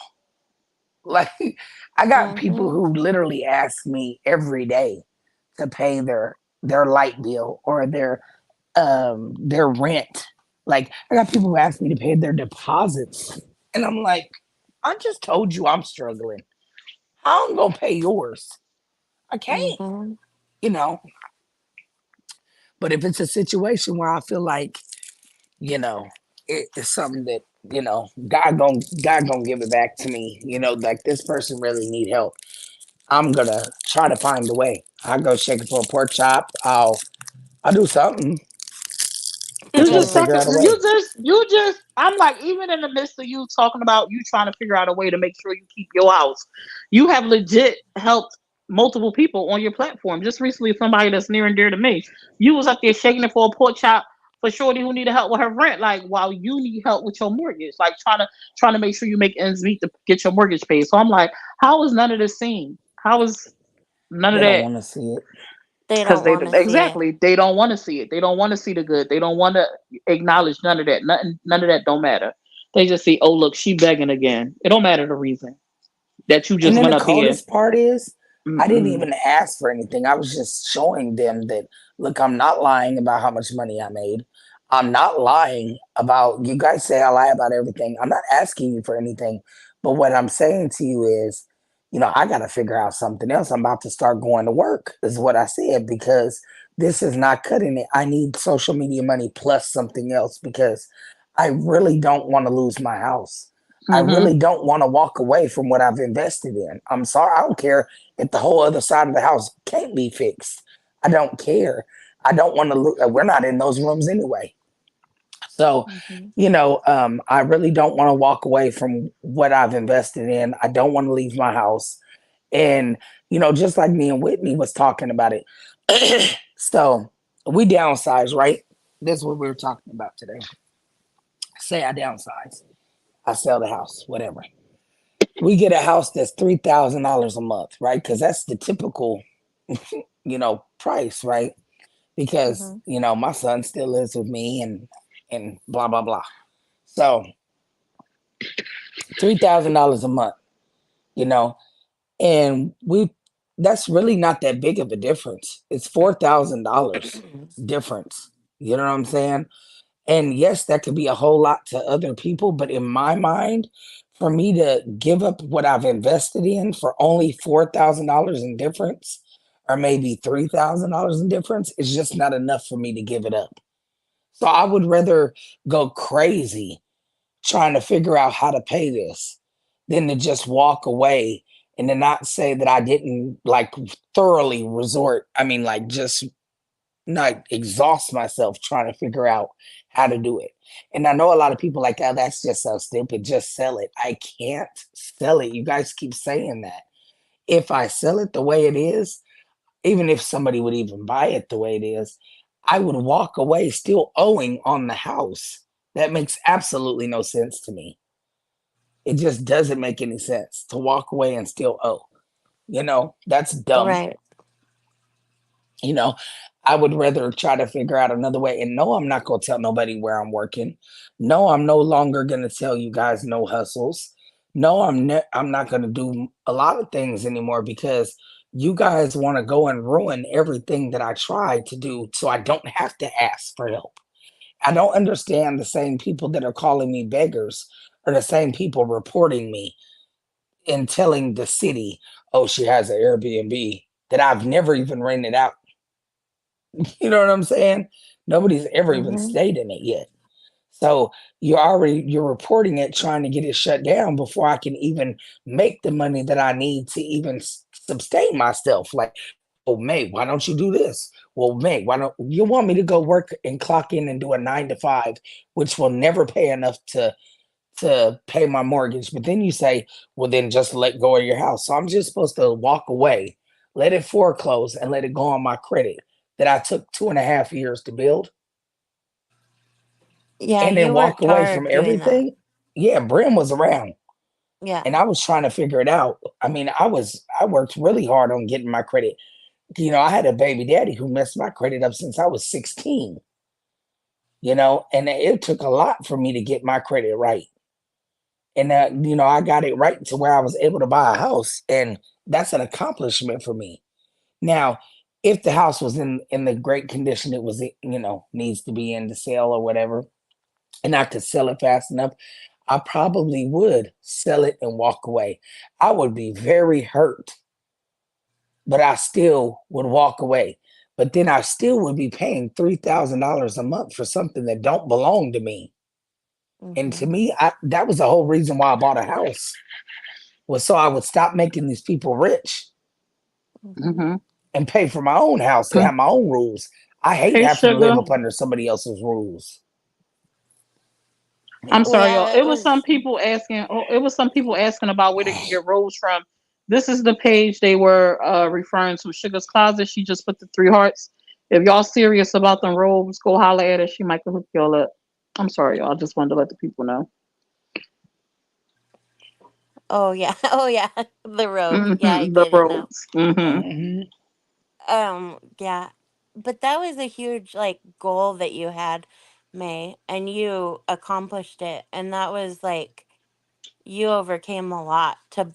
Like, I got people mhm, who literally ask me every day to pay their light bill or their rent. Like, I got people who ask me to pay their deposits, and I'm like, I just told you I'm struggling. How I'm gonna pay yours? I can't, mhm, you know. But if it's a situation where I feel like, you know, it's something that God gonna give it back to me. Like this person really need help. I'm gonna try to find a way. I'll go shake it for a pork chop. I'll do something to You try to just figure talking. out a way. You just. I'm like, even in the midst of you talking about you trying to figure out a way to make sure you keep your house, you have legit helped multiple people on your platform. Just recently, somebody that's near and dear to me, you was up there shaking it for a pork chop for Shorty who needed help with her rent, like while you need help with your mortgage, like trying to make sure you make ends meet to get your mortgage paid. So I'm like, how is none of this seen? How is none of They don't that? want to see it. they Because don't they want to see it. exactly they don't want to see it. They don't want to see the good. They don't want to acknowledge none of that. Nothing, none of that don't matter. They just see, oh look, she begging again. It don't matter the reason that you And just then went the up there. coldest part is, I didn't Mm-mm. even ask for anything. I was just showing them that, look, I'm not lying about how much money I made. I'm not lying about, you guys say I lie about everything. I'm not asking you for anything. But what I'm saying to you is, I got to figure out something else. I'm about to start going to work, is what I said, because this is not cutting it. I need social media money plus something else because I really don't want to lose my house. I Mm-hmm. really don't want to walk away from what I've invested in. I'm sorry. I don't care if the whole other side of the house can't be fixed. I don't care. I don't want to look. We're not in those rooms anyway. So, Mhm, I really don't want to walk away from what I've invested in. I don't want to leave my house. And, just like me and Whitney was talking about it. So we downsize, right? This is what we were talking about today. Say I downsize. I sell the house, whatever. We get a house that's $3,000 a month, right? Because that's the typical, price, right? Because mhm, my son still lives with me and blah blah blah. So $3,000 a month, you know, and that's really not that big of a difference. It's $4,000 difference. You know what I'm saying? And yes, that could be a whole lot to other people, but in my mind, for me to give up what I've invested in for only $4,000 in difference, or maybe $3,000 in difference, is just not enough for me to give it up. So I would rather go crazy trying to figure out how to pay this than to just walk away and to not say that I didn't like thoroughly resort. I mean, like just not exhaust myself trying to figure out how to do it. And I know a lot of people like, oh, that's just so stupid. Just sell it. I can't sell it. You guys keep saying that. If I sell it the way it is, even if somebody would even buy it the way it is, I would walk away still owing on the house. That makes absolutely no sense to me. It just doesn't make any sense to walk away and still owe. That's dumb. right. You know, I would rather try to figure out another way. And no, I'm not going to tell nobody where I'm working. No, I'm no longer going to tell you guys no hustles. No, I'm not going to do a lot of things anymore because you guys want to go and ruin everything that I tried to do so I don't have to ask for help. I don't understand the same people that are calling me beggars are the same people reporting me and telling the city, oh, she has an Airbnb that I've never even rented out. You know what I'm saying? Nobody's ever even Mm-hmm. stayed in it yet. So you're reporting it, trying to get it shut down before I can even make the money that I need to even sustain myself. Like, oh, May, why don't you do this? Well, May, why don't you want me to go work and clock in and do a 9 to 5, which will never pay enough to pay my mortgage. But then you say, well, then just let go of your house. So I'm just supposed to walk away, let it foreclose, and let it go on my credit that I took 2.5 years to build, Yeah, and then you walk worked away from hard doing that. everything. Yeah, Brim was around Yeah. and I was trying to figure it out. I mean, I worked really hard on getting my credit. I had a baby daddy who messed my credit up since I was 16, and it took a lot for me to get my credit right. And I got it right to where I was able to buy a house, and that's an accomplishment for me. Now, if the house was in the great condition it was, needs to be in to sell or whatever, and I could sell it fast enough, I probably would sell it and walk away. I would be very hurt, but I still would walk away. But then I still would be paying $3,000 a month for something that don't belong to me. And to Mm-hmm. me, that was the whole reason why I bought a house, was so I would stop making these people rich Mm-hmm. Mm-hmm. and pay for my own house and have my own rules. I hate Hey, having to live sugar. up under somebody else's rules. I'm Well, sorry, y'all. yeah, it It was some was. people asking. Oh, it was some people asking about where they can get robes from. This is the page they were referring to. Sugar's Closet. She just put the 3 hearts. If y'all serious about them robes, go holler at her. She might can hook y'all up. I'm sorry, y'all. I just wanted to let the people know. Oh yeah. Oh yeah. The robes. Yeah, I The didn't know. robes. Mm-hmm. Mhm. Yeah. But that was a huge like goal that you had, May, and you accomplished it. And that was like you overcame a lot to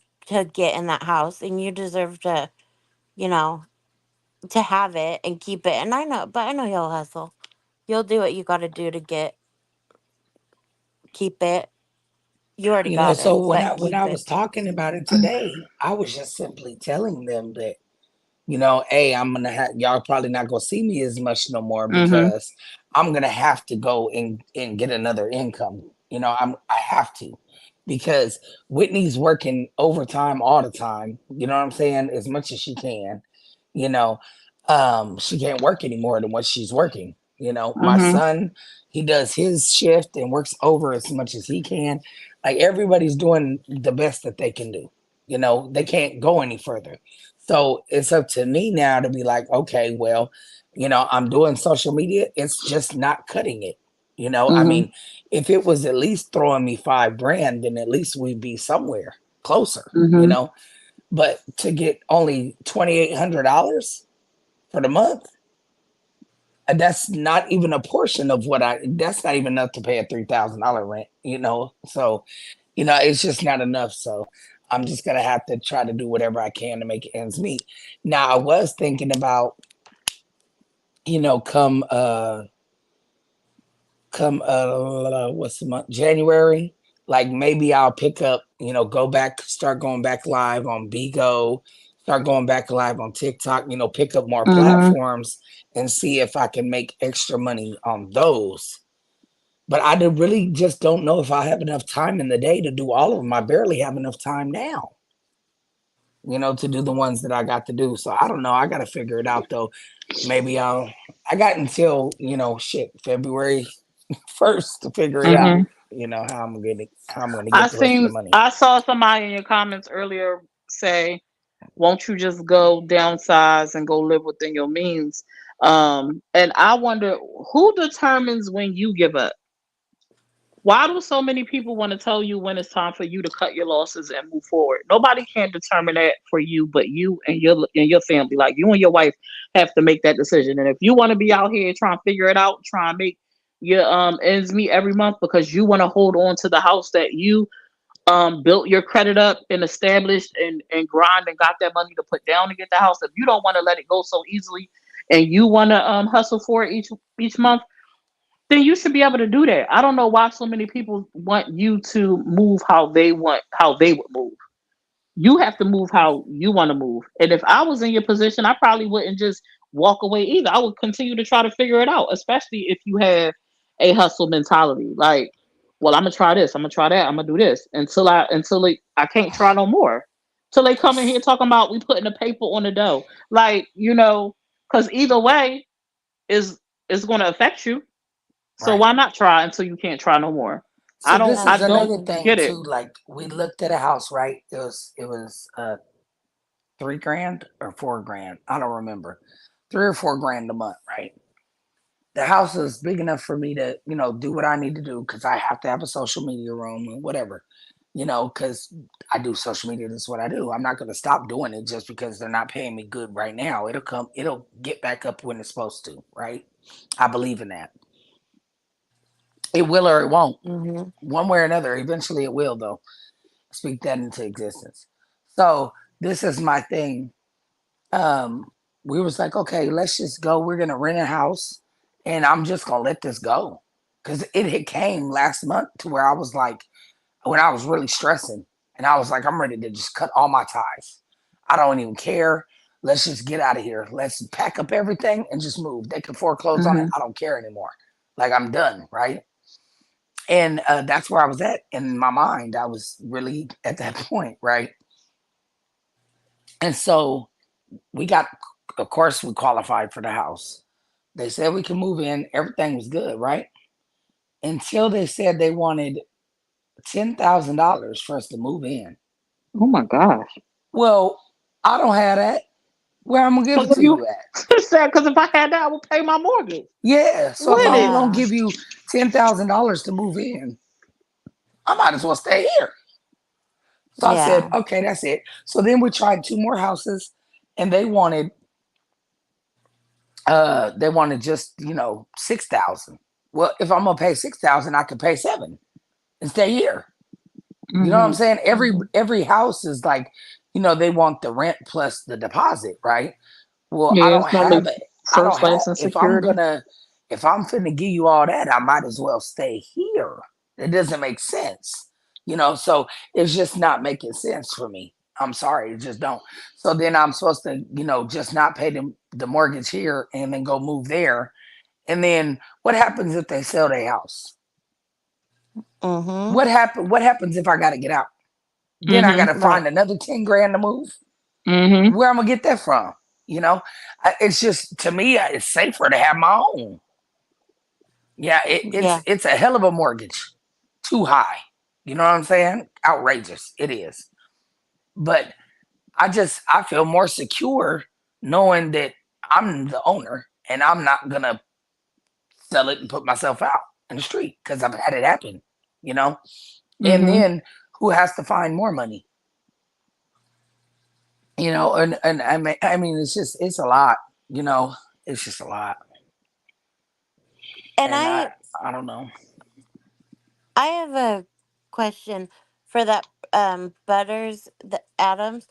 get in that house, and you deserve to, you know, to have it and keep it. And I know, but I know you'll hustle. You'll do what you got to do to keep it. You already got it, So when I but when keep I it. was talking about it today, I was just simply telling them that, hey, I'm gonna have y'all probably not gonna see me as much no more Mm-hmm. because I'm gonna have to go and get another income. I have to, because Whitney's working overtime all the time. You know what I'm saying? As much as she can. You know, she can't work any more than what she's working. My Mm-hmm. son, he does his shift and works over as much as he can. Like, everybody's doing the best that they can do. They can't go any further. So it's up to me now to be like, okay, well, I'm doing social media. It's just not cutting it. I Mm-hmm. mean, if it was at least throwing me 5 grand, then at least we'd be somewhere closer, Mm-hmm. But to get only $2,800 for the month, that's not even a portion of that's not even enough to pay a $3,000 rent. So, it's just not enough. So I'm just gonna have to try to do whatever I can to make ends meet. Now, I was thinking about, come what's the month? January. Like, maybe I'll pick up, start going back live on Bigo, start going back live on TikTok, pick up more Mm-hmm. platforms and see if I can make extra money on those. But really just don't know if I have enough time in the day to do all of them. I barely have enough time now, to do the ones that I got to do. So I don't know. I got to figure it out though. Maybe I got until, February 1st to figure it out. Mm-hmm. How I'm gonna get the rest of the money. I saw somebody in your comments earlier say, "Won't you just go downsize and go live within your means?" And I wonder who determines when you give up. Why do so many people want to tell you when it's time for you to cut your losses and move forward? Nobody can determine that for you, but you and your family. Like, you and your wife have to make that decision. And if you want to be out here trying to figure it out, try and make your ends meet every month because you want to hold on to the house that you built your credit up and established and grind and got that money to put down to get the house. If you don't want to let it go so easily and you want to hustle for it each month, then you should be able to do that. I don't know why so many people want you to move how they would move. You have to move how you want to move. And if I was in your position, I probably wouldn't just walk away either. I would continue to try to figure it out, especially if you have a hustle mentality. Like, well, I'm gonna try this, I'm gonna try that, I'm gonna do this until I can't try no more. Till they come in here talking about we putting the paper on the dough. Like, because either way is gonna affect you. So Right. why not try until you can't try no more? I So don't this is I don't another Absolutely. thing get it. too. Like we looked at a house, right? It was 3 grand or 4 grand. I don't remember. 3 or 4 grand a month, right? The house is big enough for me to, do what I need to do because I have to have a social media room and whatever, because I do social media. That's what I do. I'm not going to stop doing it just because they're not paying me good right now. It'll get back up when it's supposed to, right? I believe in that. It will or it won't. Mm-hmm. One way or another, eventually it will, though. Speak that into existence. So this is my thing. um, we was like, okay, let's just go. We're gonna rent a house, and I'm just gonna let this go because it had came last month to where I was like, when I was really stressing, and I was like, I'm ready to just cut all my ties. I don't even care. Let's just get out of here. Let's pack up everything and just move. They can foreclose on it. Hmm. I don't care anymore. Like I'm done, right? And that's where I was at in my mind. I was really at that point, right? And so we got, of course, we qualified for the house. They said we can move in. Everything was good, right? Until they said they wanted $10,000 for us to move in. Oh my gosh. Well, I don't have that. Where I'm gonna give it Because if to you you at? it's sad, because if I had that, I would pay my mortgage Yeah. So if with I'm it. gonna Yeah. give you $10,000 to move in, I might as well stay here. So I said, Yeah. okay, that's it. So then we tried 2 more houses, and they wanted just 6,000. Well, if I'm gonna pay 6,000, I could pay 7 and stay here. You know what I'm Hmm. saying? Every Mm-hmm. every house is like, they want the rent plus the deposit, right? Well, I Yeah, don't it's normally have it. I don't first, have last, and if I'm security. gonna if I'm finna give you all that, I might as well stay here. It doesn't make sense. So it's just not making sense for me. I'm sorry, it just don't. So then I'm supposed to, just not pay the mortgage here and then go move there. And then what happens if they sell their house? Mm-hmm. What happens if I gotta get out? Then I Hmm. gotta Right. find another 10 grand to move. Hmm. Where I'm gonna get that from? You know, it's just to me, it's safer to have my own. Yeah, it's Yeah. it's a hell of a mortgage, too high. You know what I'm saying? Outrageous, it is. But I feel more secure knowing that I'm the owner and I'm not gonna sell it and put myself out in the street because I've had it happen. You know, and Hmm. then who has to find more money? And I mean, it's a lot. You know, it's just a lot, And and I I I don't know. I have a question for that Butters the Adams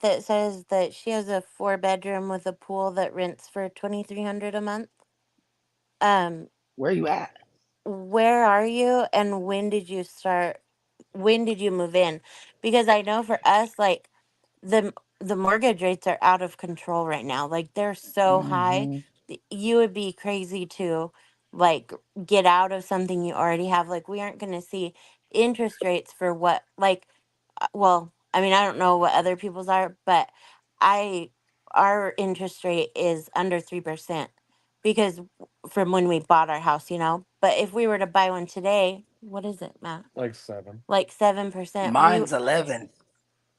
that says that she has a 4 bedroom with a pool that rents for 2,300 a month. Um, Where you at? where are you and when did you move in? Because I know for us, like, the mortgage rates are out of control right now. Like, they're so high. Hmm. You would be crazy to, like, get out of something you already have. Like, we aren't going to see interest rates for what, like, well, I mean, I don't know what other people's are, but I our interest rate is under 3% because from when we bought our house, But if we were to buy one today, what is it, Matt? Like 7. Like 7%. Mine's 11.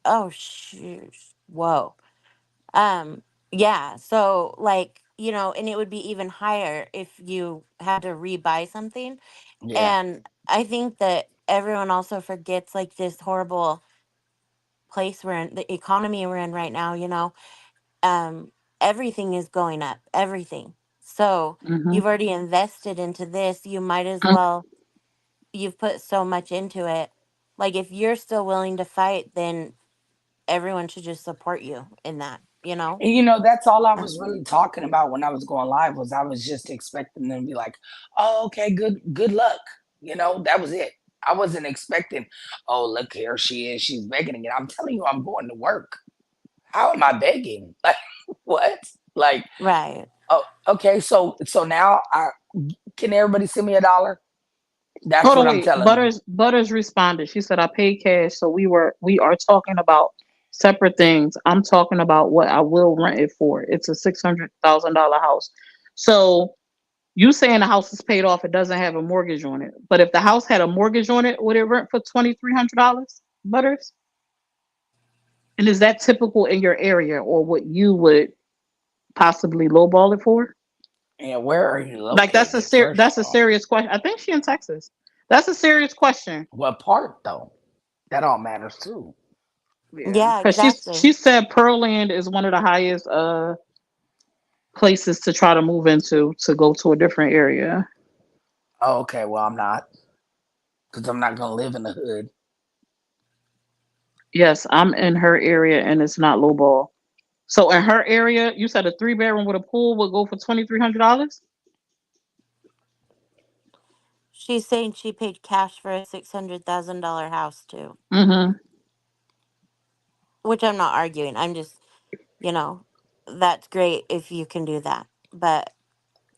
Oh shoot, whoa. Um, yeah. So, like, and it would be even higher if you had to rebuy something. Yeah. And I think that everyone also forgets, like, this horrible place we're in, the economy we're in right now. Um, everything is going up, everything. So Hmm. you've already invested into this. You might as well. You've put so much into it. Like, if you're still willing to fight, then everyone should just support you in that. And that's all I was really talking about when I was going live was I was just expecting them to be like, "Oh, okay, good luck." That was it. I wasn't expecting, oh, look, here she is. She's begging again. I'm telling you, I'm going to work. How am I begging? Like, what? Like, Right. oh, okay. So now I can everybody send me $1? That's Hold on, what I'm wait. telling them. Butters responded. She said, "I paid cash, so we are talking about separate things. I'm talking about what I will rent it for. It's a $600,000 house. So you saying the house is paid off? It doesn't have a mortgage on it. But if the house had a mortgage on it, would it rent for $2,300? Butters? And is that typical in your area, or what you would possibly lowball it for? And where are you Like located, first that's of a all? serious question. I think she in Texas. That's a serious question. What part though? That all matters too. Yeah, Yeah, because exactly. she said Pearland is one of the highest places to try to move into to go to a different area. Oh, okay, well I'm not, because I'm not gonna live in the hood. Yes, I'm in her area and it's not lowball. So in her area, you said a 3 bedroom with a pool would go for $2,300. She's saying she paid cash for a $600,000 house too, Mm-hmm. which I'm not arguing. I'm just, you know, that's great if you can do that. But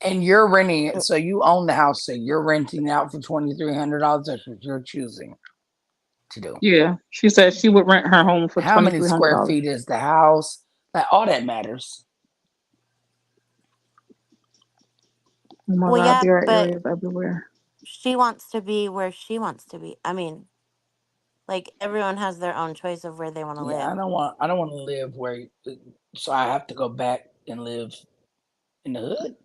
And you're renting it, so you own the house, so you're renting out for $2,300. That's what you're choosing to do. Yeah, she said she would rent her home for How twenty many three hundred square dollars. feet is the house? Like all that matters. Oh my well, God, yeah, there are but areas everywhere. she wants to be where she wants to be. I mean, like everyone has their own choice of where they want to Yeah, live. I don't want to live where, so I have to go back and live in the hood.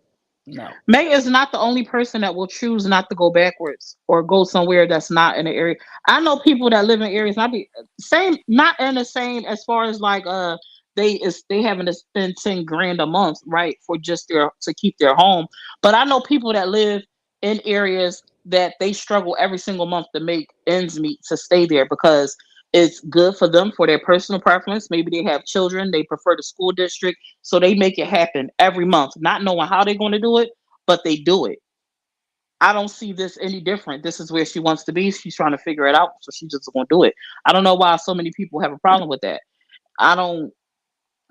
No. May is not the only person that will choose not to go backwards or go somewhere that's not in the area. I know people that live in areas not be same, not in the same as far as like they having to spend 10 grand a month, right, for just their to keep their home. But I know people that live in areas that they struggle every single month to make ends meet to stay there because it's good for them for their personal preference. Maybe they have children, they prefer the school district, so they make it happen every month, not knowing how they're going to do it, but they do it. I don't see this any different. This is where she wants to be. She's trying to figure it out, so she's just going to do it. I don't know why so many people have a problem with that. I don't.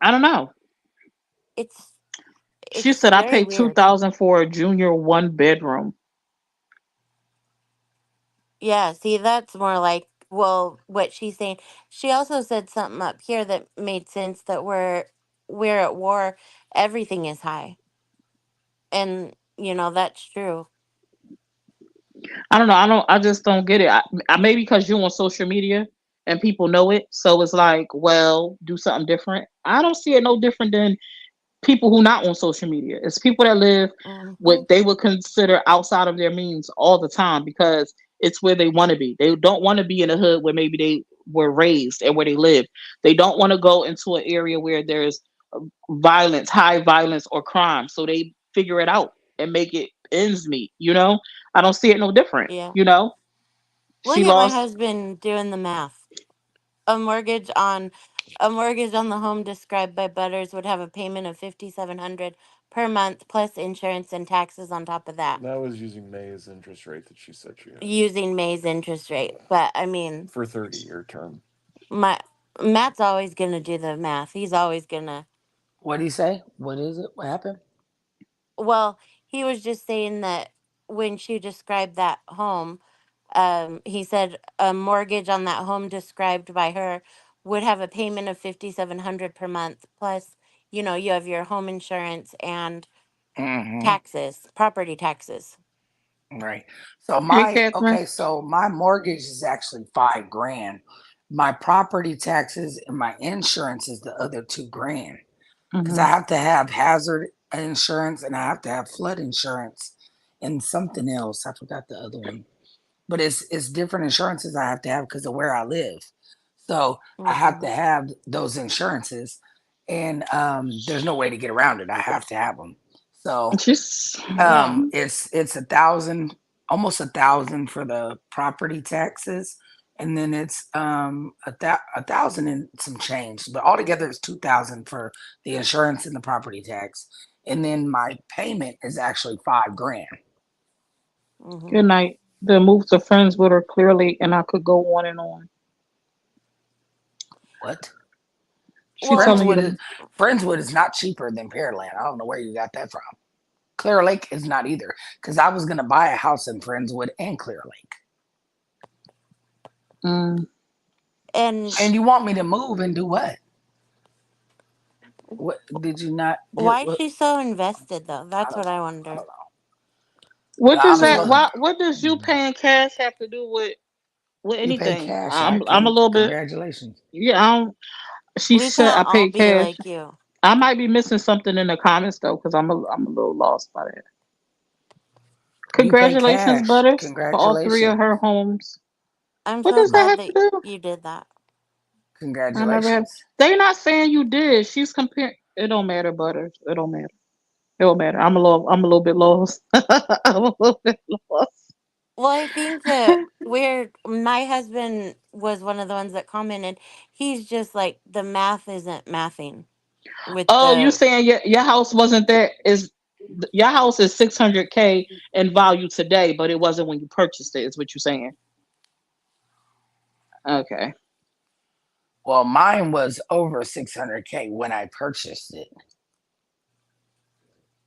I don't know. It's She it's said I very paid two weird. thousand for a junior 1 bedroom. Yeah, see, that's more like, well, what she's saying. She also said something up here that made sense that we're at war, everything is high. And, that's true. I don't know. I don't. I just don't get it. I maybe because you're on social media and people know it, so it's like, well, do something different. I don't see it no different than people who not on social media. It's people that live what Hmm. they would consider outside of their means all the time because it's where they want to be. They don't want to be in a hood where maybe they were raised and where they live. They don't want to go into an area where there's violence, high violence or crime. So they figure it out and make it ends meet, you know? I don't see it no different, Yeah. you know? Look She at my lost. husband doing the math. A mortgage on a mortgage on the home described by Butters would have a payment of 5,700 per month plus insurance and taxes on top of that, That was using May's interest rate that she said she had using May's interest rate. But I mean, for 30-year term. my Matt's always gonna do the math. He's always gonna. What do you say? What is it? What happened? Well, he was just saying that when she described that home, he said a mortgage on that home described by her would have a payment of 5,700 per month. Plus, you have your home insurance and Hmm. taxes, property taxes. Right. So Hey, my Catherine. okay, so my mortgage is actually 5 grand. My property taxes and my insurance is the other 2 grand. Because I Hmm. have to have hazard insurance and I have to have flood insurance and something else. I forgot the other one. But it's different insurances I have to have because of where I live. So I have Hmm. to have those insurances, and there's no way to get around it. I have to have them. So She's Yeah. it's 1,000, almost 1,000 for the property taxes, and then it's 1,000 and some change. But altogether, it's 2,000 for the insurance and the property tax, and then my payment is actually 5 grand. Hmm. good night. Then move to Friendswood or Clear Lake, and I could go on and on. What? She telling Well, you Friendswood is to. Friendswood is not cheaper than Pearland. I don't know where you got that from. Clear Lake is not either, because I was gonna buy a house in Friendswood and Clear Lake. Mm, and And you want me to move and do what? What did you not? Did, why is she so invested though? I That's don't what know. I I wonder. don't know. But what I does was that? looking. Why? What does you paying cash have to do with You pay anything? cash. I I'm a can't. little bit. Congratulations. Yeah. I don't, she We said can't I all paid be cash. like you. I might be missing something in the comments though, because I'm a little lost by that. You pay Congratulations, cash. Butters, for all three of Congratulations. her homes. I'm What so does that glad have to that do? you did that. I never have. Congratulations. They not saying you did. She's comparing. It don't matter, Butters. It don't matter. It don't matter. I'm a little bit lost. I'm a little bit lost. Well, I think that my husband was one of the ones that commented. He's just like, the math isn't mathing with Oh, you the, saying your house wasn't there? Is your house is 600K in value today, but it wasn't when you purchased it? Is what you're saying? Okay. Well, mine was over 600K when I purchased it.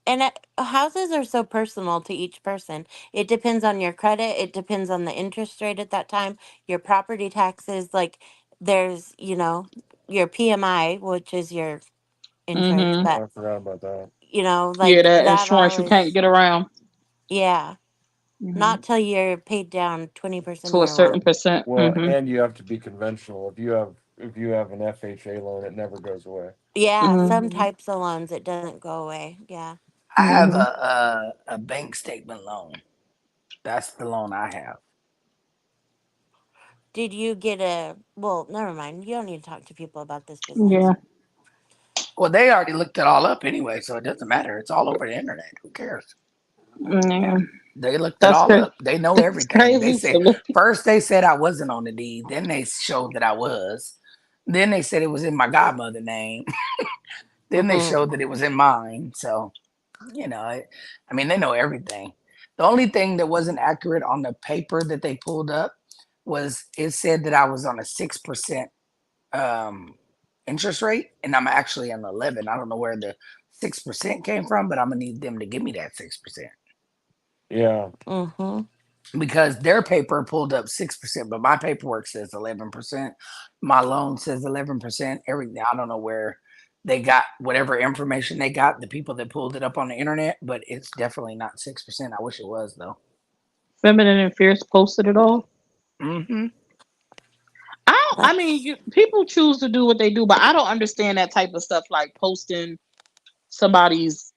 and houses are so personal to each person. It depends on your credit. It depends on the interest rate at that time, your property taxes. Like, there's, your PMI, which is your insurance, Mm-hmm. but, I forgot about that. Yeah, like that that insurance you can't always, get around. yeah, Mm-hmm. not till you're paid down 20% of To a your certain loan. percent. Well, Mm-hmm. and you have to be conventional. If you have an FHA loan, it never goes away. Yeah, some Mm-hmm. types of loans it doesn't go away. Yeah. I have Mm-hmm. a bank statement loan. That's the loan I have. Did you get well, never mind. You don't need to talk to people about this business. Yeah. Well, they already looked it all up anyway, so it doesn't matter. It's all over the internet. Who cares? Yeah. They looked it That's all crazy. up. They know That's everything. They crazy to said look. first they said I wasn't on the deed. Then they showed that I was. Then they said it was in my godmother name. Then they Mhm. showed that it was in mine. So, I mean, they know everything. The only thing that wasn't accurate on the paper that they pulled up was it said that I was on a 6% um, interest rate, and I'm actually on 11. I don't know where the 6% came from, but I'm gonna need them to give me that 6% Yeah. Mhm. because their paper pulled up 6%, but my paperwork says 11%. My loan says 11%. Everything. I don't know where they got whatever information they got. The people that pulled it up on the internet, but it's definitely not 6%. I wish it was though. Feminine and Fierce posted it all. Hmm. I don't, I mean, That's people choose to do what they do, but I don't understand that type of stuff like posting somebody's.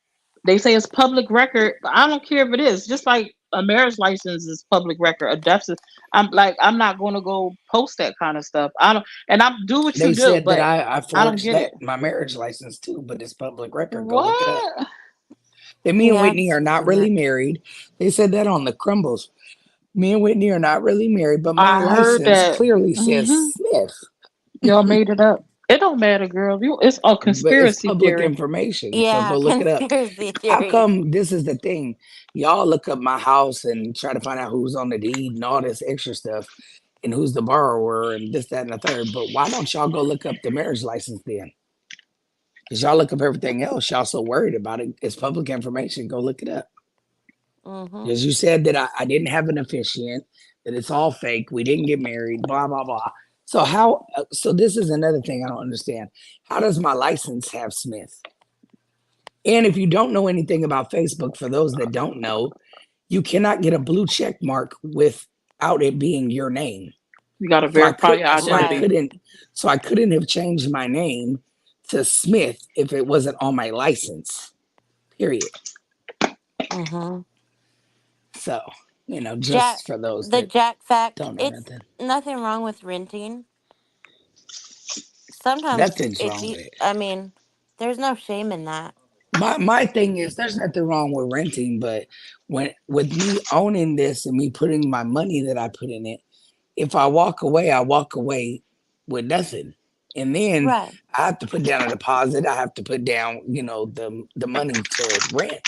They say it's public record, but I don't care if it is. Just like a marriage license is public record, a death. I'm not going to go post that kind of stuff. I don't, and I do what you They do, said that but I I don't forged get it. that my marriage license too, but it's public record. Go look it up. What? And me and yeah, Whitney I've are not seen really that. married. They said that on the crumbles. Me and Whitney are not really married, but my I heard license that. clearly says Hmm. Smith, Y'all made it up. It don't matter, girl. It's a but it's conspiracy public theory. information. So Yeah, go look it up. conspiracy How theory. come this is the thing? Y'all look up my house and try to find out who's on the deed and all this extra stuff and who's the borrower and this, that, and the third. But why don't y'all go look up the marriage license then? Because y'all look up everything else. Y'all so worried about it. It's public information. Go look it up. Mhm. Because you said that I didn't have an officiant, that it's all fake. We didn't get married, blah, blah, blah. So how, so this is another thing I don't understand. How does my license have Smith? And if you don't know anything about Facebook, for those that don't know, you cannot get a blue check mark without it being your name. You got to So I verify could, your so I identity. Right. couldn't, so I couldn't have changed my name to Smith if it wasn't on my license. Period. Mhm. So, Jack just for those the that Jack fact, don't know it's nothing, nothing wrong with renting. Sometimes nothing's it's wrong with it. I mean, there's no shame in that. My thing is there's nothing wrong with renting, but when with me owning this and me putting my money that I put in it, if I walk away with nothing. And then Right. I have to put down a deposit. I have to put down, the money to rent.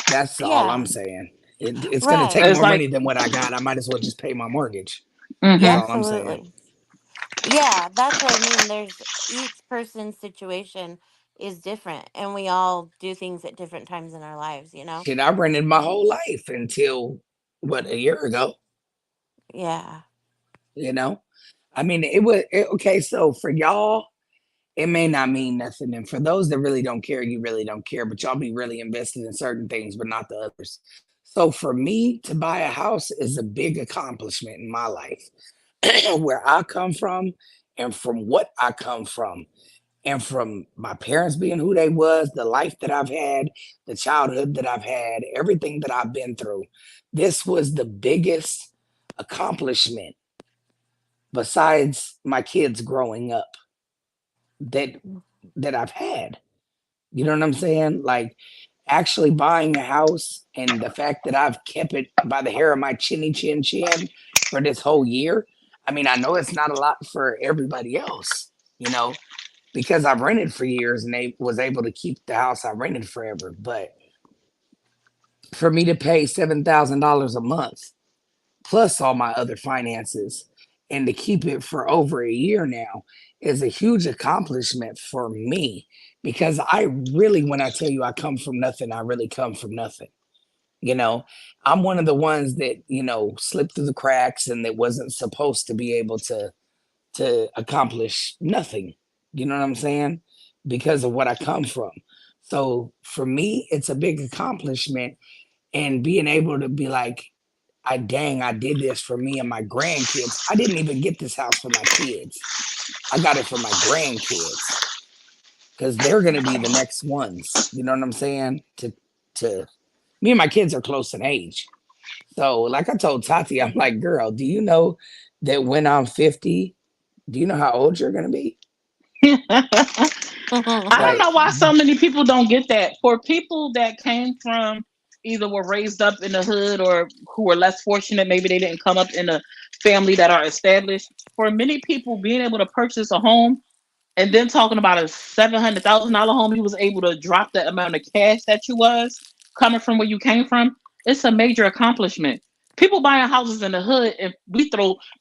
That's all Yeah. I'm saying. It's going to Right. take It's more like, money than what I got. I might as well just pay my mortgage. That's hmm all I'm saying. Absolutely. Yeah, that's what I mean. There's each person's situation is different, and we all do things at different times in our lives, you know? Shit, I rented my whole life until what, a year ago, Yeah. you know? I mean, okay, so for y'all, it may not mean nothing. And for those that really don't care, you really don't care, but y'all be really invested in certain things, but not the others. So for me to buy a house is a big accomplishment in my life. Where I come from and from what I come from and from my parents being who they was, the life that I've had, the childhood that I've had, everything that I've been through. This was the biggest accomplishment besides my kids growing up that that I've had. You know what I'm saying? Like actually buying a house and the fact that I've kept it by the hair of my chin for this whole year. I mean, I know it's not a lot for everybody else, you know, because I've rented for years and they was able to keep the house I rented forever. But for me to pay $7,000 a month plus all my other finances and to keep it for over a year now is a huge accomplishment for me because I really, when I tell you I come from nothing, I really come from nothing. You know, I'm one of the ones that, slipped through the cracks and that wasn't supposed to be able to accomplish nothing. You know what I'm saying? Because of what I come from. So for me, it's a big accomplishment and being able to be like, I did this for me and my grandkids. I didn't even get this house for my kids. I got it for my grandkids because they're gonna be the next ones. You know what I'm saying? To me and my kids are close in age. So like I told Tati, I'm like, girl, do you know that when I'm 50, do you know how old you're gonna be? I don't Like, know why so many people don't get that. For people that came from either were raised up in the hood or who were less fortunate, maybe they didn't come up in a family that are established. For many people, being able to purchase a home and then talking about a $700,000 home, you was able to drop the amount of cash that you was coming from where you came from. It's a major accomplishment. People buying houses in the hood, and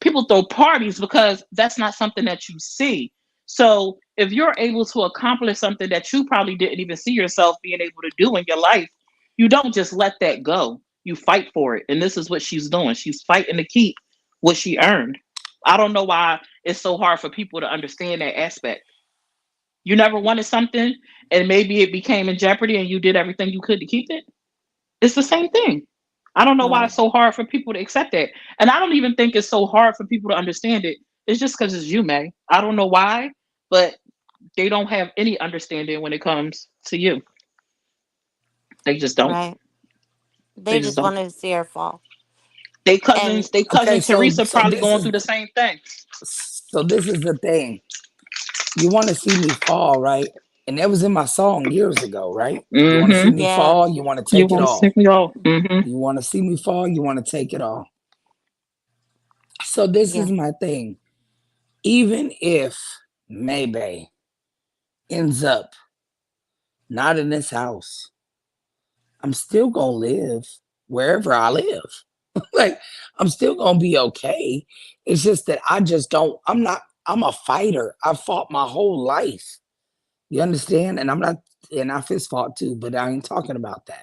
people throw parties because that's not something that you see. So if you're able to accomplish something that you probably didn't even see yourself being able to do in your life, you don't just let that go. You fight for it, and this is what she's doing. She's fighting to keep what she earned. I don't know why it's so hard for people to understand that aspect. You never wanted something and maybe it became in jeopardy and you did everything you could to keep it. It's the same thing. I don't know why Right. it's so hard for people to accept that. And I don't even think it's so hard for people to understand it. It's just because it's you, May. I don't know why, but they don't have any understanding when it comes to you. They just don't. Right. They They just just don't. wanted to see her fall. They And cousins, they okay, cousin Teresa probably this going is through the same thing. the thing. You want to see me fall, right? And that was in my song years ago, right? You want to see Mm-hmm. me fall, yes. you want to You take it want to see all. me all. Mm-hmm. You want to see me fall, you want to take it all. So this Yeah. is my thing. Even if Maybay ends up not in this house, I'm still gonna live wherever I live. Like I'm still gonna be okay. It's just that I just don't. I'm a fighter. I fought my whole life. You understand? And I'm not. And I fist fought too, but I ain't talking about that.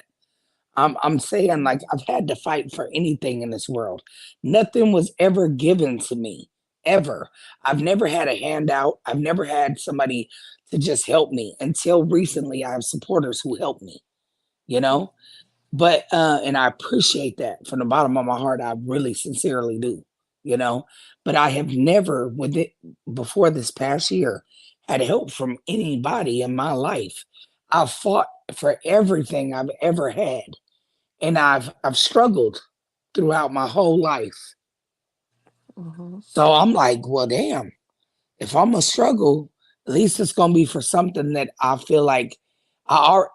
I'm saying like I've had to fight for anything in this world. Nothing was ever given to me ever. I've never had a handout. I've never had somebody to just help me until recently. I have supporters who help me. You know, but and I appreciate that from the bottom of my heart. I really sincerely do. You know, but I have never with it before this past year had help from anybody in my life. I've fought for everything I've ever had and I've struggled throughout my whole life. Hmm. So I'm like, well, damn, if I'm gonna struggle, at least it's gonna be for something that I feel like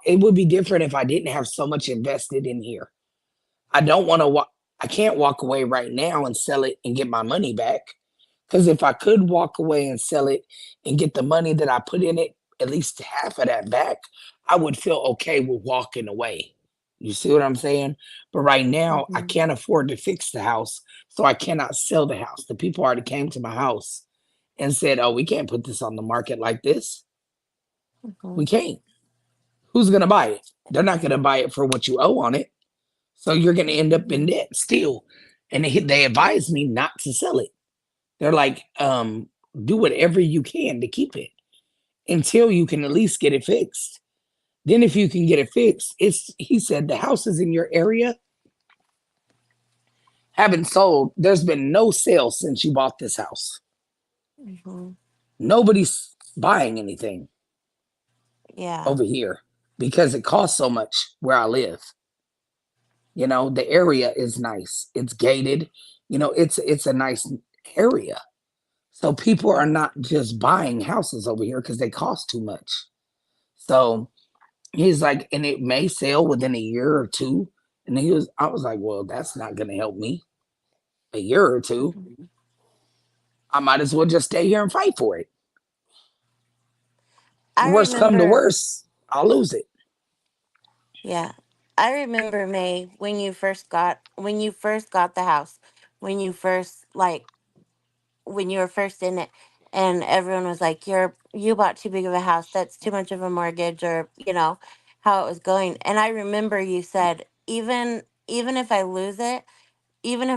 it would be different if I didn't have so much invested in here. I don't want to walk. I can't walk away right now and sell it and get my money back. Because if I could walk away and sell it and get the money that I put in it, at least half of that back, I would feel okay with walking away. You see what I'm saying? But right now, I Mm-hmm. can't afford to fix the house, so I cannot sell the house. The people already came to my house and said, "Oh, we can't put this on the market like this. Mm-hmm. We can't. Who's gonna buy it? They're not gonna buy it for what you owe on it. So you're gonna end up in debt still." And they advised me not to sell it. They're like, do whatever you can to keep it until you can at least get it fixed. Then if you can get it fixed, he said the houses in your area haven't sold. There's been no sales since you bought this house. Mm-hmm. Nobody's buying anything Yeah. over here because it costs so much where I live. You know, the area is nice. It's gated. You know, it's a nice area. So people are not just buying houses over here because they cost too much. So he's like, and it may sell within a year or two. And I was like, well, that's not going to help me. A year or two, Mhm. I might as well just stay here and fight for it. I Worst come to remember, worst, I'll lose it. yeah. I remember May when you first got the house, when you first like when you were first in it, and everyone was like, you bought too big of a house, that's too much of a mortgage, or how it was going. And I remember you said, even if I lose it, even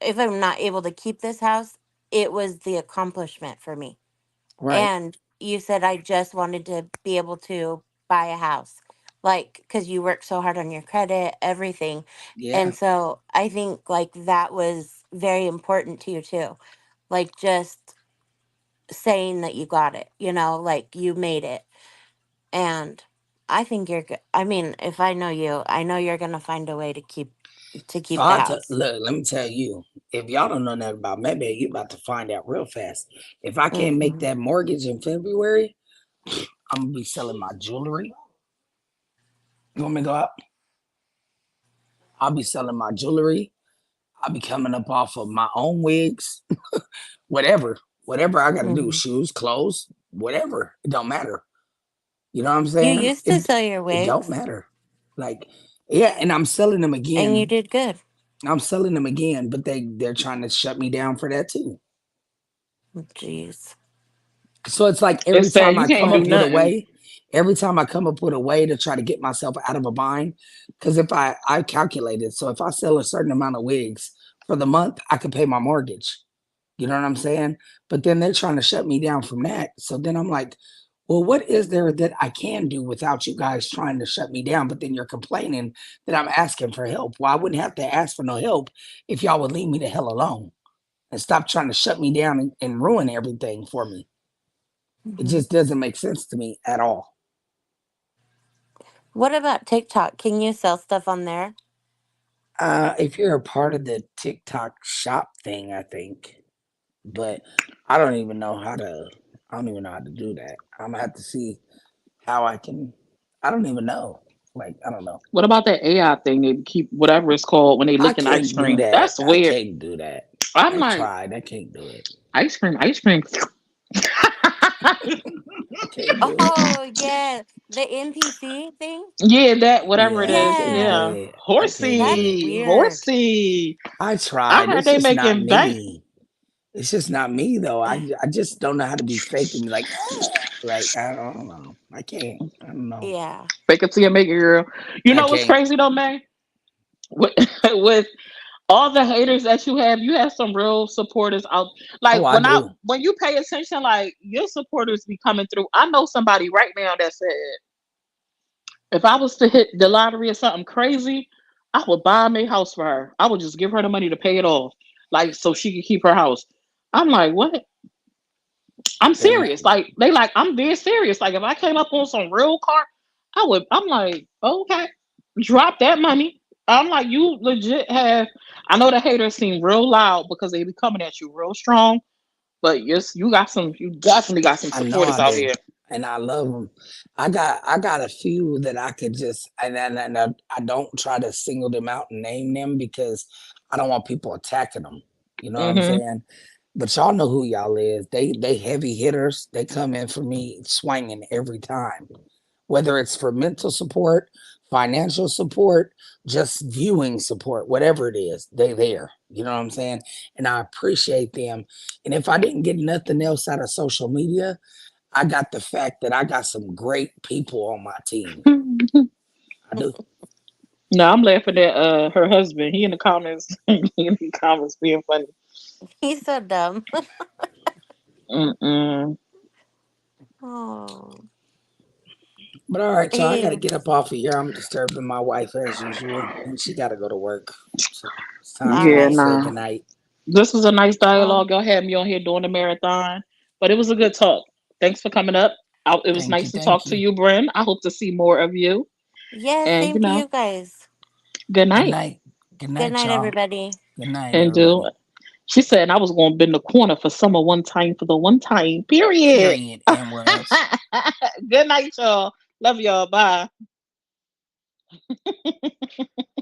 if I'm not able to keep this house, it was the accomplishment for me. Right. And you said, I just wanted to be able to buy a house, like, because you worked so hard on your credit, everything. Yeah. And so I think like that was very important to you too, like just saying that you got it, like you made it. And I think you're good. I mean, if I know you, I know you're gonna find a way to So keep the house. look, let me tell you, if y'all don't know nothing about maybe you about to find out real fast. If I can't make Hmm. that mortgage in February, I'm gonna be selling my jewelry. You want me to go out? I'll be selling my jewelry. I'll be coming up off of my own wigs, whatever, whatever I got to do, Hmm. shoes, clothes, whatever. It don't matter. You know what I'm You saying? used to sell your It don't wigs, matter. Like, yeah, and I'm selling them and you again. did good. I'm selling them again, but they're trying to shut me down for that too. Jeez. So it's like It's sad you can't do nothing. every time I come up with a way to try to get myself out of a bind, because if I calculated, so if I sell a certain amount of wigs for the month, I could pay my mortgage. You know what I'm saying? But then they're trying to shut me down from that. So then I'm like, well, what is there that I can do without you guys trying to shut me down? But then you're complaining that I'm asking for help. Well, I wouldn't have to ask for no help if y'all would leave me the hell alone and stop trying to shut me down and ruin everything for me. It Hmm. just doesn't make sense to me at all. What about TikTok? Can you sell stuff on there? If you're a part of the TikTok shop thing, I think, but I don't even know how to. I don't even know how to do that. I'm gonna have to see how I can. I don't even know. Like I don't know. What about that AI thing they keep whatever it's called when they I licking ice can't do cream? that. That's I weird. can't do that. I'm I like, tried. I can't do it. ice cream, ice cream. I can't do it. Oh yeah, the NPC thing. Yeah, that whatever it Yeah, I is. can't do Yeah, Yeah. it. I can't do that's it. Horsey. weird. Horsey. I I tried. heard It's they just not making bank. me. It's just not me though. I just don't know how to be fake and be like, "Ah," like I don't know. I can't. I don't know. Yeah. Fake it till you make it, girl. You I know what's can't. crazy though, man? With, with all the haters that you have some real supporters out. Like Oh, I do. when you pay attention, like your supporters be coming through. I know somebody right now that said if I was to hit the lottery or something crazy, I would buy my house for her. I would just give her the money to pay it off, like so she could keep her house. I'm like, what? I'm And serious. Like they like I'm being serious. Like if I came up on some real car, I would. I'm like, okay, drop that money. I'm like, you legit have. I know the haters seem real loud because they be coming at you real strong, but yes, you got some. You definitely got some I know supporters I out do. here. And I love them. I got a few that I could just and I don't try to single them out and name them because I don't want people attacking them. You know what I'm Hmm. saying? But y'all know who y'all is. They heavy hitters. They come in for me swinging every time. whether it's for mental support, financial support, just viewing support, whatever it is, they there. You know what I'm saying? And I appreciate them. And if I didn't get nothing else out of social media, I got the fact that I got some great people on my team. I do. No, I'm laughing at her husband. He in the comments. He in the comments being funny. He's so dumb. Mm-mm. Oh. But all right, y'all, I got to Hey, get up off of here. I'm disturbing my wife as usual, and she got to go to work. So it's time all for me Yeah, to right. say nah. goodnight. This was a nice Well, dialogue. Y'all had me on here doing the marathon, but it was a good talk. Thanks for coming up. It was Thank you. nice to Thank talk to you. you, Bryn. I hope to see more of you. yeah, And same to you guys. good Good night. night. Good Good night, night, y'all. everybody. Good night, And everybody. she said I was going to bend the corner for summer one time for the one time. Period. Period. And what else? Good night, y'all. Love y'all. Bye.